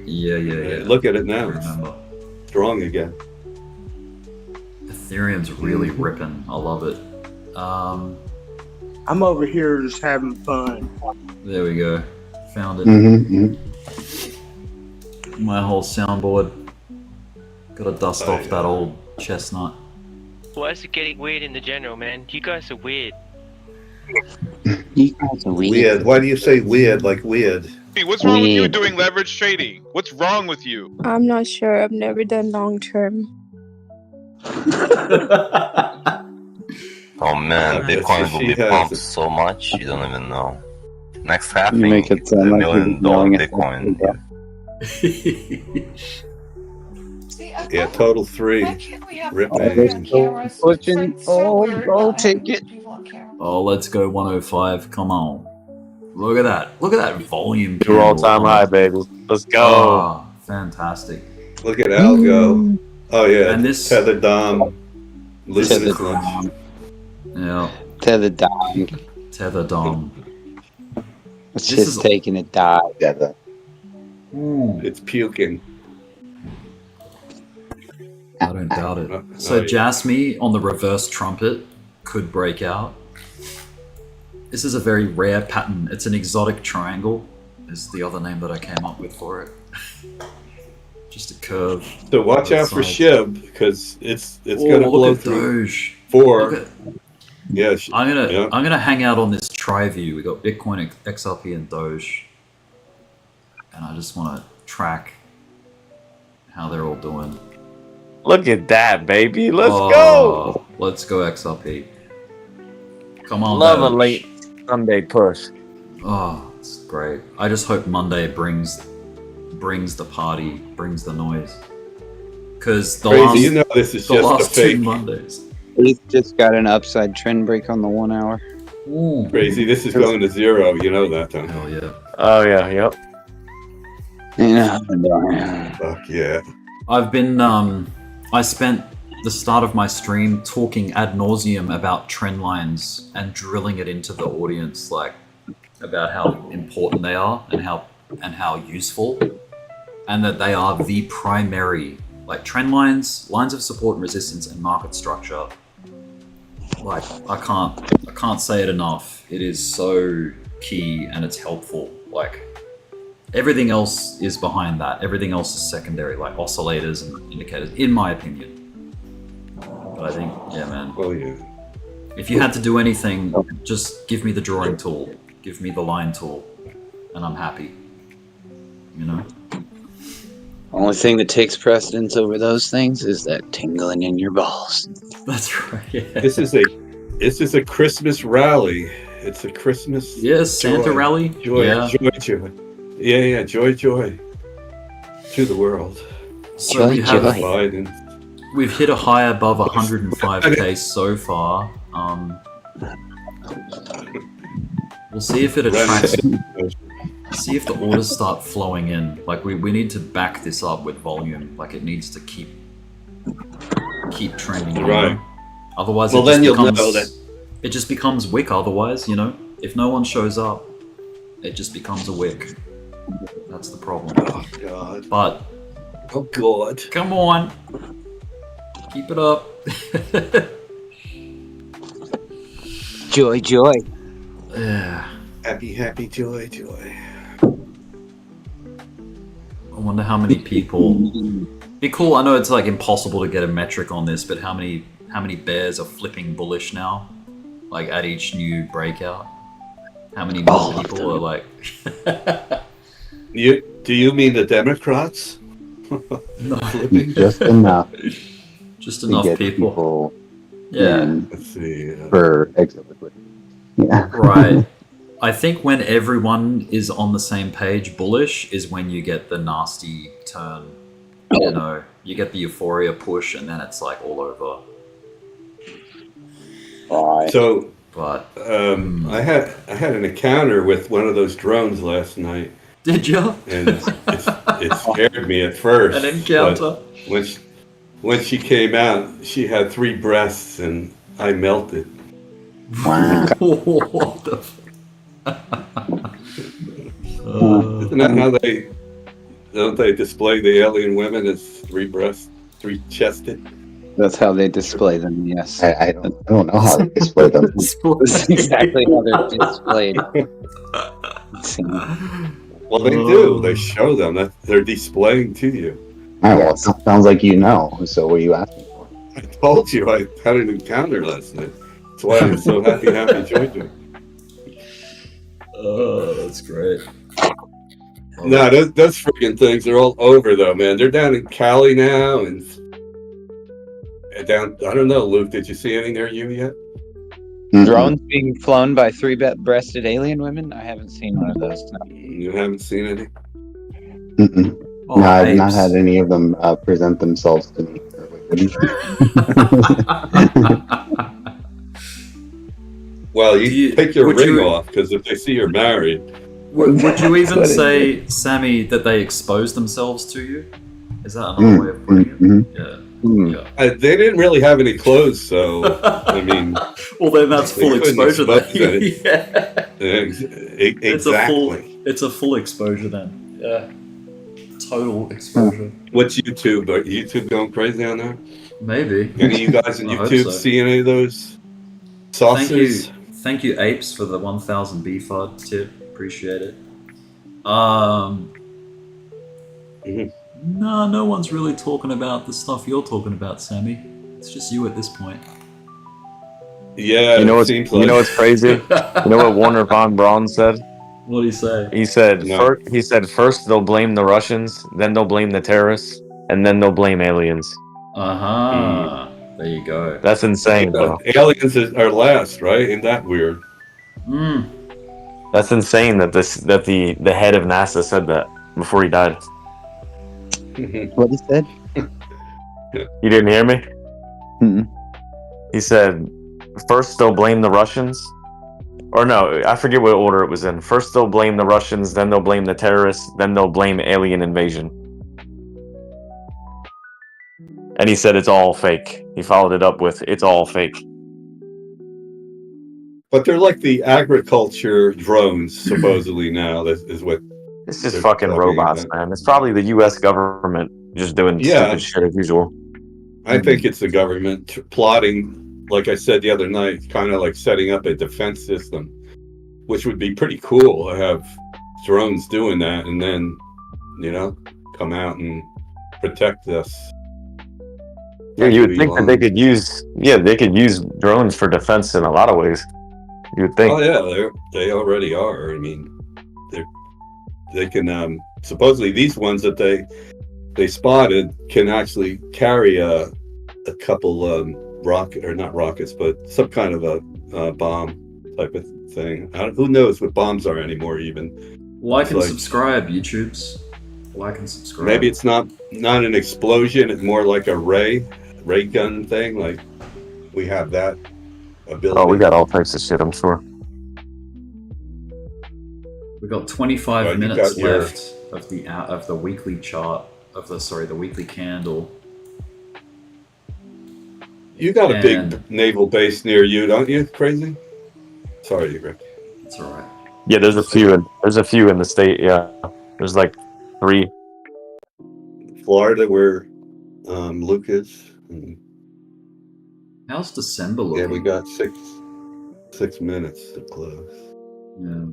Yeah. Look at it now. I remember. Strong again. Ethereum's really ripping. I love it. I'm over here just having fun. There we go. Found it. My whole soundboard. Gotta dust off that old chestnut. Why is it getting weird in the general, man? You guys are weird. You guys are weird. Why do you say weird like weird? Hey, what's wrong with you doing leverage trading? What's wrong with you? I'm not sure. I've never done long term. Oh man, Bitcoin will be pumped so much you don't even know. Next halving, You make it sound $1 like million Bitcoin. Yeah, total 3. Rip I'll take it. Oh, let's go 105. Come on. Look at that. Look at that volume. Your all-time high, baby. Let's go. Oh, fantastic. Look at Algo. Oh yeah, And this Tether Dom. Losing his Tether lunch. Yeah. Tether Dom. Tether Dom. It's This just is- taking a dive. Tether. It's puking. I don't doubt it. So Jasmine on the reverse trumpet could break out. This is a very rare pattern. It's an exotic triangle is the other name that I came up with for it. Just a curve. So watch out for SHIB because it's gonna blow look at through Doge. 4. Look at- Yeah, I'm gonna hang out on this TradingView. We got Bitcoin, XRP, and Doge, and I just want to track how they're all doing. Look at that, baby. Let's go. Let's go XRP. Come on, Love a Doge. late Sunday push. Oh, it's great. I just hope Monday brings the party, brings the noise. Because the Crazy, last, you know this is the just a last fake. 2 Mondays. He's just got an upside trend break on the 1 hour. Crazy, this is going to 0. You know that, huh? Hell yeah. Oh yeah, yep. Yeah. Fuck yeah. I've been, I spent the start of my stream talking ad nauseum about trend lines and drilling it into the audience, like about how important they are and how useful, and that they are the primary, like trend lines, lines of support and resistance, and market structure. Like I can't say it enough. It is so key and it's helpful. Like everything else is behind that. Everything else is secondary, like oscillators and indicators, in my opinion. But I think, yeah, man. Oh yeah. If you had to do anything, just give me the drawing tool, give me the line tool, and I'm happy. You know? Only thing that takes precedence over those things is that tingling in your balls. That's right. Yeah. This is a Christmas rally. It's a Christmas. Yes, Santa joy. rally. Joy, Yeah. joy. Yeah, joy to the world. So we have, Biden. we've hit a high above 105k so far. We'll see if it attracts. See if the orders start flowing in. Like we need to back this up with volume. Like it needs to keep trending. Right. Otherwise, Well, it just then you'll becomes, know that. it just becomes wick. Otherwise, you know, if no one shows up, it just becomes a wick. That's the problem. Oh God. But Oh God. come on, keep it up. Joy, joy. Yeah. Happy, joy. I wonder how many people. Be cool. I know it's like impossible to get a metric on this, but how many bears are flipping bullish now? Like at each new breakout, how many more people are like? Do you mean the Democrats? No. Just enough. Just to enough get people. Yeah. in Let's see. for exit liquidity. Yeah. Right. I think when everyone is on the same page bullish is when you get the nasty turn. You know, you get the euphoria push and then it's like all over. So, but I had an encounter with one of those drones last night. Did you? And it scared me at first. An encounter. But when she came out, she had 3 breasts, and I melted. What the? Isn't that how don't they display the alien women as 3-chested? That's how they display them, yes. I don't know how to display them. That's exactly how they're displayed. Well, they do. They show them that they're displaying to you. Oh, well, it sounds like you know. So what are you asking for? I told you I had an encounter last night. That's why I'm so happy joined you. Oh, that's great. No, those freaking things are all over though, man. They're down in Cali now and down. I don't know, Luke. Did you see any near you yet? Drones being flown by 3-breasted alien women? I haven't seen one of those. No. You haven't seen any? No, I've not had any of them present themselves to me. Well, you take your ring off because if they see you're married. Would you even say, Sammy, that they expose themselves to you? Is that another way of putting it? Yeah. They didn't really have any clothes, so I mean. Well, then that's full exposure. Then. Yeah. Exactly. It's a full exposure then. Yeah. Total exposure. What's YouTube? Are YouTube going crazy on there? Maybe. Any of you guys on YouTube see any of those sauces? Thank you, Apes, for the 1,000 BFUD tip. Appreciate it. No one's really talking about the stuff you're talking about, Sammy. It's just you at this point. Yeah, you know what's crazy? You know what Warner von Braun said? What did he say? He said first they'll blame the Russians, then they'll blame the terrorists, and then they'll blame aliens. There you go. That's insane, bro. Aliens are last, right? Isn't that weird? That's insane that the head of NASA said that before he died. What he said? You didn't hear me? He said first they'll blame the Russians. Or no, I forget what order it was in. First they'll blame the Russians, then they'll blame the terrorists, then they'll blame alien invasion. And he said it's all fake. He followed it up with, it's all fake. But they're like the agriculture drones, supposedly now. That is what. It's just fucking robots, man. It's probably the U.S. government just doing stupid shit as usual. I think it's the government plotting, like I said the other night, kind of like setting up a defense system, which would be pretty cool to have drones doing that and then, come out and protect us. Yeah, you would think that they could use drones for defense in a lot of ways. You would think. Oh yeah, they already are. I mean, they can supposedly these ones that they spotted can actually carry a couple not rockets, but some kind of a bomb type of thing. Who knows what bombs are anymore? Even like and subscribe, YouTubes. Like and subscribe. Maybe it's not an explosion. It's more like a ray gun thing. Like we have that ability. Oh, we got all types of shit, I'm sure. We've got 25 minutes left of the weekly chart the weekly candle. You got a big naval base near you, don't you? Crazy. Sorry, Rick. It's all right. Yeah, there's a few in the state. Yeah. There's like 3. Florida, where Luke is. How's December looking? Yeah, we got 6 minutes to close. Yeah.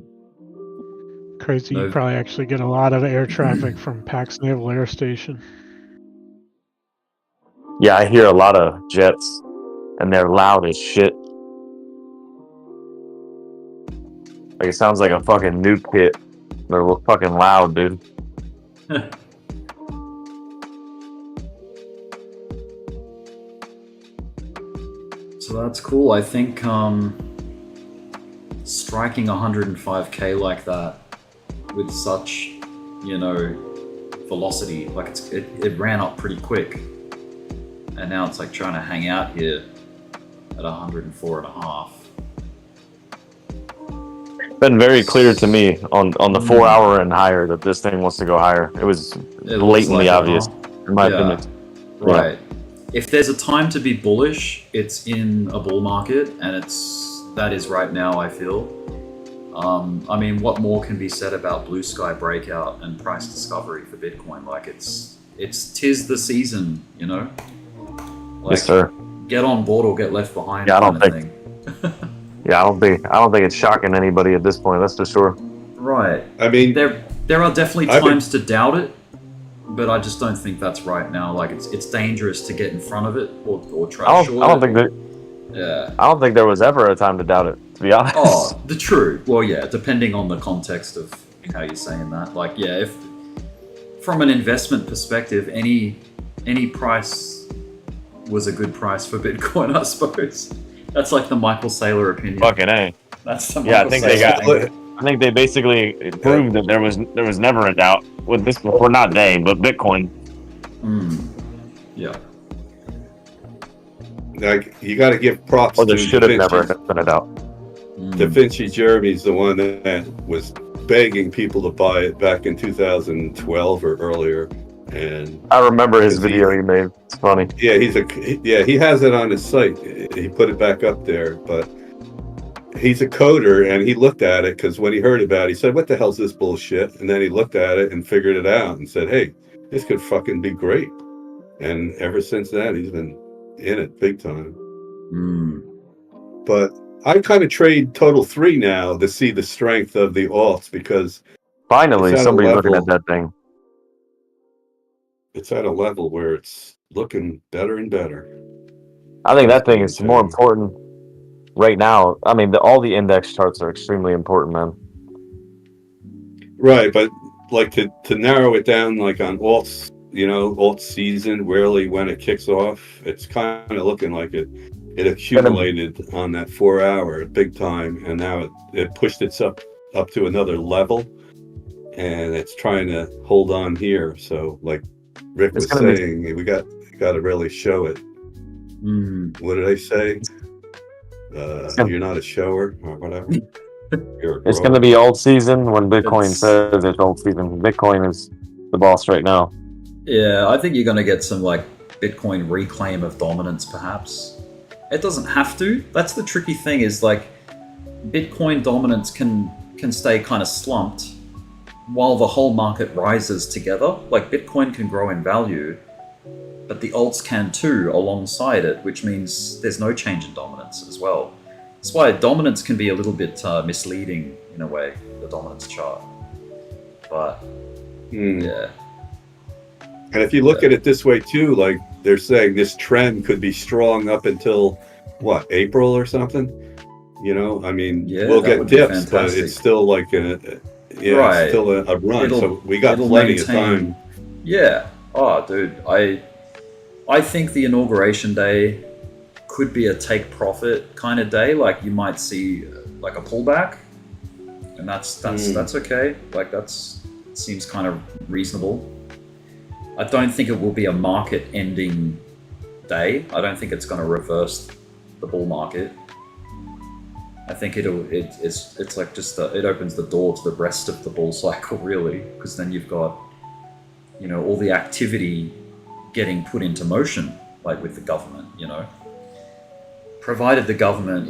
Crazy, No. you probably actually get a lot of air traffic from Pax Naval Air Station. Yeah, I hear a lot of jets, and they're loud as shit. Like, it sounds like a fucking nuke hit. They're fucking loud, dude. So that's cool. I think striking 105k like that with such, you know, velocity, like it ran up pretty quick, and now it's like trying to hang out here at 104.5. Been very clear to me on the 4 hour and higher that this thing wants to go higher. It was blatantly obvious, in my opinion. Right. If there's a time to be bullish, it's in a bull market, and that is right now, I feel. I mean, what more can be said about blue sky breakout and price discovery for Bitcoin? Like, tis the season, you know? Like, Yes, sir. Get on board or get left behind. Yeah, I don't kind think. of thing. Yeah, I don't think it's shocking anybody at this point. That's for sure. Right. I mean, there are definitely times to doubt it, but I just don't think that's right now. Like, it's dangerous to get in front of it or try to short it. I don't think there was ever a time to doubt it, to be honest. Oh, the true. Well, yeah, depending on the context of how you're saying that. Like, yeah, if from an investment perspective, any price was a good price for Bitcoin, I suppose. That's like the Michael Saylor opinion. Fucking A. That's the Yeah, Michael I think they basically proved that there was never a doubt with this, or not they, but Bitcoin. Yeah. Like, you got to give props Or there to should have Da never Vinci. been a doubt. Da Vinci Jeremy's the one that was begging people to buy it back in 2012 or earlier. And I remember his video he made. It's funny. Yeah, he has it on his site. He put it back up there, but he's a coder, and he looked at it because when he heard about it, he said, "What the hell's this bullshit?" And then he looked at it and figured it out and said, "Hey, this could fucking be great." And ever since that, he's been in it big time. But I kind of trade total 3 now to see the strength of the alts, because finally somebody's looking at that thing. It's at a level where it's looking better and better. I think that thing is more important right now. I mean, all the index charts are extremely important, man. Right, but like to narrow it down, like on alts, you know, alt season, really when it kicks off, it's kind of looking like it accumulated on that 4 hour big time, and now it pushed itself up to another level, and it's trying to hold on here. So like Rick was saying, we got to really show it. What did I say? You're not a shower or whatever. It's going to be alt season when Bitcoin says it's alt season. Bitcoin is the boss right now. Yeah, I think you're going to get some like Bitcoin reclaim of dominance, perhaps. It doesn't have to. That's the tricky thing, is like Bitcoin dominance can stay kind of slumped while the whole market rises together. Like, Bitcoin can grow in value, but the alts can too alongside it, which means there's no change in dominance as well. That's why dominance can be a little bit misleading in a way, the dominance chart. But yeah. And if you look at it this way too, like they're saying this trend could be strong up until what, April or something? You know, I mean, we'll get dips, but it's still like it's still a run. So we got plenty of time. Yeah. Oh, dude, I think the inauguration day could be a take profit kind of day. Like, you might see like a pullback, and that's okay. Like, seems kind of reasonable. I don't think it will be a market ending day. I don't think it's going to reverse the bull market. I think it's like just it opens the door to the rest of the bull cycle, really, because then you've got, you know, all the activity getting put into motion, like with the government, you know, provided the government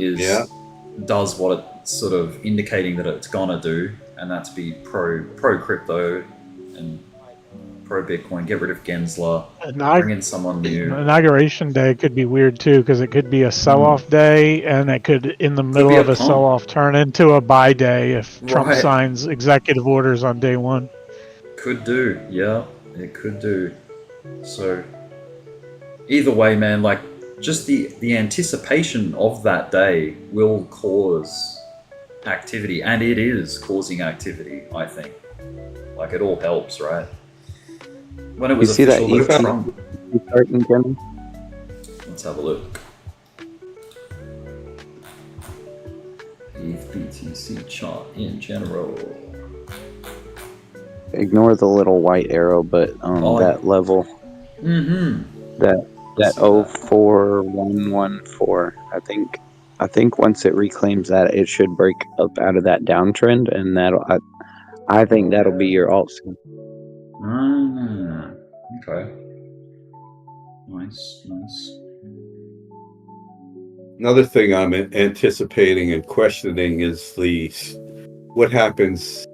does what it's sort of indicating that it's gonna do, and that's be pro crypto, and pro Bitcoin. Get rid of Gensler. Inaug- Bring in someone new. Inauguration day could be weird too, because it could be a sell-off day, and it could, in the middle be a of a pump. sell-off, turn into a buy day if Trump Right. signs executive orders on day one. Could do, yeah, it could do. So, either way, man, like, just the anticipation of that day will cause activity, and it is causing activity, I think. Like, it all helps, right? When it was You see that official that ETH Trump... starting again? Let's have a look. ETH BTC chart in general. Ignore the little white arrow, but that level, that 04114. I think once it reclaims that, it should break up out of that downtrend, and I think that'll be your alt soon. Okay. Nice. Another thing I'm anticipating and questioning is what happens,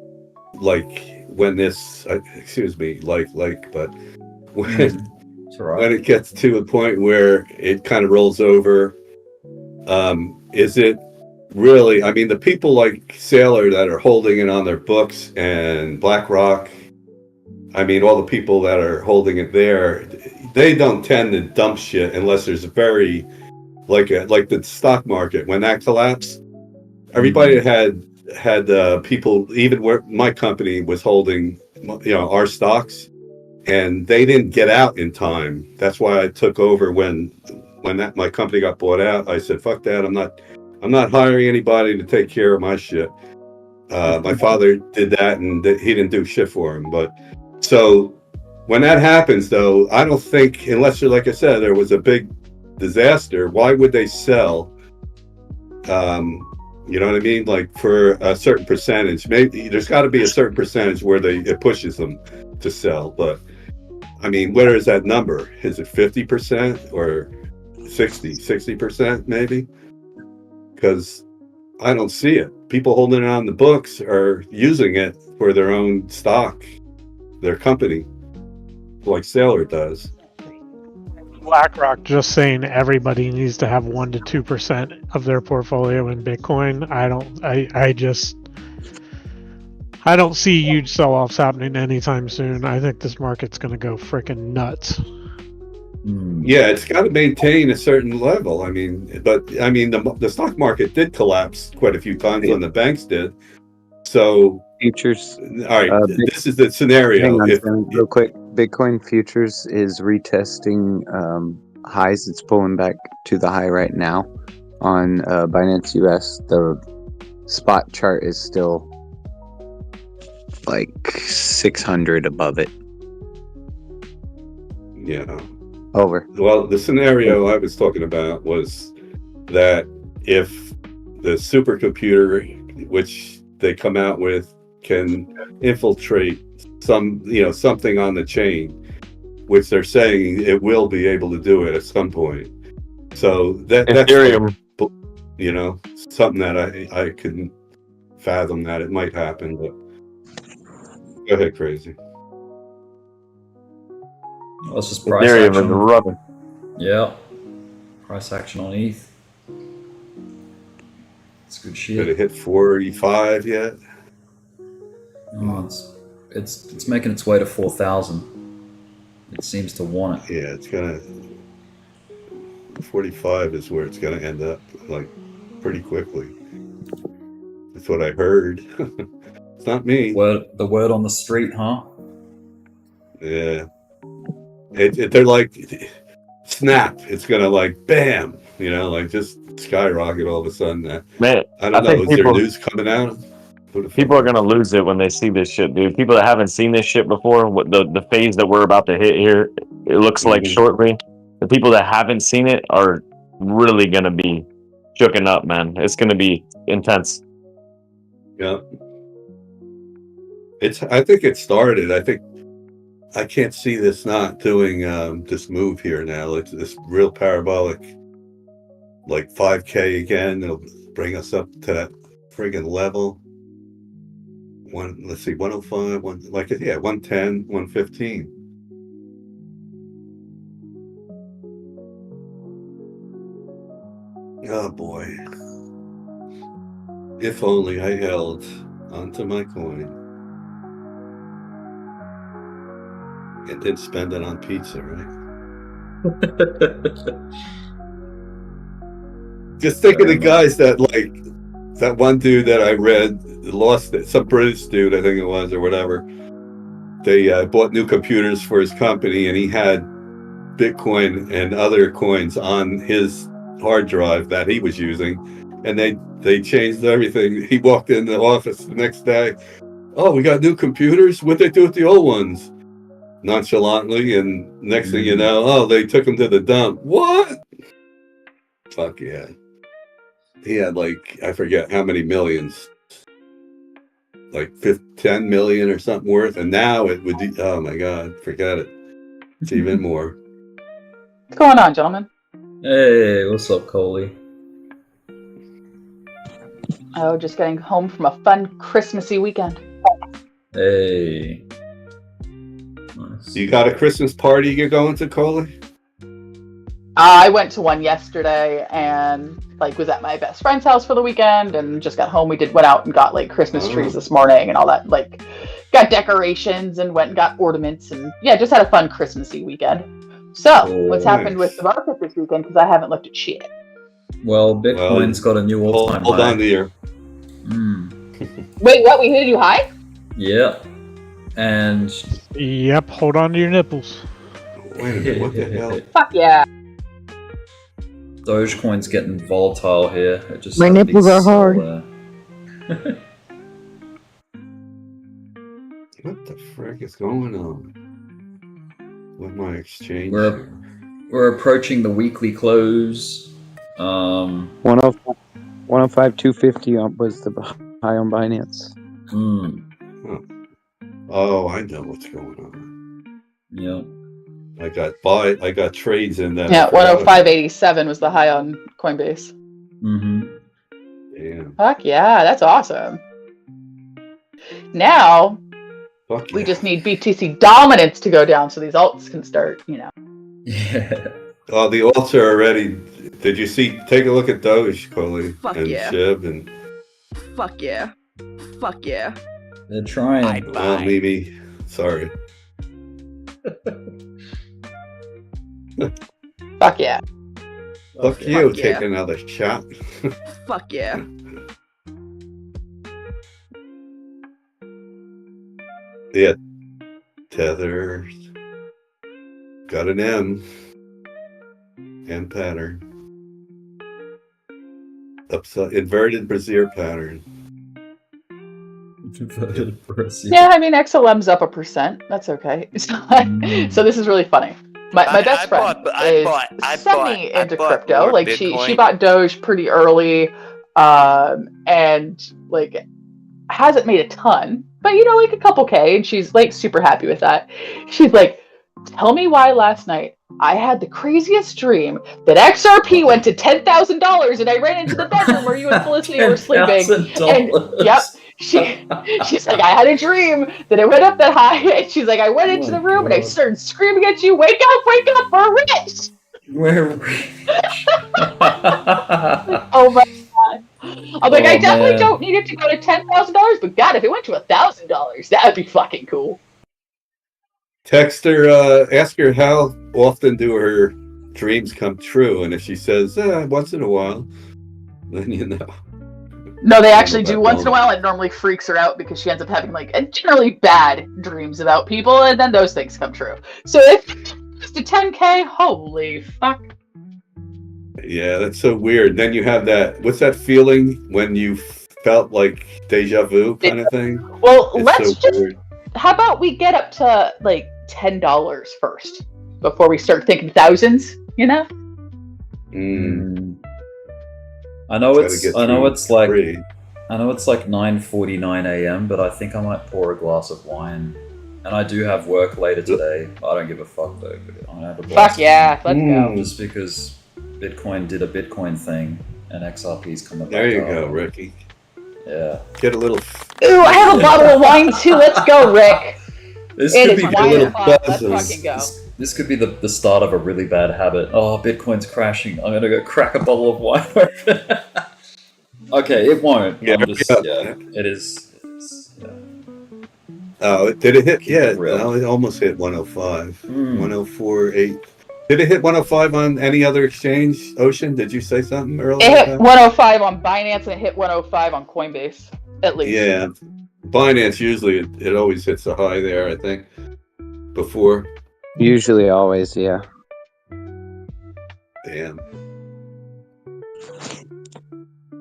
like when this, but when it gets to a point where it kind of rolls over, is it really? I mean, the people like Saylor that are holding it on their books and BlackRock. I mean, all the people that are holding it there, they don't tend to dump shit unless there's a very like the stock market when that collapsed. Everybody had people, even where my company was holding, our stocks, and they didn't get out in time. That's why I took over when my company got bought out. I said, "Fuck that! I'm not hiring anybody to take care of my shit." My father did that, and he didn't do shit for him. But so when that happens, though, I don't think, unless, like I said, there was a big disaster, why would they sell? You know what I mean? Like for a certain percentage, maybe there's got to be a certain percentage where it pushes them to sell. But I mean, where is that number? Is it 50% or 60% maybe? Because I don't see it. People holding it on the books are using it for their own stock, their company, like Saylor does. BlackRock just saying everybody needs to have 1 to 2% of their portfolio in Bitcoin. I don't see huge sell-offs happening anytime soon. I think this market's going to go freaking nuts. Yeah, it's got to maintain a certain level. I mean, the stock market did collapse quite a few times when the banks did. So futures. All right, this is the scenario. Hang on, real quick. Bitcoin futures is retesting highs. It's pulling back to the high right now on Binance US. The spot chart is still like 600 above it. Yeah. Over. Well, the scenario I was talking about was that if the supercomputer, which they come out with, can infiltrate something on the chain, which they're saying it will be able to do it at some point. So that's Ethereum. Something that I couldn't fathom that it might happen. But go ahead, Crazy. Well, it's just price Ethereum action. is rubbing. Yeah. Price action on ETH. It's good shit. Did it hit 45 yet? Oh, it's making its way to 4,000. It seems to want it. Yeah, it's gonna. 45 is where it's gonna end up, like pretty quickly. That's what I heard. It's not me. The word on the street, huh? Yeah. They're like, snap. It's gonna like bam. Like just skyrocket all of a sudden. Man, I don't know. Is there news coming out? People are gonna lose it when they see this shit, dude. People that haven't seen this shit before, what the phase that we're about to hit here, it looks like shortly. The people that haven't seen it are really gonna be shooken up, man. It's gonna be intense. Yeah. I think it started. I can't see this not doing this move here now. It's this real parabolic, like 5K again. It'll bring us up to that friggin' level. let's see, 105, 110, 115. Oh boy. If only I held onto my coin and didn't spend it on pizza, right? Just think of the guys that, like, that one dude that I read lost it, some British dude, I think it was, or whatever. They bought new computers for his company, and he had Bitcoin and other coins on his hard drive that he was using, and they changed everything. He walked in the office the next day. Oh, we got new computers? What'd they do with the old ones? Nonchalantly, and next thing you know, oh, they took him to the dump. What? Fuck yeah. He had, like, I forget how many millions, like 10 million or something worth, and now it would be, oh my god, forget it. It's even more. What's going on, gentlemen? Hey, what's up, Coley? Oh, just getting home from a fun Christmassy weekend. Hey. Nice. You got a Christmas party you're going to, Coley? I went to one yesterday and was at my best friend's house for the weekend and just got home. Went out and got Christmas trees this morning and all that. Got decorations and went and got ornaments and just had a fun Christmassy weekend. So, what's happened with the market this weekend? Because I haven't looked at shit. Well, Bitcoin's got a new all-time high. Hold on to your... Wait, what? We hit a new high? Yeah. And... Yep, hold on to your nipples. Wait a minute, what the hell? Fuck yeah. Dogecoin's getting volatile here. It just My nipples are hard. What the frick is going on with my exchange? We're approaching the weekly close. 105, 250 was the high on Binance. Oh, I know what's going on. Yeah. I got trades in that. Yeah, 105.87 was the high on Coinbase. Yeah. Fuck yeah, that's awesome. Now, we just need BTC dominance to go down so these alts can start, Yeah. Oh, the alts are already. Did you see? Take a look at Doge, Coley, and yeah. Shib, and. Fuck yeah. Fuck yeah. They're trying. Oh, Mimi. Sorry. Fuck yeah. Fuck you, take another shot. Fuck yeah. Yeah. Tethers. Got an M. M pattern. Upside inverted brazier pattern. Yeah, I mean XLM's up 1%. That's okay. So this is really funny. My best friend is semi into crypto. She bought Doge pretty early, and hasn't made a ton, but a couple K, and she's super happy with that. She's like, tell me why last night I had the craziest dream that XRP went to $10,000 and I ran into the bedroom where you and Felicity were sleeping. And yep. She's like, I had a dream that it went up that high, and she's like, I went into the room and I started screaming at you, wake up, we're rich! We're rich. Oh my god. I'm like, I definitely don't need it to go to $10,000, but god, if it went to $1,000, that would be fucking cool. Text her, ask her how often do her dreams come true, and if she says, once in a while, then you know. No, they actually do once in a while. It normally freaks her out because she ends up having generally bad dreams about people, and then those things come true. So if it's to 10K, holy fuck. Yeah, that's so weird. Then you have that, what's that feeling when you felt like deja vu kind of thing? Well, how about we get up to $10 first before we start thinking thousands, I know it's like 9:49 a.m., but I think I might pour a glass of wine. And I do have work later today. I don't give a fuck though. I have a glass fuck yeah, let's go. Just because Bitcoin did a Bitcoin thing and XRP's coming back. There you go, Ricky. Yeah. Get a little. Ooh, I have a bottle of wine too. Let's go, Rick. This It could is be wine a little o'clock. Let's fucking go. This could be the start of a really bad habit. Oh, Bitcoin's crashing. I'm gonna go crack a bottle of wine. Okay, it won't. Yeah, it is. Yeah. Oh, did it hit? Keep Yeah, it real. no, it almost hit 105. 104.8. Did it hit 105 on any other exchange? Ocean, did you say something earlier? It hit 105 on Binance and it hit 105 on Coinbase, at least. Yeah, Binance usually it always hits a high there. I think before. Usually, always, yeah. Damn.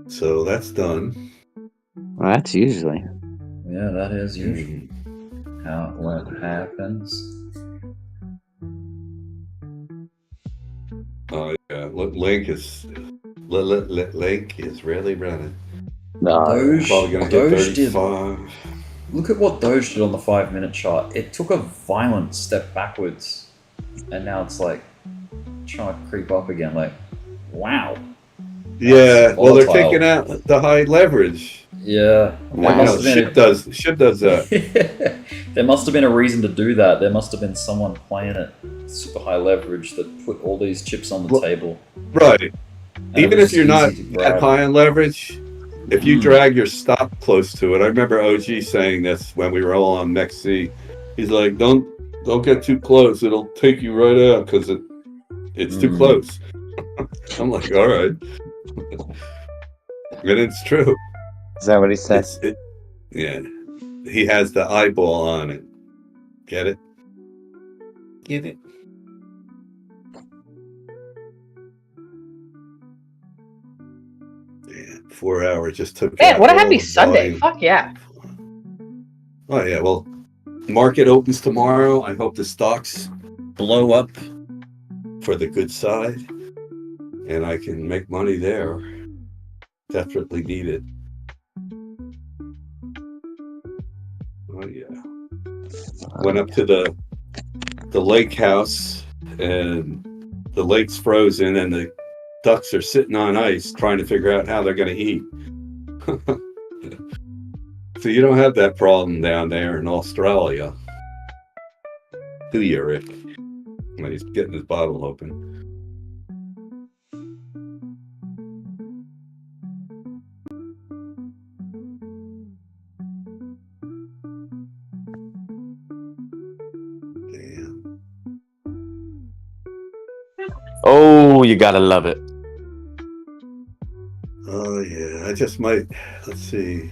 So that's done. Well, that's usually. Yeah, that is usually how what happens. Oh yeah, Link is Link is really running. Doge, Probably gonna hit Doge did. 35. Look at what Doge did on the 5-minute chart. It took a violent step backwards, and now it's like trying to creep up again. Like, wow. Yeah, well, they're volatile. taking out the high leverage. Yeah. Wow. Shit does that. There must have been a reason to do that. There must have been someone playing it super high leverage that put all these chips on the table. Right. And Even it was if you're not easy to that grab. high on leverage, if you drag your stop close to it, I remember OG saying this when we were all on MEXC. He's like, don't get too close. It'll take you right out because it's too close. I'm like, all right. And it's true. Is that what he said? Yeah. He has the eyeball on it. Get it? Get it? Yeah, 4 hours just took. Man, what a out happy all the Sunday. volume. Fuck yeah. Oh yeah, well, market opens tomorrow. I hope the stocks blow up for the good side, and I can make money there. Definitely need it. Oh yeah. Went up to the lake house, and the lake's frozen, and the ducks are sitting on ice trying to figure out how they're going to eat. So you don't have that problem down there in Australia, do you, Rick? When he's getting his bottle open. Oh, you gotta love it. Oh yeah, I just might. Let's see.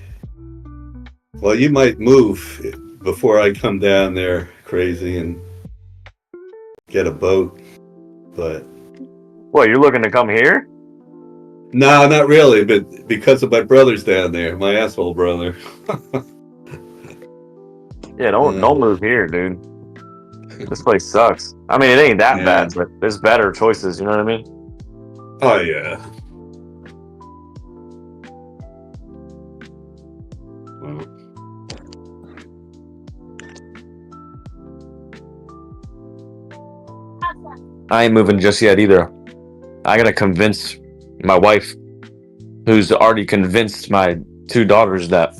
Well, you might move before I come down there crazy and get a boat, but. What, you're looking to come here? No, not really, but because of my brother's down there, my asshole brother. Yeah, don't move here, dude. This place sucks. I mean, it ain't that bad, but there's better choices, you know what I mean? Oh yeah. Well. I ain't moving just yet either. I gotta convince my wife, who's already convinced my 2 daughters that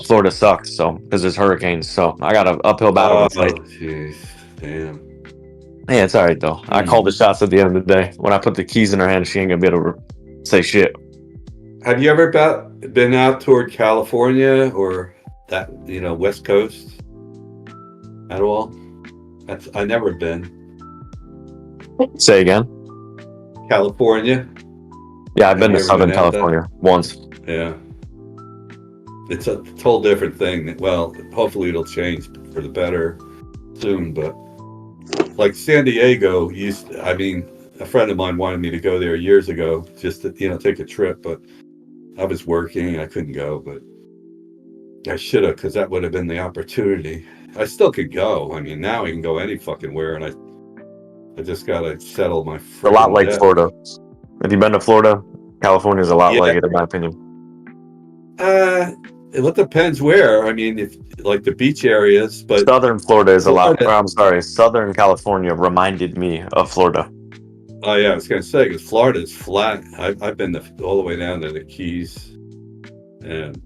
Florida sucks, so because there's hurricanes. So I got an uphill battle to fight. Jeez, damn. Yeah, it's all right though. I called the shots at the end of the day. When I put the keys in her hand, she ain't gonna be able to say shit. Have you ever been out toward California or that West Coast at all? I never been. Say again. California. Yeah, I've been to Southern California once. Yeah. It's a whole different thing. Well, hopefully it'll change for the better soon, but like San Diego a friend of mine wanted me to go there years ago just to, take a trip, but I was working. I couldn't go, but I should have, because that would have been the opportunity. I still could go. I mean, now I can go any fucking where, and I just got to settle my A lot like debt. Florida. Have you been to Florida? California's a lot like it, in my opinion. It depends where. I mean, if like the beach areas, but Southern Florida is a lot. Florida- I'm sorry, Southern California reminded me of Florida. Oh yeah, I was gonna say because Florida is flat. I've been all the way down to the Keys, and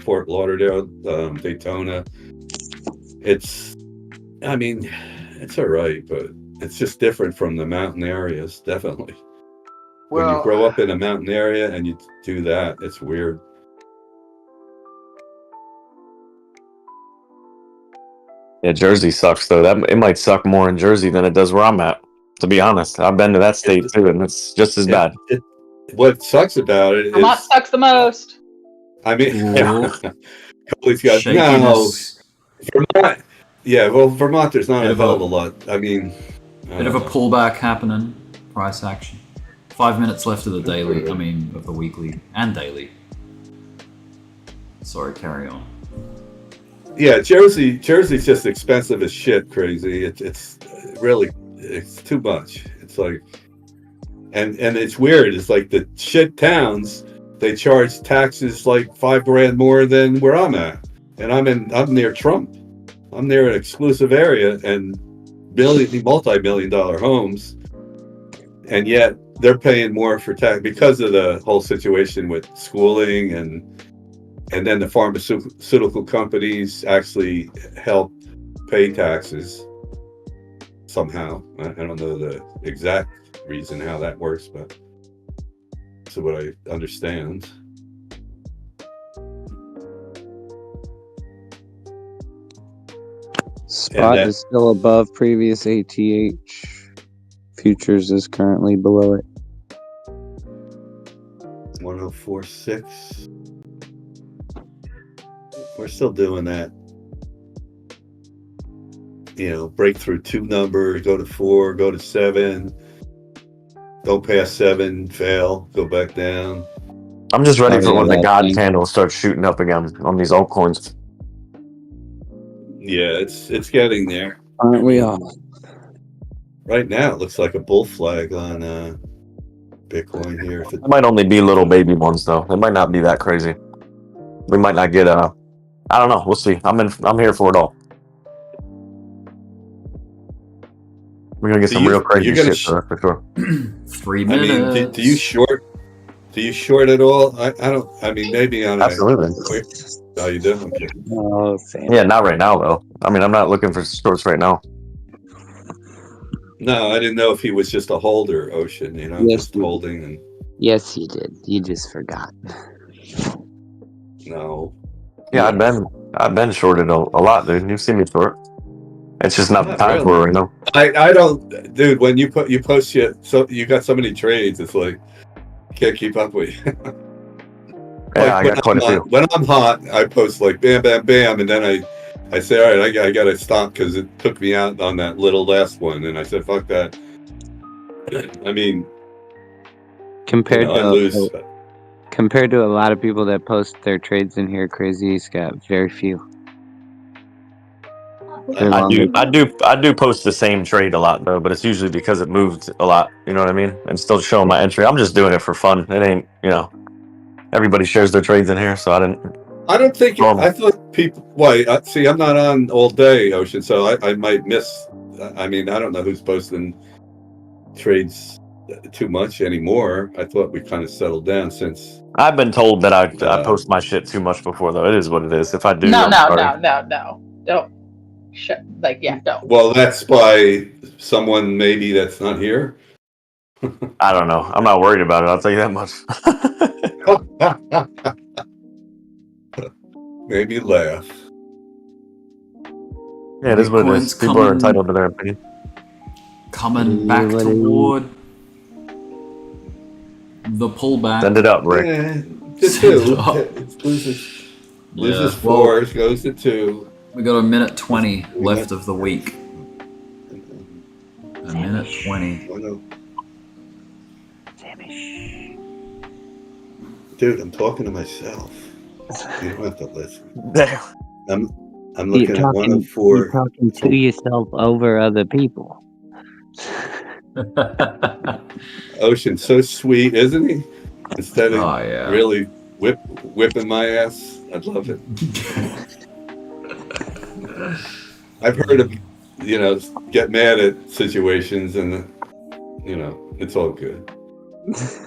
Fort Lauderdale, Daytona. It's all right, but it's just different from the mountain areas, definitely. When you grow up in a mountain area and you do that, it's weird. Yeah, Jersey sucks though. It might suck more in Jersey than it does where I'm at. To be honest, I've been to that state too, and it's just as bad. What sucks about it Vermont is, sucks the most. I mean, Ooh. Copley's got no. Shakiness. Vermont, yeah. Well, Vermont, there's not Bit a of hell a- of a lot. I mean, Bit of a pullback happening. Price action. 5 minutes left of the daily. I mean, of the weekly and daily. Sorry, carry on. Yeah, Jersey's just expensive as shit. Crazy. It's really, it's too much. It's like, and it's weird. It's like the shit towns, they charge taxes like $5,000 more than where I'm at, and I'm near Trump. I'm near an exclusive area and multi-million-dollar homes, and yet they're paying more for tax because of the whole situation with schooling and then the pharmaceutical companies actually help pay taxes somehow. I don't know the exact reason how that works, but that's what I understand. Spot is still above previous ATH. Futures is currently below it. 1046. We're still doing that. Break through 2 numbers, go to 4, go to 7, go past 7, fail, go back down. I'm just ready for when the God candle starts shooting up again on these altcoins. Yeah, it's getting there. Aren't we all? Right now, it looks like a bull flag on Bitcoin here. It might only be little baby ones though. It might not be that crazy. We might not get I don't know. We'll see. I'm here for it all. We're gonna get some real crazy shit for sure. 3 minutes. I mean, do you short? Do you short at all? I don't. I mean, maybe on Absolutely. Oh, you do? Okay. Oh, Sam. Yeah, not right now though. I mean, I'm not looking for shorts right now. No, I didn't know if he was just a holder, Ocean. Yes, just holding and. Yes, he did. You just forgot. No. Yeah, I've been shorted a lot, dude. You've seen me short. It's just not the time for it right now. I don't, dude. When you post shit, so you got so many trades. It's like can't keep up with you. Yeah, I got quite a few. When I'm hot, I post like bam, bam, bam, and then I say, all right, I gotta stop because it took me out on that little last one, and I said, fuck that. I mean, Compared I lose. compared to a lot of people that post their trades in here, Crazy's got very few. I do post the same trade a lot though, but it's usually because it moved a lot. You know what I mean? And still showing my entry. I'm just doing it for fun. It ain't, everybody shares their trades in here, so I didn't. I don't think. I thought people. Why? See, I'm not on all day, Ocean, so I might miss. I mean, I don't know who's posting trades too much anymore. I thought we kind of settled down since. I've been told that I post my shit too much before, though. It is what it is. If I do, No. I'm sorry. Don't. Shit. Like, yeah, don't. Well, that's by someone maybe that's not here. I don't know. I'm not worried about it. I'll tell you that much. Maybe laugh. Yeah, it is what it is. Bitcoin's People are coming- entitled to their opinion. Coming back toward the pullback. Send it up, Rick. Yeah, Send it to 2. up. It loses Yeah. 4, goes to 2. We got a minute 20 left of the week. A minute 20. Dude, I'm talking to myself. You don't have to listen. Damn. I'm looking at 104. You're talking to yourself over other people. Ocean, so sweet, isn't he? Instead of Oh, yeah. really whipping my ass, I'd love it. I've heard him, get mad at situations, and it's all good.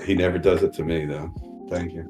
He never does it to me, though. Thank you.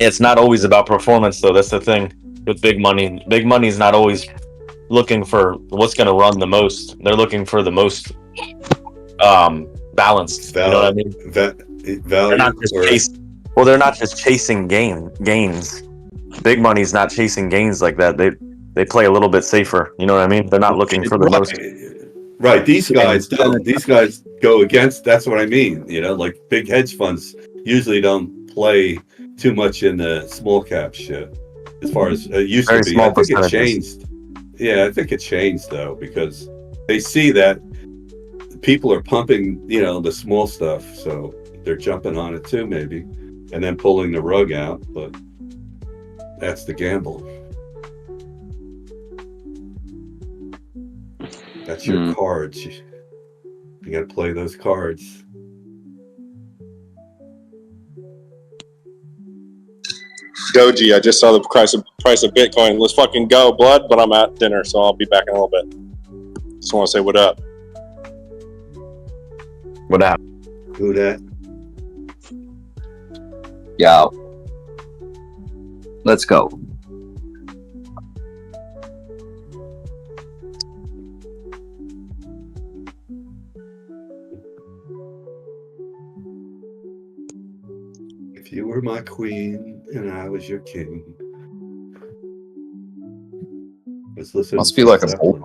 It's not always about performance, though. That's the thing with big money. Big money is not always looking for what's going to run the most. They're looking for the most balanced. You know what I mean? They're not just they're not just chasing gains. Big money's not chasing gains like that. They play a little bit safer. You know what I mean? They're not looking for the most. Right. These guys don't. These guys go against. That's what I mean. You know, like big hedge funds usually don't play too much in the small cap shit. As far as it used to be, I think it changed. Yeah, I think it changed though, because they see that people are pumping, you know, the small stuff, so they're jumping on it too, maybe, and then pulling the rug out. But that's the gamble. That's your cards. You got to play those cards. DOGE, I just saw the price of Bitcoin. Let's fucking go, blood. But I'm at dinner, so I'll be back in a little bit. Just want to say what up. What up? Who that? Yo. Let's go. If you were my queen and I was your king. Let's listen. Must be like a bull.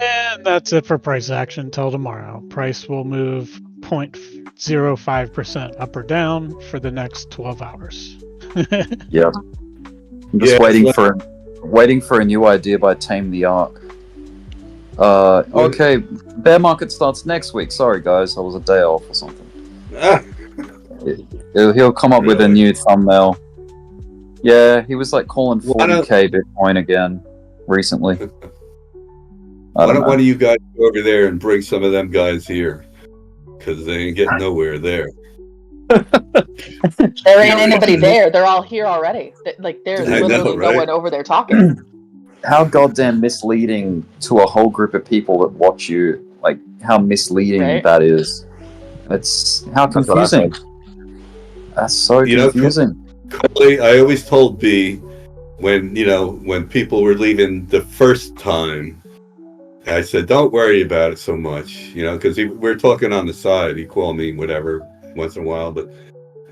And that's it for price action till tomorrow. Price will move 0.05% up or down for the next 12 hours. Yeah. I'm just waiting for a new idea by Tame the Ark. Okay, bear market starts next week. Sorry guys, I was a day off or something. He'll come up with a new thumbnail. Yeah, he was like calling 40k Bitcoin again recently. Why don't one of you guys go over there and bring some of them guys here? Because they ain't getting nowhere there. There ain't anybody there. They're all here already. Like, there's literally no one over there talking. How goddamn misleading to a whole group of people that watch you. Like, how misleading that is. It's how confusing. That's so confusing. I always told B when people were leaving the first time, I said, don't worry about it so much, because we're talking on the side. He called me whatever once in a while, but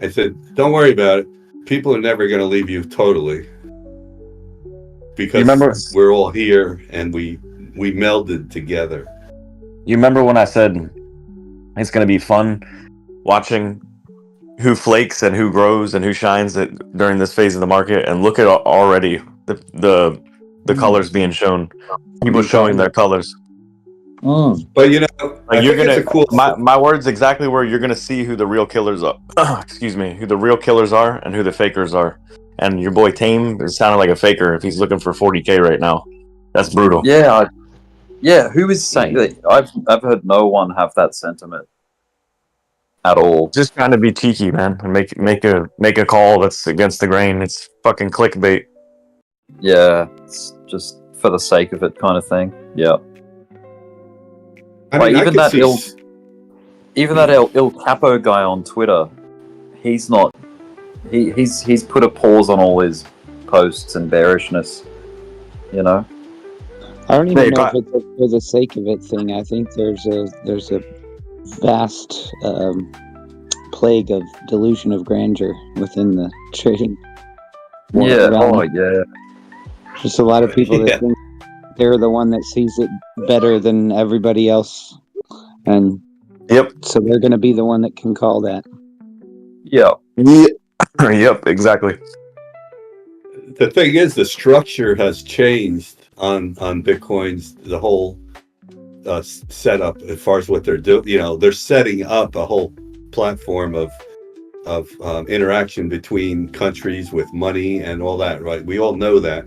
I said, don't worry about it. People are never going to leave you totally, because we're all here and we melded together. You remember when I said it's going to be fun watching who flakes and who grows and who shines during this phase of the market? And look at already the colors being shown. People showing their colors. But you're gonna my words exactly where you're gonna see who the real killers are. Excuse me, who the real killers are and who the fakers are. And your boy Tame is sounding like a faker if he's looking for 40k right now. That's brutal. Yeah. Who is saying that? I've heard no one have that sentiment at all. Just trying to be cheeky, man, and make a call that's against the grain. It's fucking clickbait. Yeah, it's just for the sake of it, kind of thing. Yeah. Even that Il Capo guy on Twitter, he's not. He's put a pause on all his posts and bearishness. I don't even know if it's for the sake of it thing. I think there's a vast plague of delusion of grandeur within the trading world. Yeah. Oh yeah. Just a lot of people that think they're the one that sees it better than everybody else, and so they're going to be the one that can call that. Yeah. Yep, exactly. The thing is, the structure has changed on Bitcoin's, the whole setup as far as what they're doing. They're setting up a whole platform of interaction between countries with money and all that, right? We all know that.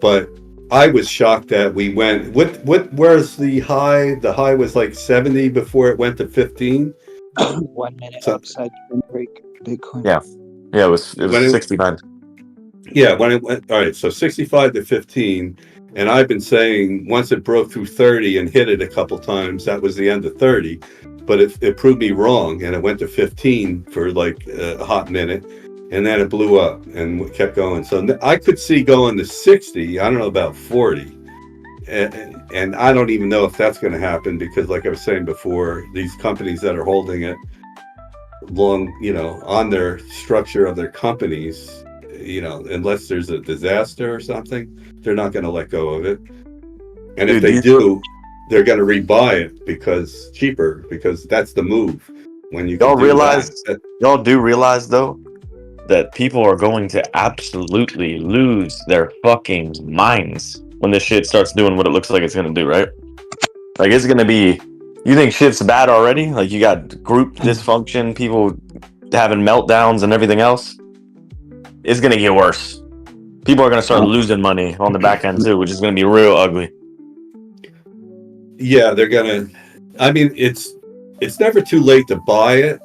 But I was shocked that we went. Where's the high? The high was like 70 before it went to 15. 1 minute upside break Bitcoin. Yeah, it was 69. Yeah, when it went. All right, so 65 to 15, and I've been saying once it broke through 30 and hit it a couple times, that was the end of 30. but it proved me wrong, and it went to 15 for like a hot minute, and then it blew up and kept going. So I could see going to 60. I don't know about 40. And I don't even know if that's going to happen, because like I was saying before, these companies that are holding it long, on their structure of their companies, unless there's a disaster or something, they're not going to let go of it. And if they do, they're going to rebuy it because that's the move. When you y'all do realize though that people are going to absolutely lose their fucking minds when this shit starts doing what it looks like it's going to do, right? Like, it's going to be, you think shit's bad already? Like, you got group dysfunction, people having meltdowns and everything else. It's going to get worse. People are going to start losing money on the back end too, which is going to be real ugly. Yeah, they're going to, I mean, it's never too late to buy it.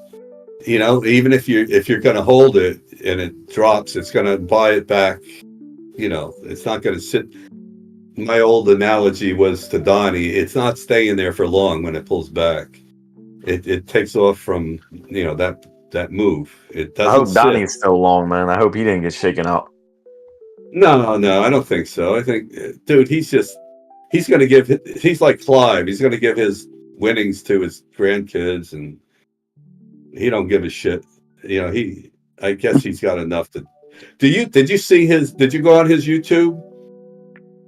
Even if you're going to hold it and it drops, it's going to buy it back. It's not going to sit. My old analogy was to Donnie, it's not staying there for long when it pulls back. It takes off from, that move. It doesn't. I hope Donnie's still long, man. I hope he didn't get shaken out. No, I don't think so. I think, dude, he's like Clive. He's going to give his winnings to his grandkids, and he don't give a shit. I guess he's got enough to. Did you see did you go on his YouTube?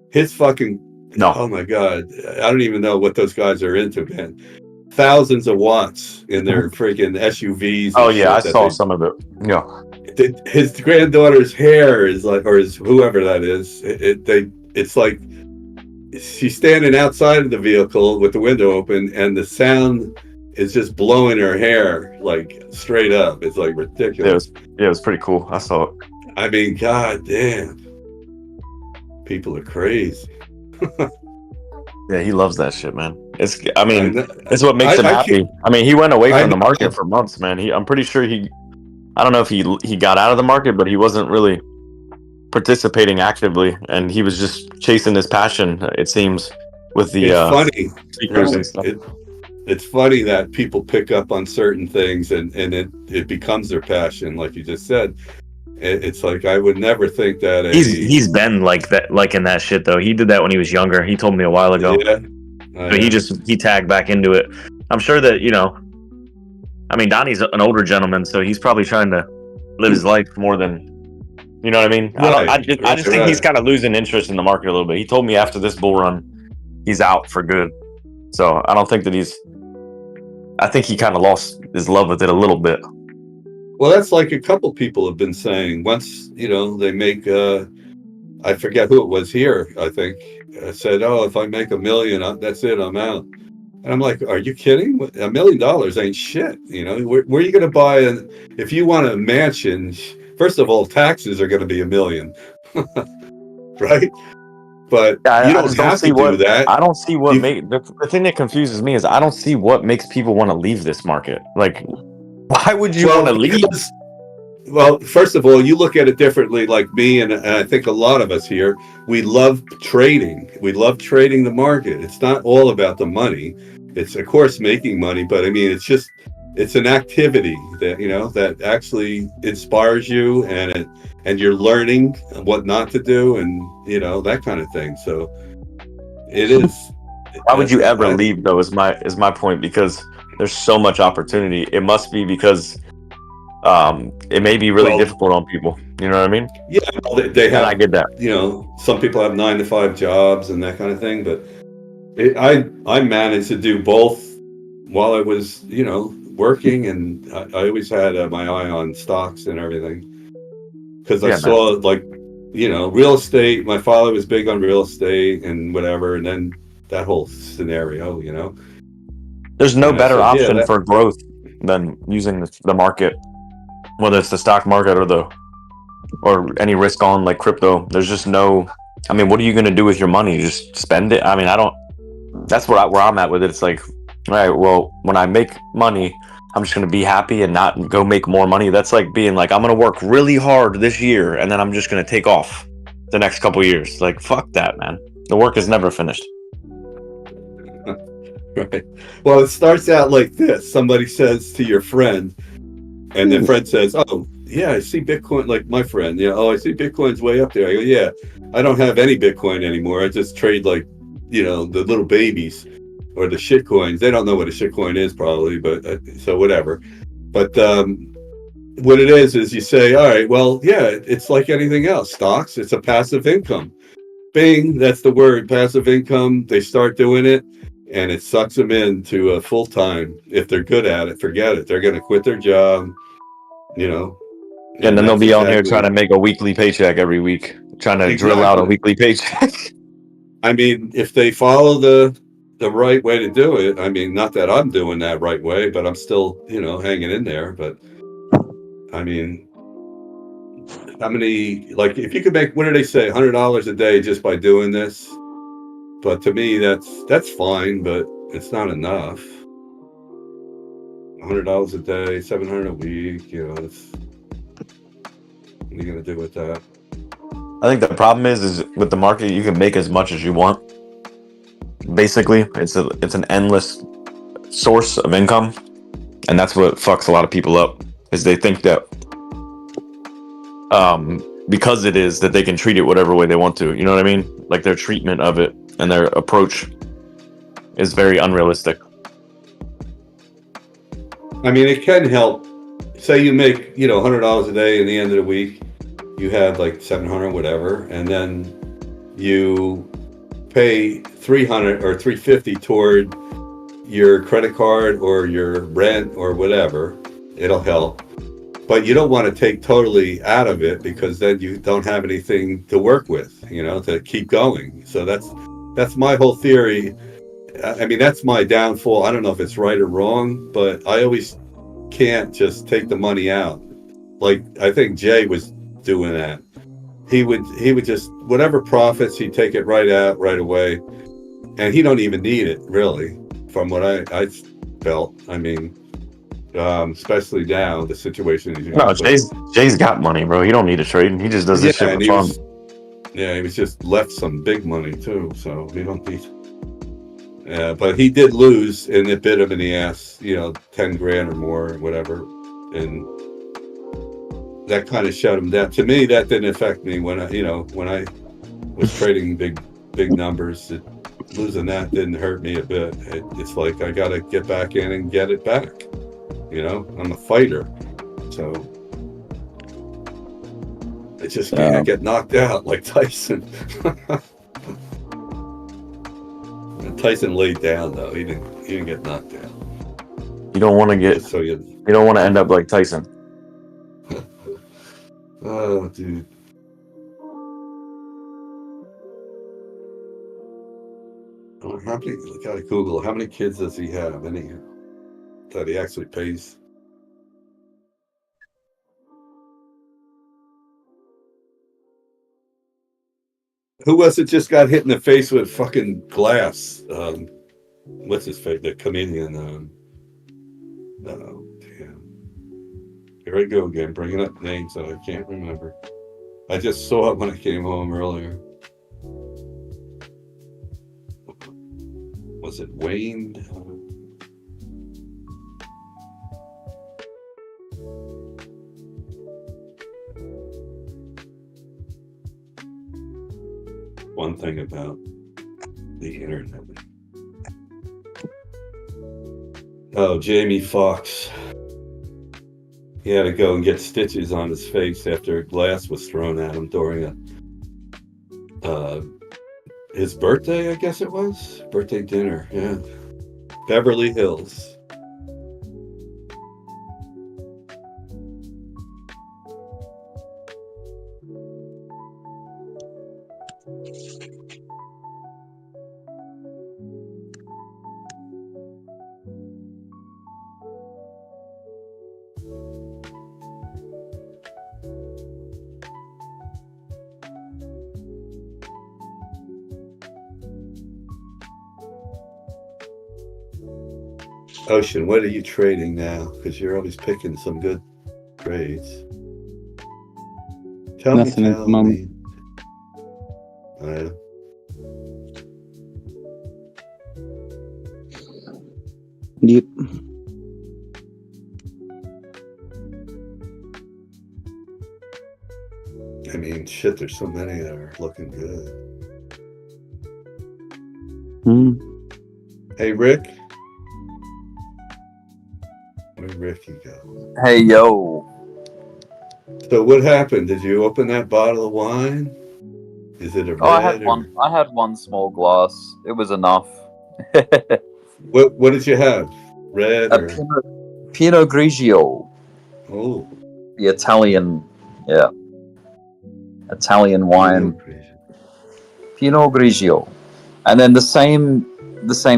His fucking, no. Oh my God. I don't even know what those guys are into, man. Thousands of watts in their freaking SUVs. Oh yeah, I saw some of it. Yeah. His granddaughter's hair is like, or his whoever that is, it's like she's standing outside of the vehicle with the window open, and the sound is just blowing her hair like straight up. It's like ridiculous. It was pretty cool. I saw it. I mean, God damn. People are crazy. Yeah, he loves that shit, man. It's what makes him happy. I mean, he went away from the market for months, man. I'm pretty sure I don't know if he got out of the market, but he wasn't really participating actively, and he was just chasing his passion, it seems, with the speakers and stuff. It's funny that people pick up on certain things and it becomes their passion, like you just said. It's like, I would never think that he's been like that, like in that shit though. He did that when he was younger. He told me a while ago. Yeah. But he tagged back into it. I'm sure that, I mean, Donnie's an older gentleman, so he's probably trying to live his life more than, you know what I mean? Right. I just think he's kind of losing interest in the market a little bit. He told me after this bull run, he's out for good. So I don't think that I think he kind of lost his love with it a little bit. Well, that's like a couple people have been saying. Once, they make, I forget who it was here, I think, said, oh, if I make $1 million, that's it, I'm out. And I'm like, are you kidding? $1 million ain't shit. Where are you going to buy? If you want a mansion, first of all, taxes are going to be $1 million, right? But you don't have to do that. I don't see what the thing that confuses me is I don't see what makes people want to leave this market. Like, why would you want to leave? Well, first of all, you look at it differently, like me, and I think a lot of us here, we love trading. We love trading the market. It's not all about the money. It's, of course, making money, but I mean, it's an activity that, that actually inspires you, and you're learning what not to do, and, that kind of thing. So it is. Why would you ever leave, though, is my point, because there's so much opportunity. It must be because it may be really difficult on people. You know what I mean? Yeah, they have. And I get that. Some people have 9-to-5 jobs and that kind of thing, but I managed to do both while I was, working, and I always had my eye on stocks and everything, because I saw real estate. My father was big on real estate and whatever, and then that whole scenario, There's no better option for growth than using the market, whether it's the stock market or any risk on like crypto. There's just no. I mean, what are you going to do with your money? Just spend it? I mean, that's where I'm at with it. It's like, all right, well, when I make money, I'm just going to be happy and not go make more money. That's like being like, I'm going to work really hard this year, and then I'm just going to take off the next couple years. Like, fuck that, man. The work is never finished. Right. Well, it starts out like this. Somebody says to your friend, and the friend says, "Oh, yeah, I see Bitcoin." Like my friend, yeah, "Oh, I see Bitcoin's way up there." I go, "Yeah, I don't have any Bitcoin anymore. I just trade like, the little babies or the shit coins." They don't know what a shit coin is probably, but so whatever. But what it is you say, all right, well, yeah, it's like anything else. Stocks, it's a passive income. Bing, that's the word, passive income. They start doing it, and it sucks them into a full time. If they're good at it, forget it. They're going to quit their job, And then they'll be on here trying to make a weekly paycheck every week, trying to drill out a weekly paycheck. I mean, if they follow the right way to do it, I mean, not that I'm doing that right way, but I'm still, hanging in there. But I mean, how many, like, if you could make, what do they say, $100 a day just by doing this? But to me, that's fine, but it's not enough. $100 a day, $700 a week, it's, what are you gonna do with that? I think the problem is with the market, you can make as much as you want. Basically, it's an endless source of income, and that's what fucks a lot of people up. Is they think that because it is that they can treat it whatever way they want to. You know what I mean? Like their treatment of it and their approach is very unrealistic. I mean, it can help. Say you make, $100 a day in the end of the week, you have like 700, whatever, and then you pay 300 or 350 toward your credit card or your rent or whatever. It'll help. But you don't want to take totally out of it, because then you don't have anything to work with, to keep going. So that's my whole theory. I mean, that's my downfall. I don't know if it's right or wrong, but I always can't just take the money out. Like, I think Jay was doing that. He would just, whatever profits, he'd take it right out right away. And he don't even need it, really, from what I felt. I mean, especially now, the situation is... No, Jay's got money, bro. He don't need to trade. He just does this shit for fun. He was just left some big money, too, so he don't need... Yeah, but he did lose, and it bit him in the ass, 10 grand or more, or whatever. And that kind of shut him down. To me, that didn't affect me when I was trading big numbers. Losing that didn't hurt me a bit. It's like I got to get back in and get it back. I'm a fighter, so I just can't get knocked out like Tyson. Tyson laid down, though. He didn't get knocked down. You don't want to get. So you don't want to end up like Tyson. Oh, dude. How many? Gotta Google. How many kids does he have? Any that he actually pays? Who was it just got hit in the face with fucking glass? What's his face? The comedian. Oh, damn. Here I go again, bringing up names that I can't remember. I just saw it when I came home earlier. Was it Wayne? One thing about the internet. Oh, Jamie Foxx. He had to go and get stitches on his face after glass was thrown at him during his birthday, I guess it was. Birthday dinner, yeah. Beverly Hills. Ocean, what are you trading now? Because you're always picking some good trades. Nothing at the moment. Yep. I mean, shit, there's so many that are looking good. Hey, Rick. Where'd Ricky go? Hey, yo. So what happened? Did you open that bottle of wine? Is it a red? I had one small glass. It was enough. What did you have? Red or Pinot Grigio. Oh. The Italian wine. Pinot Grigio. And then the same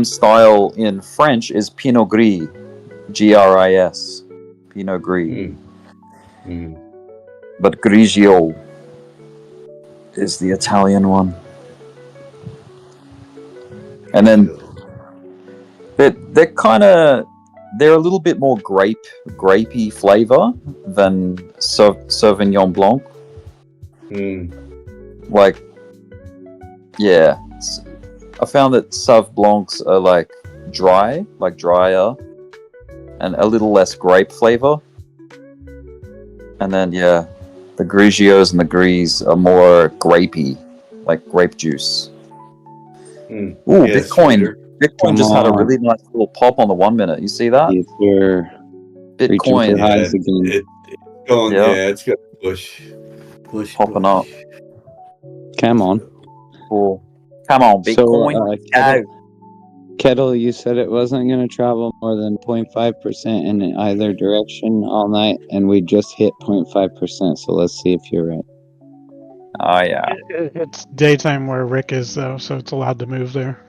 style in French is Pinot Gris. Gris. Pinot Gris. But Grigio is the Italian one. And then they're a little bit more grapey flavor than Sauvignon Blanc. Like, yeah, I found that Sauv Blancs are like drier, and a little less grape flavor. And then the Grigios and the Gris are more grapey, like grape juice. Ooh, Bitcoin just had a really nice little pop on the 1 minute. You see that? Yes, sir. Bitcoin. It's got push popping up. Come on. Cool. Come on, Bitcoin. Kettle, you said it wasn't going to travel more than 0.5% in either direction all night, and we just hit 0.5%. So let's see if you're right. Oh yeah. It's daytime where Rick is though, so it's allowed to move there.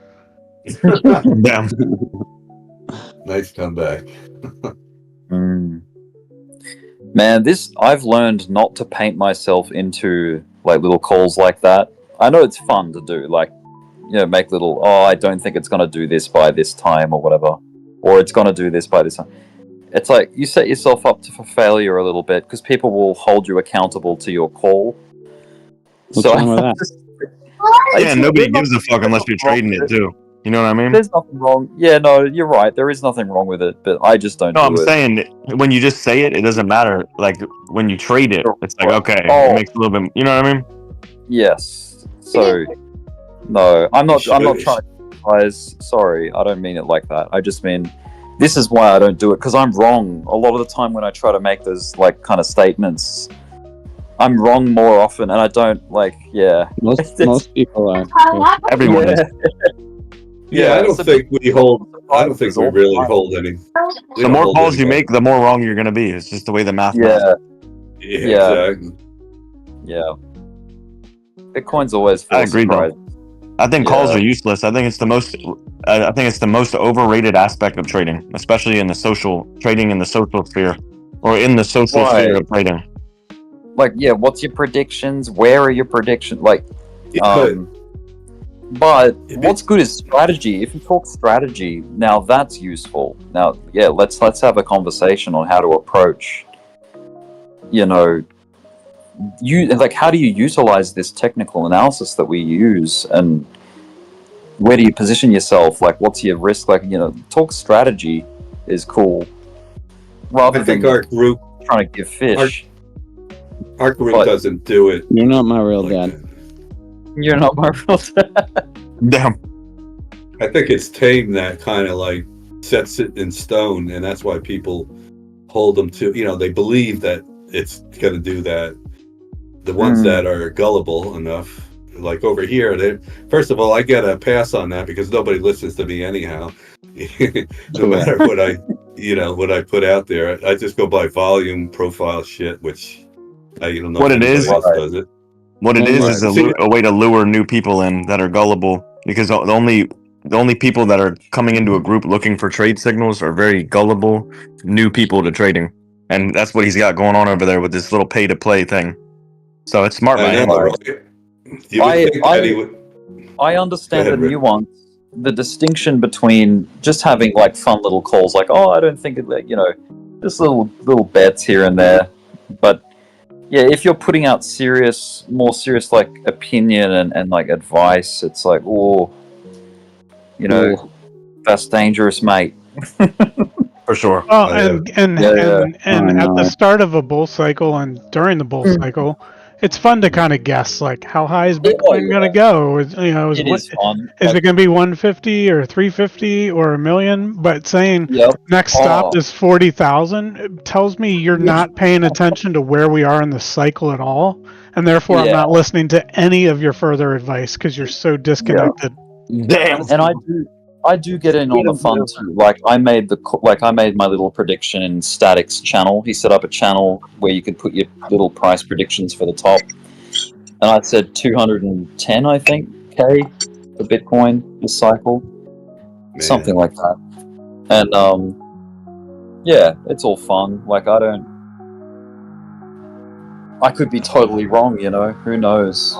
Damn. Nice comeback. Man, I've learned not to paint myself into like little calls like that. I know it's fun to do, like, make little, I don't think it's going to do this by this time or whatever, or it's going to do this by this time. It's like you set yourself up for failure a little bit because people will hold you accountable to your call. What's wrong with that? Yeah, nobody gives a fuck unless you're trading it too. You know what I mean? There's nothing wrong. Yeah, no, you're right. There is nothing wrong with it, but I just don't. No, I'm saying when you just say it, it doesn't matter. Like when you trade it, it's like okay, it makes a little bit. You know what I mean? Yes. So, no, I'm not trying to criticize. Sorry, I don't mean it like that. I just mean this is why I don't do it because I'm wrong a lot of the time when I try to make those like kind of statements. I'm wrong more often, and I don't like. Yeah, most people are. Everyone is. Yeah, I don't think we really hold any. The more calls you make, the more wrong you're going to be. It's just the way the math works. Yeah, exactly. Yeah. Bitcoin's always. I agree, though. I think calls are useless. I think it's the most. I think it's the most overrated aspect of trading, especially in the social trading in the social sphere, or in the social sphere of trading. Like, what's your predictions? Where are your predictions? Like, but what's good is strategy. If you talk strategy, now that's useful. Now, let's have a conversation on how to approach. How do you utilize this technical analysis that we use, and where do you position yourself? Like, what's your risk? Like, talk strategy is cool. Rather than our group trying to give fish. Our group doesn't do it. You're not my real dad. You're not my real dad. Damn. I think it's tame that kind of like sets it in stone, and that's why people hold them to. They believe that it's going to do that. The ones that are gullible enough, like over here, first of all, I get a pass on that because nobody listens to me anyhow. No matter what what I put out there, I just go by volume profile shit, which I don't know what it is. Does it. What it is a way to lure new people in that are gullible, because the only people that are coming into a group looking for trade signals are very gullible new people to trading, and that's what he's got going on over there with this little pay to play thing. So it's smart by him. I understand the nuance, the distinction between just having like fun little calls, like I don't think it, just little bets here and there, but. Yeah, if you're putting out more serious like opinion and like advice, it's like, that's dangerous, mate. For sure. Well, and at the know. start of a bull cycle and during the bull cycle, it's fun to kind of guess like how high is Bitcoin going to go? Is fun. Is it going to be 150 or 350 or a million? But saying next stop is 40,000 tells me you're not paying attention to where we are in the cycle at all, and therefore I'm not listening to any of your further advice because you're so disconnected. Damn. And I do get in on the fun too. Like I made my little prediction in Static's channel. He set up a channel where you could put your little price predictions for the top, and I said 210, I think, K for Bitcoin this cycle, something like that. And yeah, it's all fun. Like I could be totally wrong. Who knows?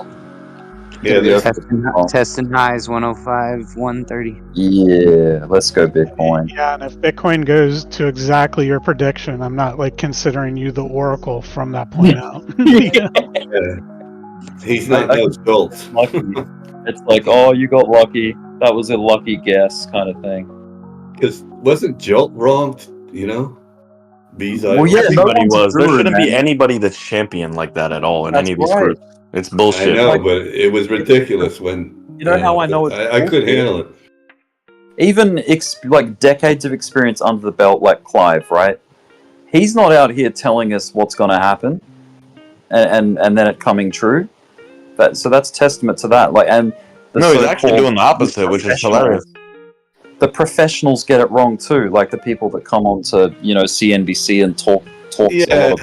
Yeah, testing highs 105, 130. Yeah, let's go Bitcoin. Yeah, and if Bitcoin goes to exactly your prediction, I'm not like considering you the oracle from that point out. He's not no jolt. It's like, oh, you got lucky. That was a lucky guess, kind of thing. Because wasn't Jolt wrong? Bees. Well, yeah, everybody was. There shouldn't be anybody that's champion like that at all in any of these groups. It's bullshit. I know, but it was ridiculous when. You know how I know it's I couldn't handle it. Even like decades of experience under the belt, like Clive, right? He's not out here telling us what's going to happen, and then it coming true. So that's testament to that. Like, and no, he's actually doing the opposite, which is hilarious. The professionals get it wrong too, like the people that come on to CNBC and talk. Yeah.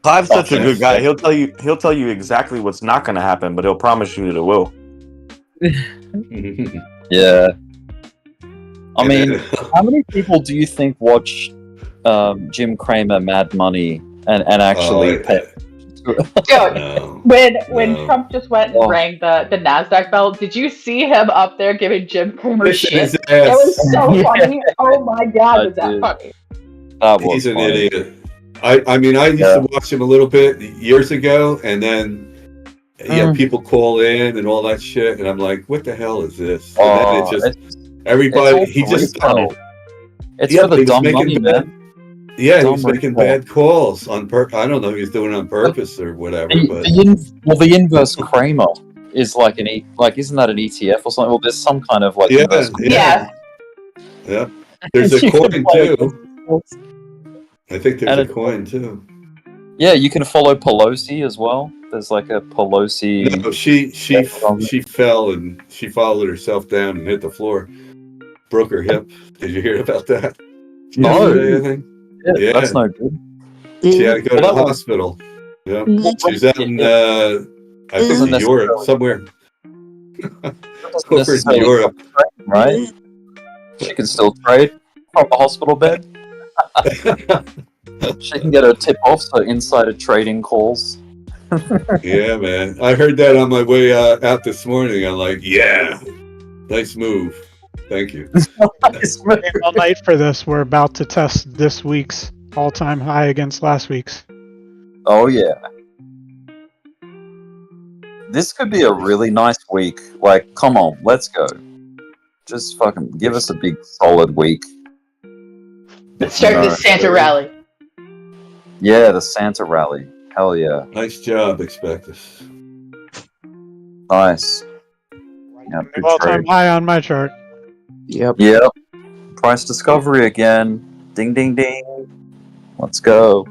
Clive's such a good guy. He'll tell you exactly what's not going to happen, but he'll promise you that it will. Yeah. I mean, how many people do you think watch Jim Cramer Mad Money and actually pay? When Trump just went and rang the NASDAQ bell, did you see him up there giving Jim Cramer shit? It was so funny. Oh my god, was that funny? He's an idiot. I mean, I used to watch him a little bit years ago, and then people call in and all that shit, and I'm like, what the hell is this? And then it just everybody he just it's for the dumb money, man. Yeah, he was making bad calls on purpose. I don't know if he's doing it on purpose or whatever. The inverse Kramer is like isn't that an ETF or something? Well, there's some kind of like yeah. There's a coin too. I think there's a coin too. Yeah, you can follow Pelosi as well. There's like a Pelosi. No, she fell and she followed herself down and hit the floor, broke her hip. Did you hear about that? No, yeah, that's no good. She had to go to the hospital. Yeah, she's out in I think in Europe somewhere. Over in Europe, right? She can still trade from a hospital bed. She can get her tip off so insider trading calls. Yeah, man. I heard that on my way out this morning. I'm like, yeah, nice move. Thank you. All night for this. We're about to test this week's all-time high against last week's. Oh yeah. This could be a really nice week. Like, come on, let's go. Just fucking give us a big solid week. Let's start the Santa rally. Yeah, the Santa rally. Hell yeah. Nice job, Expectus. Nice. Yeah, good all-time trade. high on my chart. Yep. Price discovery again. Ding, ding, ding. Let's go.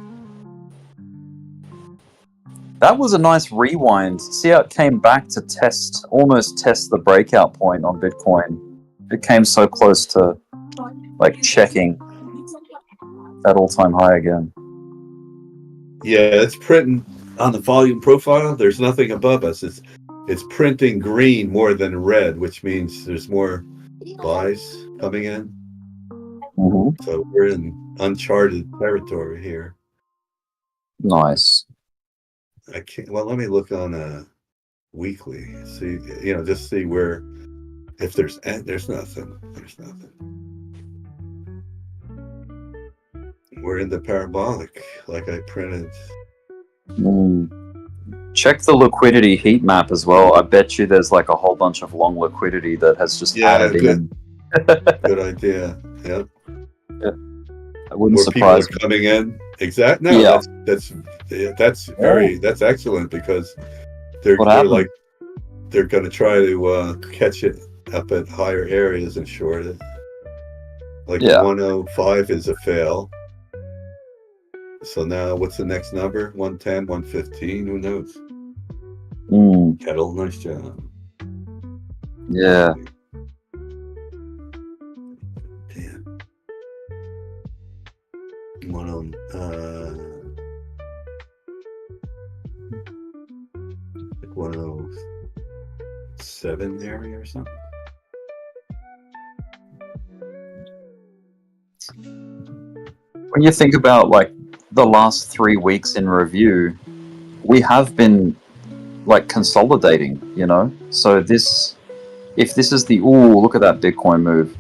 That was a nice rewind. See how it came back to almost test the breakout point on Bitcoin. It came so close to, like, checking that all-time high again. Yeah, it's printing on the volume profile. There's nothing above us. It's printing green more than red, which means there's more buys coming in. Mm-hmm. So we're in uncharted territory here. Nice. I can't. Well, let me look on a weekly. See, just see where if there's nothing. There's nothing. We're in the parabolic, like I printed. Check the liquidity heat map as well. I bet you there's like a whole bunch of long liquidity that has just added in. Good idea. Yep. It wouldn't Where people are surprise me. coming in. Exact. No, Yeah. that's excellent because they're What happened? like they're going to try to catch it up at higher areas and short it. Like 105 is a fail. So now what's the next number? 110, 115, who knows? Kettle, nice job. Yeah. Damn. 107 area or something. When you think about like the last 3 weeks in review, we have been like consolidating, you know. So if this is the look at that Bitcoin move.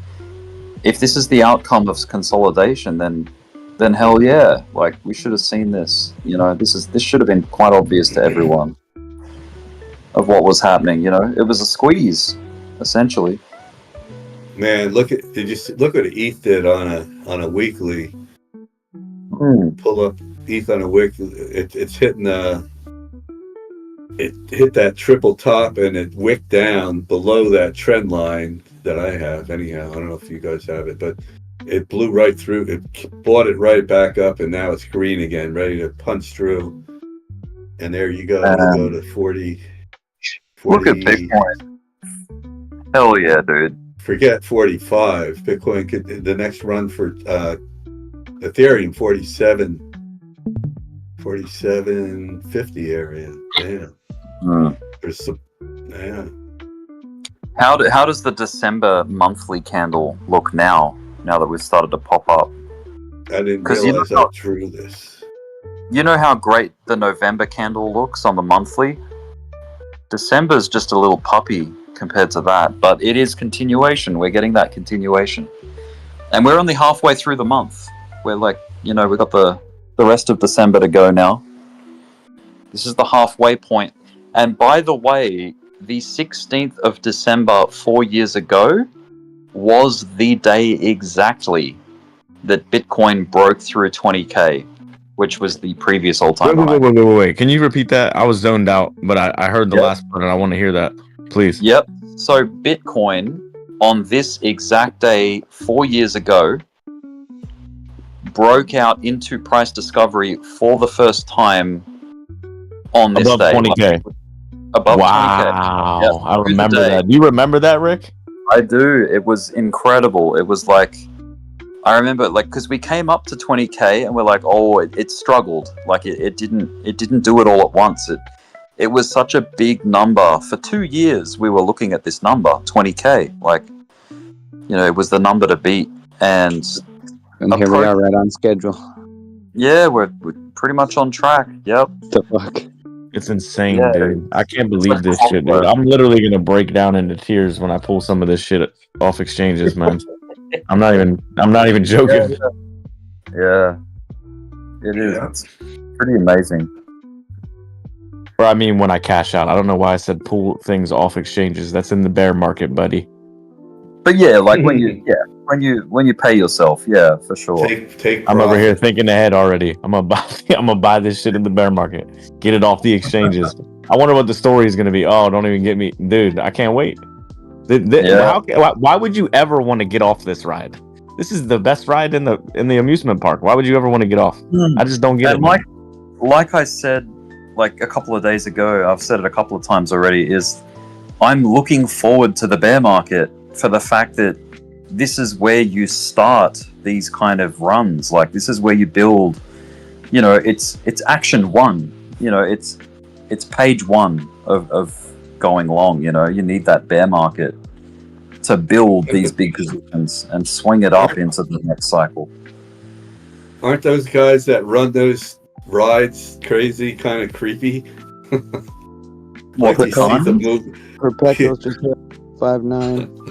If this is the outcome of consolidation, then hell yeah, like we should have seen this. You know, this should have been quite obvious to everyone of what was happening. You know, it was a squeeze, essentially. Man, look at what ETH did on a weekly. Pull up ETH on a weekly. It's hitting it hit that triple top and it wicked down below that trend line that I have. Anyhow, I don't know if you guys have it, but it blew right through. It bought it right back up, and now it's green again, ready to punch through. And there you go. We'll go to 40. Look at Bitcoin. Hell yeah, dude. Forget 45. Bitcoin could the next run for Ethereum 4750 area. Damn. There's some. Yeah. How does the December monthly candle look now? Now that we've started to pop up. I didn't realize I drew this. You know how great the November candle looks on the monthly? December's just a little puppy compared to that, but it is continuation. We're getting that continuation. And we're only halfway through the month. We're like, you know, we've got the rest of December to go now. This is the halfway point. And by the way, the 16th of December 4 years ago was the day exactly that Bitcoin broke through 20K, which was the previous all-time high. Wait. Can you repeat that? I was zoned out, but I heard the last part and I want to hear that. Please. Yep. So Bitcoin, on this exact day 4 years ago, broke out into price discovery for the first time on this above day. 20K. Above 20K. Wow. Yep. I remember that. Do you remember that, Rick? I do. It was incredible. It was like, I remember, like, because we came up to 20K and we're like, oh, it struggled. Like, it didn't do it all at once. It was such a big number. For 2 years, we were looking at this number, 20K. Like, you know, it was the number to beat. And here we are, right on schedule. Yeah, we're pretty much on track. Yep. The fuck? It's insane, dude. I can't believe this shit, dude. I'm literally gonna break down into tears when I pull some of this shit off exchanges, man. I'm not even joking. Yeah. It is. It's pretty amazing. Or I mean, when I cash out, I don't know why I said pull things off exchanges. That's in the bear market, buddy. But yeah, like when you pay yourself, yeah, for sure. I'm over here thinking ahead already. I'm gonna buy this shit in the bear market. Get it off the exchanges. I wonder what the story is gonna be. Oh, don't even get me, dude. I can't wait. Why would you ever want to get off this ride? This is the best ride in the amusement park. Why would you ever want to get off? I just don't get it. Like I said, like a couple of days ago, I've said it a couple of times already. Is I'm looking forward to the bear market for the fact that this is where you start these kind of runs. Like, this is where you build, you know, it's action one, you know, it's page one of going long. You know, you need that bear market to build these big positions and swing it up into the next cycle. Aren't those guys that run those rides crazy, kind of creepy? What like Perpetual's just 5'9".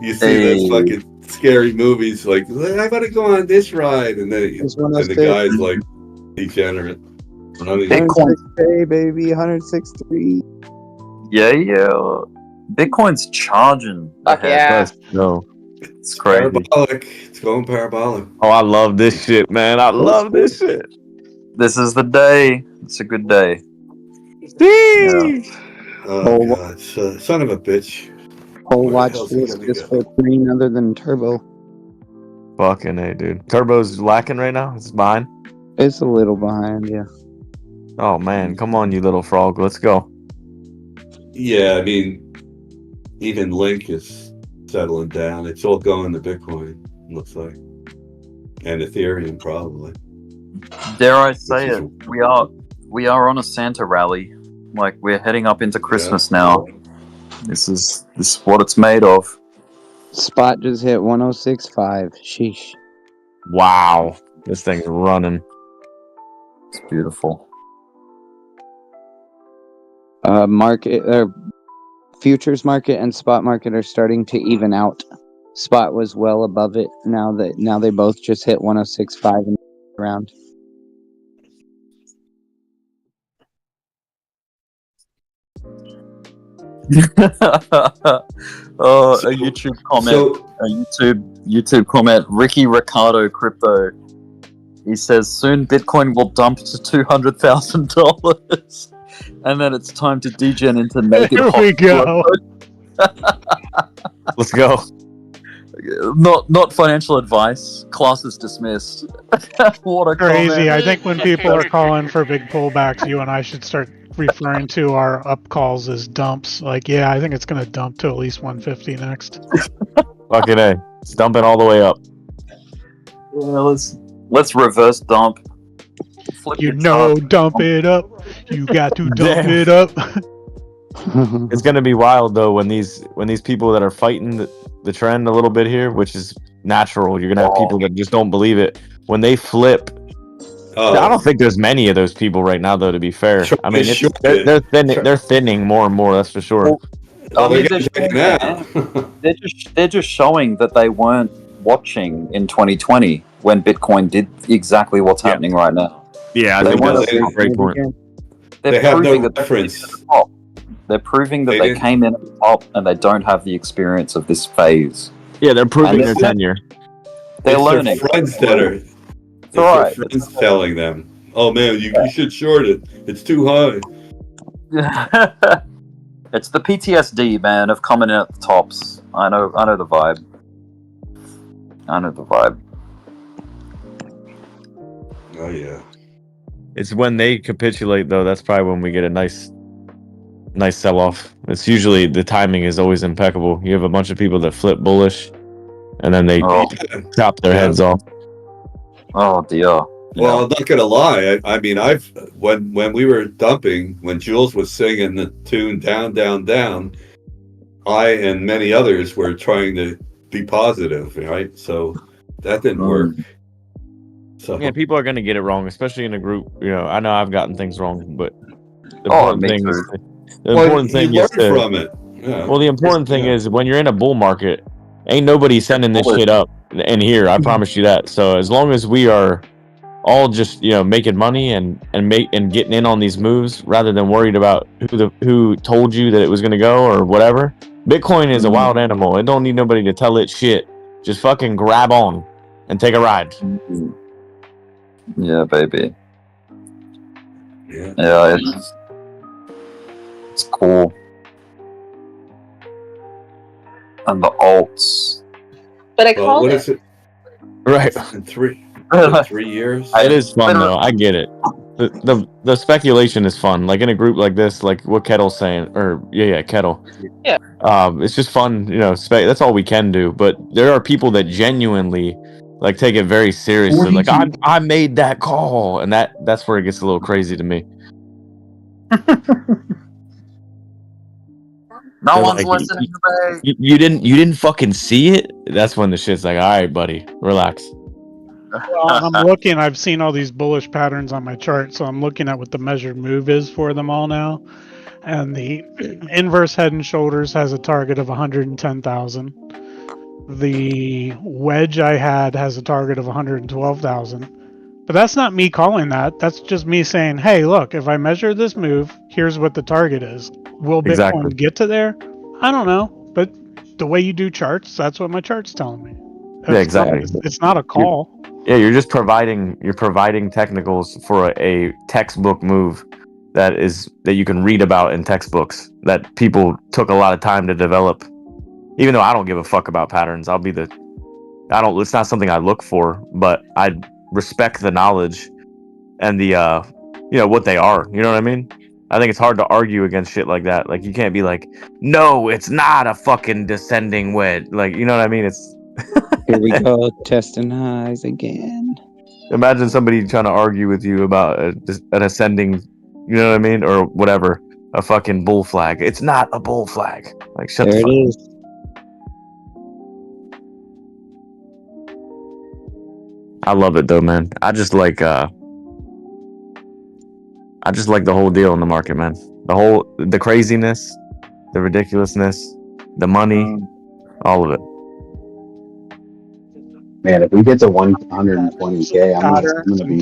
You see those fucking scary movies, like, I gotta go on this ride, and then the guy's like degenerate. Bitcoin, baby, 106.3. Yeah. Bitcoin's charging. Fuck yeah. No. It's crazy. Parabolic. It's going parabolic. Oh, I love this shit, man. I love this shit. This is the day. It's a good day. Yeah. Oh god, son of a bitch. Whole Where the watch hell's he list gonna just go? for green other than turbo. Fucking A, dude. Turbo's lacking right now. It's behind. It's a little behind, yeah. Oh man, come on, you little frog. Let's go. Yeah, I mean, even Link is settling down. It's all going to Bitcoin, looks like, and Ethereum probably. Dare I say it? We are on a Santa rally. Like we're heading up into Christmas now. This is what it's made of. Spot just hit 106.5. Sheesh. Wow, this thing's running. It's beautiful. Futures market and spot market are starting to even out. Spot was well above it. Now they both just hit 106.5 in the round. A YouTube comment. YouTube comment. Ricky Ricardo Crypto. He says soon Bitcoin will dump to $200,000, and then it's time to degen into naked. Here we go. Let's go. Not financial advice. Class is dismissed. What a Crazy. comment. I think when people are calling for big pullbacks, you and I should start referring to our up calls as dumps. Like, yeah, I think it's going to dump to at least 150 next. Fucking A. It's dumping all the way up. Yeah, let's reverse dump. Dump it up. You got to dump it up. It's gonna be wild though when these people that are fighting the trend a little bit here, which is natural. You're gonna have people that just don't believe it when they flip. I don't think there's many of those people right now, though. To be fair, I mean they're thinning more and more. That's for sure. They're just showing that they weren't watching in 2020 when Bitcoin did exactly what's happening right now. Yeah, I think that's a great point. They have no reference. They're proving that they came in at the top and they don't have the experience of this phase. Yeah, they're proving their tenure. They're learning. Their friends that are. It's their friends telling them, "Oh man, you should short it. It's too high." It's the PTSD, man, of coming in at the tops. I know the vibe. Oh yeah. It's when they capitulate, though. That's probably when we get a nice sell-off. It's usually the timing is always impeccable. You have a bunch of people that flip bullish, and then they chop their heads off. Oh dear. Well, I'm not gonna lie. I mean, when we were dumping, when Jules was singing the tune "Down, Down, Down," I and many others were trying to be positive, right? So that didn't work. So yeah, people are gonna get it wrong, especially in a group. You know, I know I've gotten things wrong, but the important thing is from it. Yeah. Well, the important thing is when you're in a bull market, ain't nobody sending this shit up in here. I promise you that. So as long as we are all just making money and getting in on these moves rather than worried about who told you that it was gonna go or whatever. Bitcoin is a wild animal. It don't need nobody to tell it shit. Just fucking grab on and take a ride. Yeah, baby. Yeah, it's cool. And the alts. But I called it. Right. In 3 years. It is fun though. I get it. The speculation is fun. Like in a group like this, like what Kettle's saying, or Kettle. Yeah. It's just fun, that's all we can do. But there are people that genuinely like take it very seriously. Like I made that call, and that's where it gets a little crazy to me. No one's listening to me. You didn't fucking see it. That's when the shit's like, all right, buddy, relax. Well, I'm looking. I've seen all these bullish patterns on my chart, so I'm looking at what the measured move is for them all now. And the inverse head and shoulders has a target of 110,000. The wedge I had has a target of 112,000. But that's not me calling that. That's just me saying, hey, look, if I measure this move, here's what the target is. Will Bitcoin get to there? I don't know. But just the way you do charts. That's what my chart's telling me. Yeah, exactly. It's not a call. You're just providing technicals for a textbook move that you can read about in textbooks that people took a lot of time to develop. Even though I don't give a fuck about patterns, it's not something I look for, but I respect the knowledge and the what they are. You know what I mean? I think it's hard to argue against shit like that. Like, you can't be like, no, it's not a fucking descending wedge. Like, you know what I mean? It's here we go, testing highs again. Imagine somebody trying to argue with you about an ascending, you know what I mean, or whatever, a fucking bull flag. It's not a bull flag. Like, shut the fuck up. There it is. I love it though, man. I just like the whole deal in the market, man. The craziness, the ridiculousness, the money, all of it. Man, if we get to 120K, I'm gonna be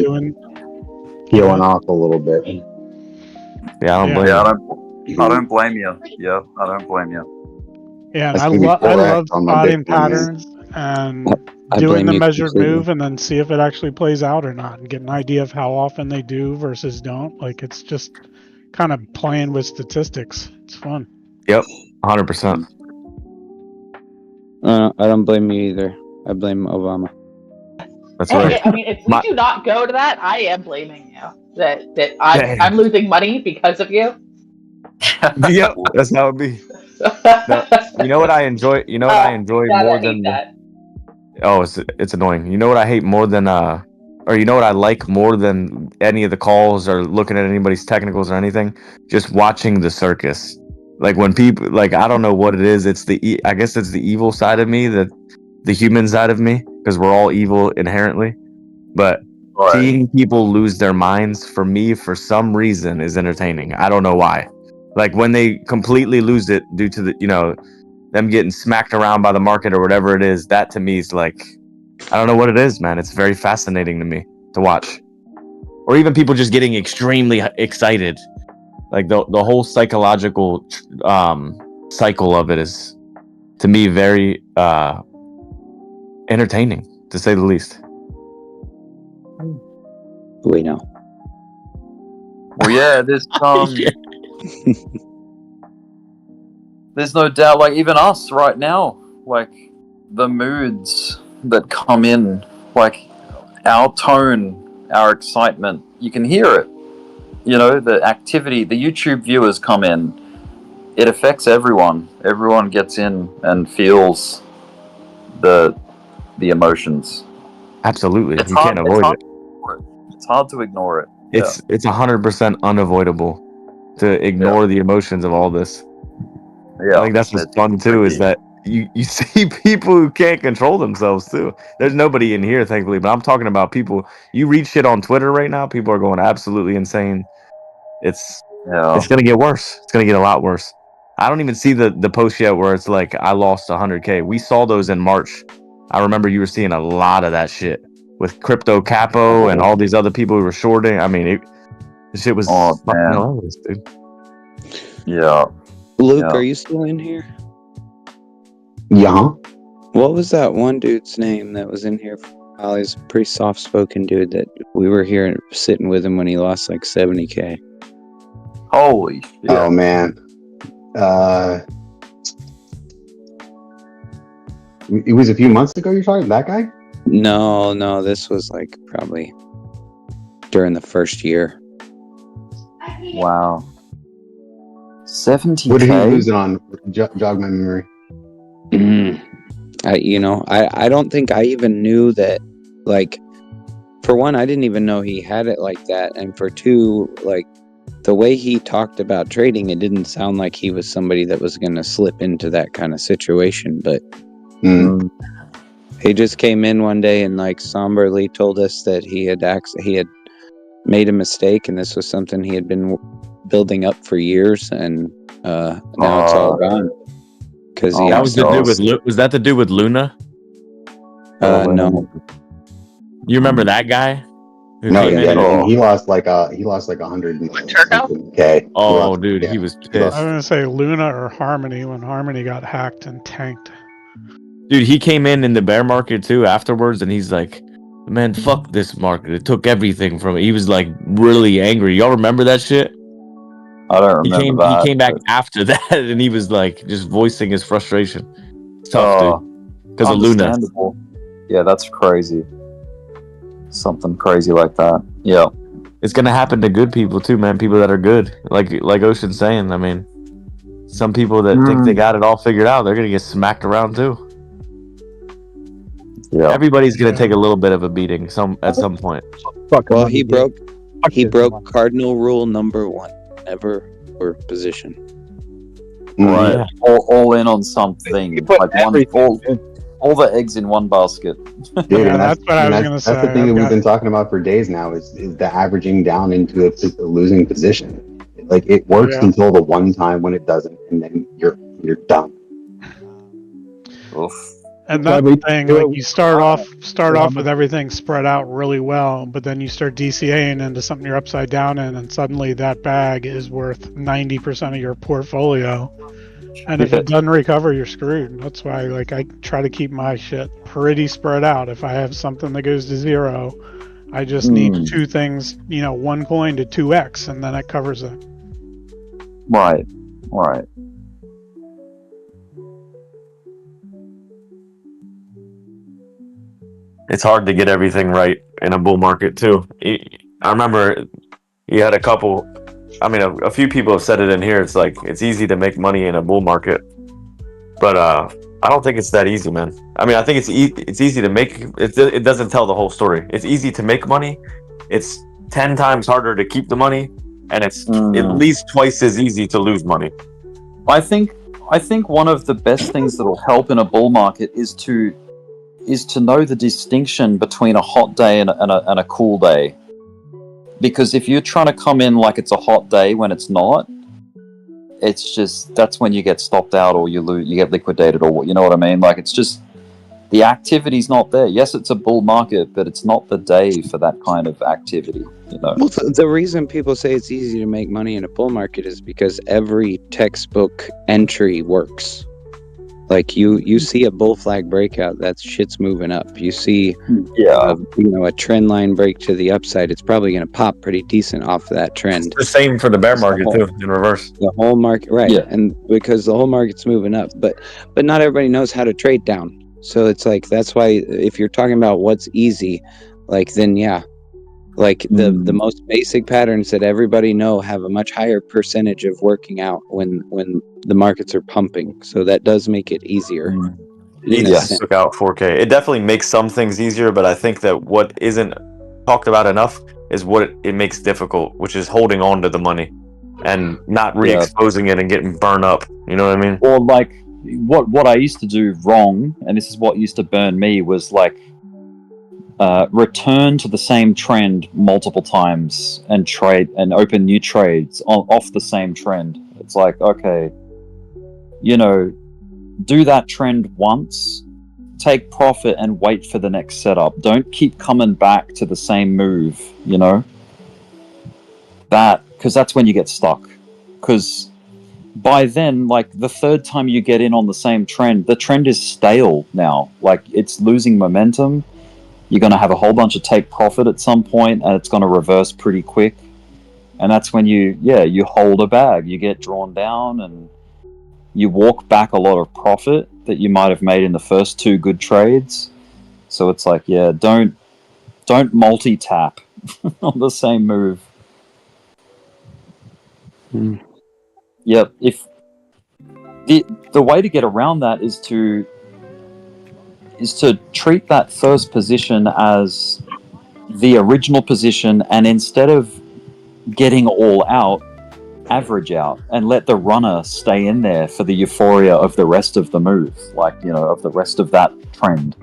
peeling off a little bit. Yeah, I don't blame you. I don't blame you. Yeah, I don't blame you. Yeah, and I love spotting patterns and doing the measured move and then see if it actually plays out or not, and get an idea of how often they do versus don't. Like, it's just kind of playing with statistics. It's fun. Yep, 100%. I don't blame you either. I blame Obama. That's right. I mean, if we do not go to that, I am blaming you. That I'm losing money because of you. Yep, that's how it be. No, you know what I enjoy? You know what I enjoy more than that. Oh, it's annoying. You know what I hate more than or you know what I like more than any of the calls or looking at anybody's technicals or anything? Just watching the circus. Like, when people, like, I don't know what it is. I guess it's the evil side of me, the human side of me, because we're all evil inherently. But seeing people lose their minds, for me, for some reason, is entertaining. I don't know why. Like, when they completely lose it due to them getting smacked around by the market or whatever it is, that to me is like, I don't know what it is, man. It's very fascinating to me to watch. Or even people just getting extremely excited. Like, the whole psychological cycle of it is, to me, very entertaining, to say the least. We know. Well, yeah, there's there's no doubt. Like, even us right now, like, the moods that come in, like, our tone, our excitement, you can hear it. You know, the activity, the YouTube viewers come in. It affects everyone. Everyone gets in and feels the emotions. Absolutely, you can't avoid it. It's hard to ignore it. It's 100% unavoidable to ignore the emotions of all this. Yeah, I think that's what's fun too, is that you see people who can't control themselves too. There's nobody in here, thankfully, but I'm talking about people. You read shit on Twitter right now, people are going absolutely insane. It's gonna get worse. It's gonna get a lot worse. I don't even see the post yet where it's like, I lost 100K. We saw those in March. I remember you were seeing a lot of that shit with Crypto Capo and all these other people who were shorting. I mean, the shit was fucking hilarious, dude. Yeah. Luke, are you still in here? Yeah. What was that one dude's name that was in here? He's a pretty soft-spoken dude that we were here sitting with him when he lost like 70K. Holy shit. Oh, man. It was a few months ago you're talking? That guy? No, this was like probably during the first year. Wow. 70K? What did he lose it on? Jog my memory. I don't think I even knew that, like, for one, I didn't even know he had it like that. And for two, like, the way he talked about trading, it didn't sound like he was somebody that was going to slip into that kind of situation. But he just came in one day and, like, somberly told us that he had made a mistake, and this was something he had been building up for years, and now it's all gone. Because was that the dude with Luna? No. You remember that guy No, yeah, he lost like 100K. Oh, dude, he was I was pissed. gonna say Luna or Harmony when Harmony got hacked and tanked. Dude, he came in the bear market too afterwards, and he's like, "Man, fuck this market. It took everything from it." He was like really angry. Y'all remember that shit? I don't remember that. He came back after that, and he was like just voicing his frustration. It's tough, dude. Because of Luna. Understandable. Yeah, that's crazy. Something crazy like that. Yeah. It's gonna happen to good people too, man. People that are good, like Ocean's saying. I mean, some people that think they got it all figured out, they're gonna get smacked around too. Yeah. Everybody's gonna take a little bit of a beating at some point. Well, he broke cardinal rule number 1: never work position. Right. Yeah. All in on something. Like all the eggs in one basket. Dude, and that's what I was gonna say. That's the thing that we've been talking about for days now is the averaging down into a losing position. Like it works until the one time when it doesn't, and then you're done. Oof. And that's the thing, like you start off with everything spread out really well, but then you start DCAing into something you're upside down in, and suddenly that bag is worth 90% of your portfolio. And if it doesn't recover, you're screwed. That's why, like, I try to keep my shit pretty spread out. If I have something that goes to 0, I just need 2 things, one coin to 2x, and then it covers it. Right. It's hard to get everything right in a bull market too. I remember you had a few people have said it in here. It's like it's easy to make money in a bull market, but I don't think it's that easy, man. I mean, I think it's easy to make. It doesn't tell the whole story. It's easy to make money. It's 10 times harder to keep the money, and it's at least twice as easy to lose money. I think one of the best things that will help in a bull market is to know the distinction between a hot day and a cool day. Because if you're trying to come in like it's a hot day when it's not, it's just that's when you get stopped out or you get liquidated or you know what I mean. Like it's just the activity's not there. Yes, it's a bull market, but it's not the day for that kind of activity. Well, the reason people say it's easy to make money in a bull market is because every textbook entry works. Like you see a bull flag breakout, that shit's moving up. You see, a trend line break to the upside, it's probably going to pop pretty decent off of that trend. It's the same for the bear market too, in reverse. The whole market, right? Yeah. And because the whole market's moving up, but not everybody knows how to trade down. So it's like that's why if you're talking about what's easy, like then like the most basic patterns that everybody know have a much higher percentage of working out when the markets are pumping. So that does make it easier. Yes, took out 4K. It definitely makes some things easier, but I think that what isn't talked about enough is what it makes difficult, which is holding on to the money and not re-exposing it and getting burned up. You know what I mean? Or like what I used to do wrong, and this is what used to burn me, was like return to the same trend multiple times and trade and open new trades off the same trend. It's like, okay, do that trend once, take profit and wait for the next setup. Don't keep coming back to the same move, because that's when you get stuck. Because by then, like the third time you get in on the same trend, the trend is stale now. Like it's losing momentum. You're going to have a whole bunch of take profit at some point, and it's going to reverse pretty quick. And that's when you hold a bag. You get drawn down, and you walk back a lot of profit that you might have made in the first 2 good trades. So it's like, don't multi-tap on the same move. Yep. If the way to get around that is to treat that first position as the original position, and instead of getting all out, average out and let the runner stay in there for the euphoria of the rest of the move, of the rest of that trend.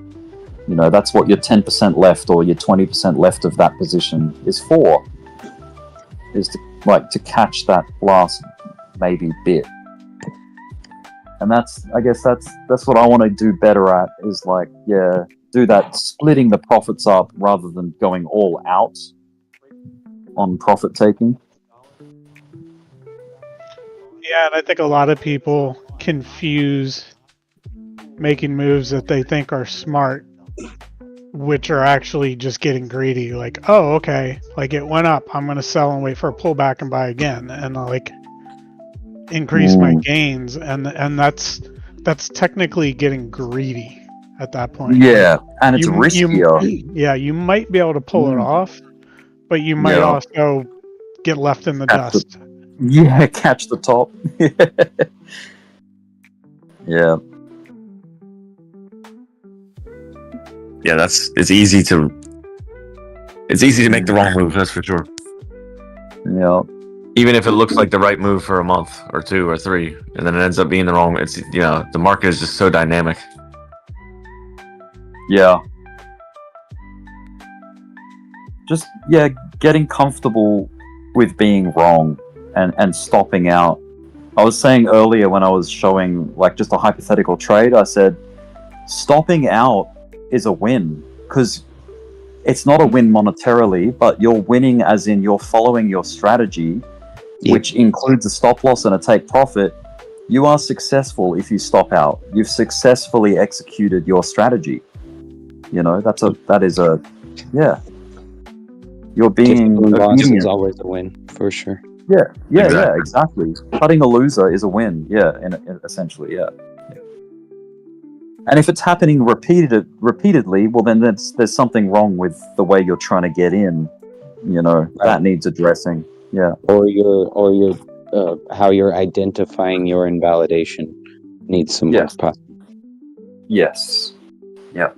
That's what your 10% left or your 20% left of that position is for, is to catch that last maybe bit. And I guess that's what I want to do better at, is do that splitting the profits up rather than going all out on profit taking. Yeah, and I think a lot of people confuse making moves that they think are smart, which are actually just getting greedy. Like, oh, okay, like it went up, I'm gonna sell and wait for a pullback and buy again, and like increase my gains, and that's technically getting greedy at that point. Yeah, and it's riskier. You might be able to pull it off, but you might also get left in the dust. Yeah, catch the top. Yeah. Yeah, it's easy to make the wrong move, that's for sure. Yeah. Even if it looks like the right move for a month or 2 or 3, and then it ends up being the wrong. It's the market is just so dynamic. Yeah. Just getting comfortable with being wrong and stopping out. I was saying earlier when I was showing like just a hypothetical trade, I said stopping out is a win because it's not a win monetarily, but you're winning as in you're following your strategy, which includes a stop loss and a take profit. You are successful if you stop out. You've successfully executed your strategy. That is a You're being loss is always a win for sure. Yeah, exactly. Cutting a loser is a win. Yeah, essentially, yeah. And if it's happening repeatedly, well, then there's something wrong with the way you're trying to get in. That needs addressing. Yeah. Or your how you're identifying your invalidation needs some work. Yes. Yeah.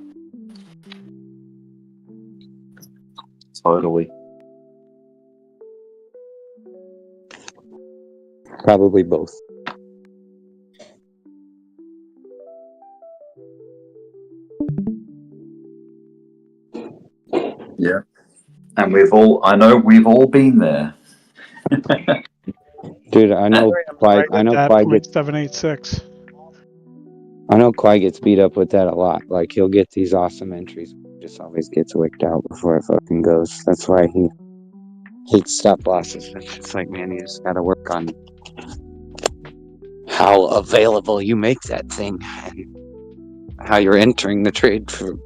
Totally. Probably both. Yeah. And I know we've all been there. Dude, I know Quag gets 786. I know Quag gets beat up with that a lot. Like he'll get these awesome entries, just always gets wicked out before it fucking goes. That's why he hates stop losses. It's just like, man, you just gotta work on how available you make that thing and how you're entering the trade. For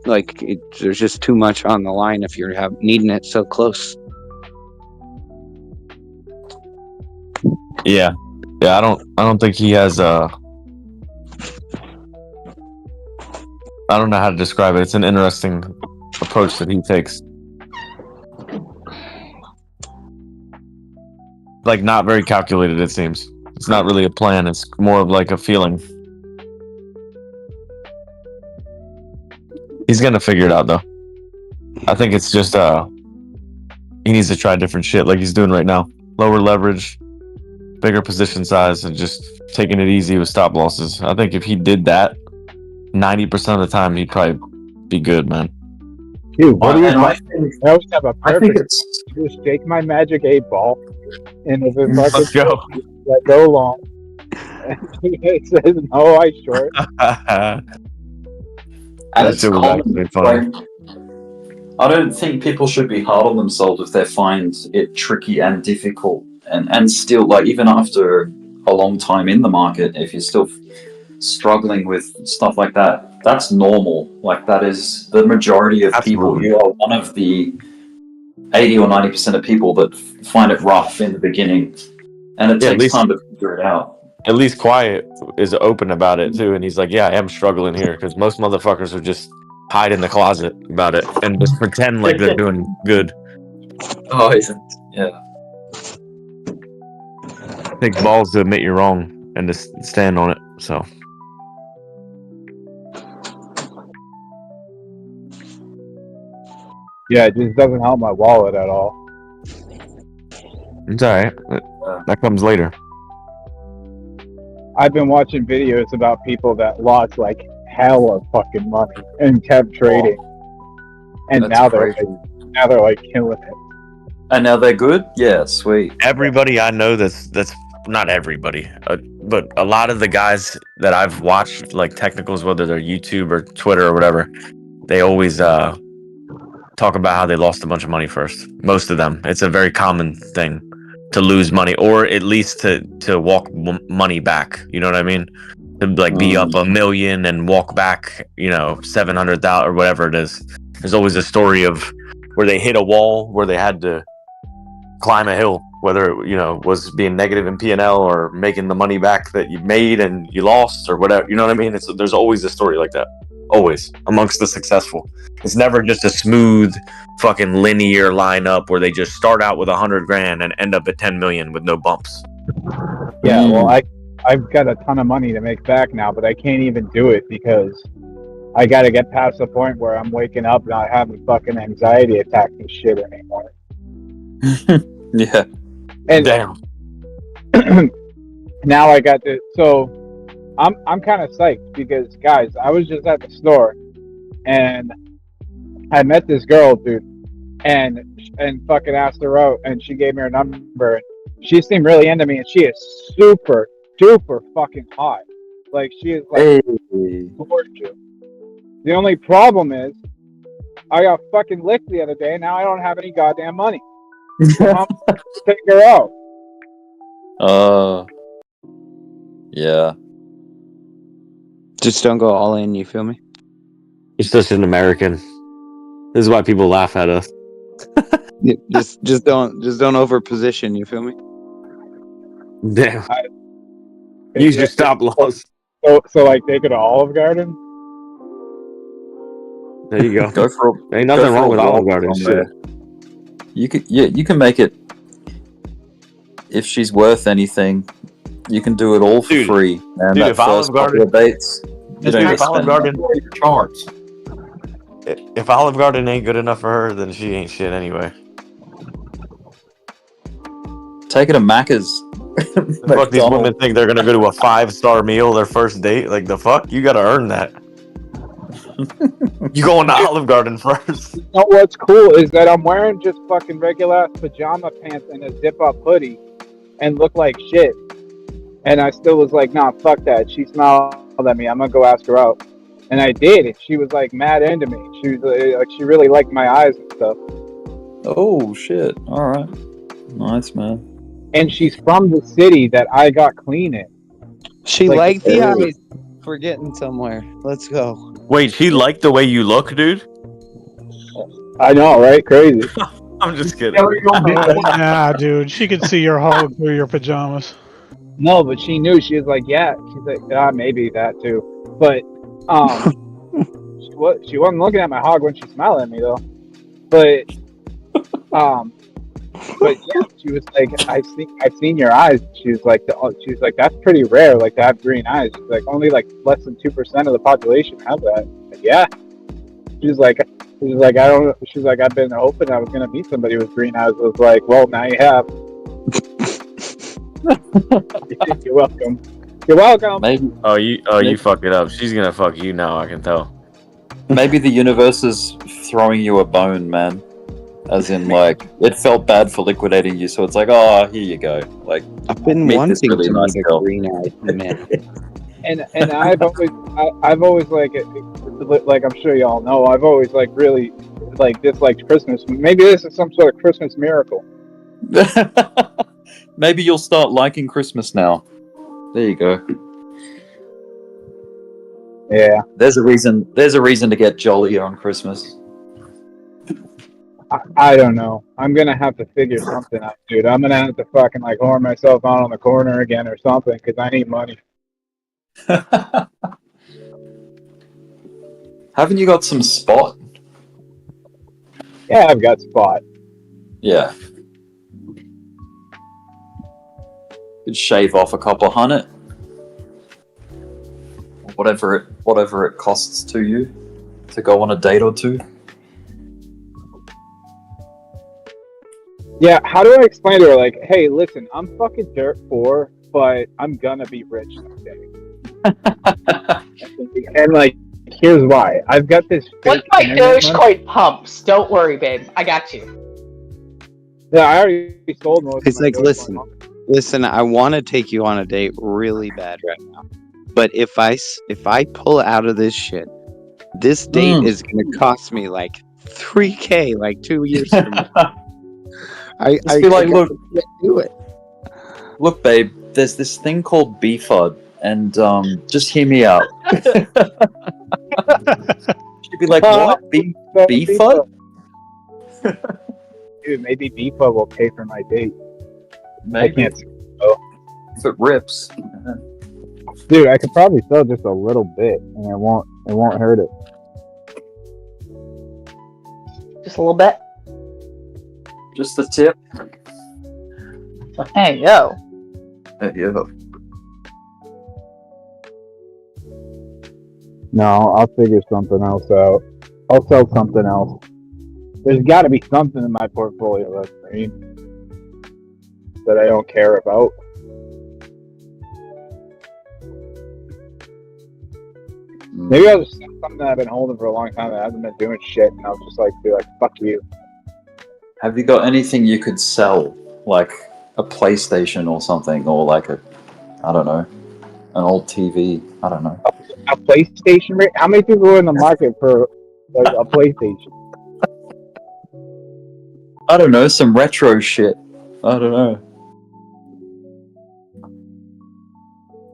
there's just too much on the line if you're needing it so close. Yeah. I don't think he has I don't know how to describe it. It's an interesting approach that he takes. Like not very calculated, it seems. It's not really a plan, it's more of like a feeling. He's gonna figure it out though. I think it's just he needs to try different shit like he's doing right now. Lower leverage, bigger position size, and just taking it easy with stop losses. I think if he did that 90% of the time, he'd probably be good, man. Dude, what do you know? I always have a perfect. Just take my magic 8-ball, and if it Let's go. Let go long. It says no, I short. And it's common, I don't think people should be hard on themselves if they find it tricky and difficult, and still, like, even after a long time in the market, if you're still struggling with stuff like that, that's normal. Like, that is the majority of people. You are one of the 80 or 90% of people that find it rough in the beginning, and it takes time to figure it out. At least Quiet is open about it too, and he's like, yeah, I am struggling here, because most motherfuckers are just hide in the closet about it and just pretend like they're doing good. Oh, isn't? Yeah. It takes balls to admit you're wrong and to stand on it, so. Yeah, it just doesn't help my wallet at all. It's alright. That comes later. I've been watching videos about people that lost like hell of fucking money and kept trading, and now they're like killing it. And now they're good. Yeah, sweet. Everybody I know that's not everybody, but a lot of the guys that I've watched, like technicals, whether they're YouTube or Twitter or whatever, they always talk about how they lost a bunch of money first. Most of them. It's a very common thing to lose money, or at least to walk money back. You know what I mean? To like be up $1 million and walk back, 700,000 or whatever it is. There's always a story of where they hit a wall, where they had to climb a hill, whether it was being negative in P&L or making the money back that you made and you lost or whatever. You know what I mean? There's always a story like that. Always amongst the successful. It's never just a smooth fucking linear lineup where they just start out with 100 grand and end up at 10 million with no bumps. Yeah, well, I've got a ton of money to make back now, but I can't even do it because I got to get past the point where I'm waking up not having fucking anxiety attacks and shit anymore. Yeah. And damn. Now I got to. So I'm kind of psyched because, guys, I was just at the store and I met this girl, dude, and fucking asked her out, and she gave me her number. She seemed really into me, and she is super duper fucking hot. Like, she is like gorgeous. The only problem is I got fucking licked the other day, and now I don't have any goddamn money. So I'm gonna take her out. Yeah. Just don't go all in, you feel me? It's just an American. This is why people laugh at us. just don't over position, you feel me? Damn. Use your stop loss. So like take it to Olive Garden. There you go. Go for ain't nothing wrong with Olive Garden. Shit. You can make it. If she's worth anything, you can do it all for free. And dude, that if first Olive Garden, couple of dates, you don't if Olive Garden charts. If Olive Garden ain't good enough for her, then she ain't shit anyway. Take it to Macca's. Fuck, these women think they're gonna go to a 5-star meal their first date. Like, the fuck? You gotta earn that. You going to Olive Garden first. You know what's cool is that I'm wearing just fucking regular ass pajama pants and a zip up hoodie and look like shit. And I still was like, nah, fuck that. She smiled at me. I'm gonna go ask her out. And I did. She was like mad into me. She was like, she really liked my eyes and stuff. Oh shit! All right, nice, man. And she's from the city that I got clean in. She liked the eyes. We're getting somewhere. Let's go. Wait, she liked the way you look, dude? I know, right? Crazy. I'm just kidding. Yeah, dude. She could see your hog through your pajamas. No, but she knew. She was like, yeah. She's like, yeah, maybe that too. But she wasn't looking at my hog when she smiled at me though. But yeah, she was like, I've seen your eyes. She was like, that's pretty rare, like to have green eyes. She's like, only like less than 2% of the population have that. Like, yeah. She's like, I don't. She's like, I've been hoping I was gonna meet somebody with green eyes. I was like, well, now you have. You're welcome. You're welcome. Maybe. You fucked it up. She's gonna fuck you now. I can tell. Maybe the universe is throwing you a bone, man. As in, like, it felt bad for liquidating you, so it's like, oh, here you go. Like, I've been wanting to meet a green-eyed man. And I've always like I'm sure y'all know, I've always like really like disliked Christmas. Maybe this is some sort of Christmas miracle. Maybe you'll start liking Christmas now. There you go. Yeah. There's a reason to get jolly on Christmas. I don't know. I'm gonna have to figure something out, dude. I'm gonna have to fucking like whore myself out on the corner again or something because I need money. Haven't you got some spot? Yeah, I've got spot. Yeah. Could shave off a couple $100. Whatever it costs to you to go on a date or two. Yeah, how do I explain to her, like, hey, listen, I'm fucking dirt poor, but I'm gonna be rich someday. And, like, here's why. I've got this Once my Dogecoin pumps, don't worry, babe. I got you. Yeah, I already sold most It's of my like, Dogecoin. listen, I want to take you on a date really bad right now. But if I pull out of this shit, this date is going to cost me like 3K like 2 years from now. I be like, look, can't do it. Look, babe, there's this thing called BFUD, and just hear me out. She'd be like, what? BFUD? Dude, maybe BFUD will pay for my date. Maybe. I can't see it. If it rips. Dude, I could probably sell just a little bit, and it won't hurt it. Just a little bit. Just a tip. Hey, yo. Yeah. No, I'll figure something else out. I'll sell something else. There's got to be something in my portfolio that's green that I don't care about. Maybe I'll just sell something that I've been holding for a long time that hasn't been doing shit, and I'll just be like, fuck you. Have you got anything you could sell? Like a PlayStation or something, or like I don't know, an old TV. I don't know. A PlayStation? How many people are in the market for like, a PlayStation? I don't know, some retro shit. I don't know.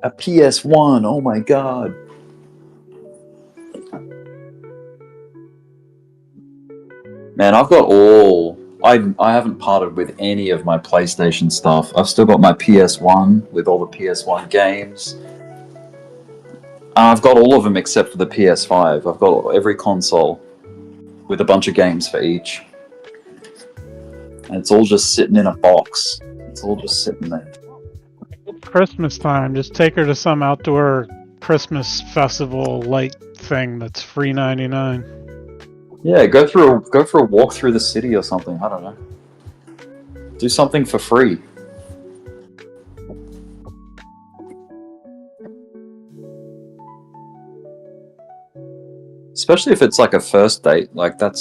A PS1, oh my god. Man, I've got all... I haven't parted with any of my PlayStation stuff. I've still got my PS1 with all the PS1 games. I've got all of them except for the PS5. I've got every console with a bunch of games for each. And it's all just sitting in a box. It's all just sitting there. Christmas time, just take her to some outdoor Christmas festival light thing that's free 99. Yeah, go for a walk through the city or something. I don't know. Do something for free. Especially if it's like a first date, like that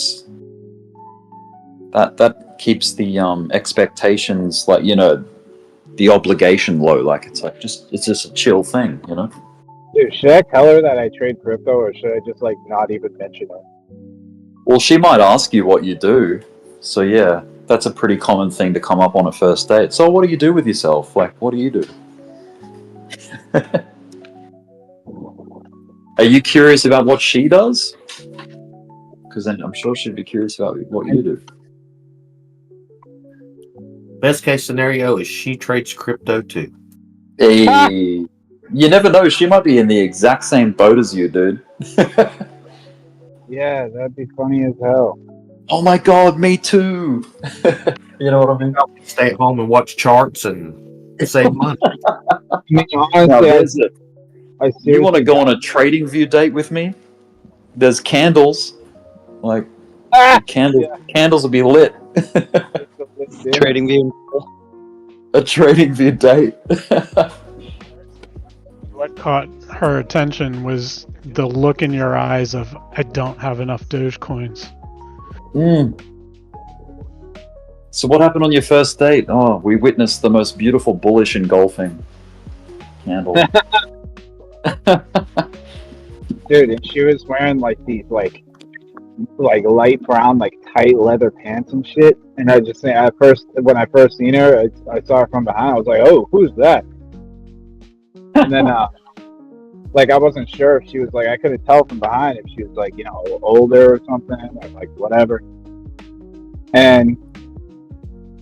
keeps the expectations, like, you know, the obligation low. Like it's just a chill thing, you know. Dude, should I tell her that I trade crypto, or should I just not even mention it? Well, she might ask you what you do, so yeah, that's a pretty common thing to come up on a first date. So, what do you do with yourself? Like, what do you do? Are you curious about what she does? Because then I'm sure she'd be curious about what you do. Best case scenario is she trades crypto too. Hey, you never know. She might be in the exact same boat as you, dude. Yeah, that'd be funny as hell. Oh my god, me too. You know what I mean? Stay at home and watch charts and save money. Honestly, you want to go on a TradingView date with me? There's candles. Like, candles will be lit. TradingView. A TradingView date. What caught her attention was the look in your eyes of, I don't have enough Dogecoins. So what happened on your first date? Oh, we witnessed the most beautiful bullish engulfing candle. Dude, and she was wearing these light brown tight leather pants and shit. And I just think when I first seen her, I saw her from behind. I was like, oh, who's that? And then I wasn't sure if she was I couldn't tell from behind if she was older or something, or whatever. And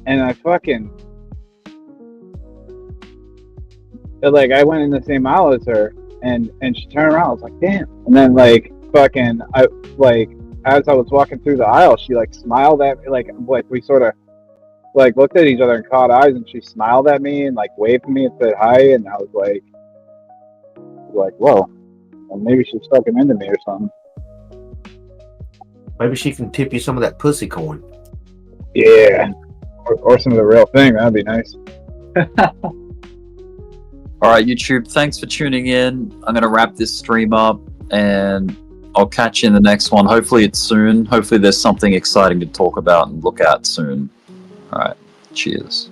I fucking I went in the same aisle as her, and she turned around. I was like, damn. And then as I was walking through the aisle, she smiled at me, we sort of looked at each other and caught eyes, and she smiled at me and waved at me and said hi, and I was like, whoa, well, maybe she's fucking into me or something. Maybe she can tip you some of that pussy coin. Yeah, or some of the real thing. That'd be nice. All right, YouTube, thanks for tuning in. I'm going to wrap this stream up, and I'll catch you in the next one. Hopefully it's soon. Hopefully there's something exciting to talk about and look at soon. All right, cheers.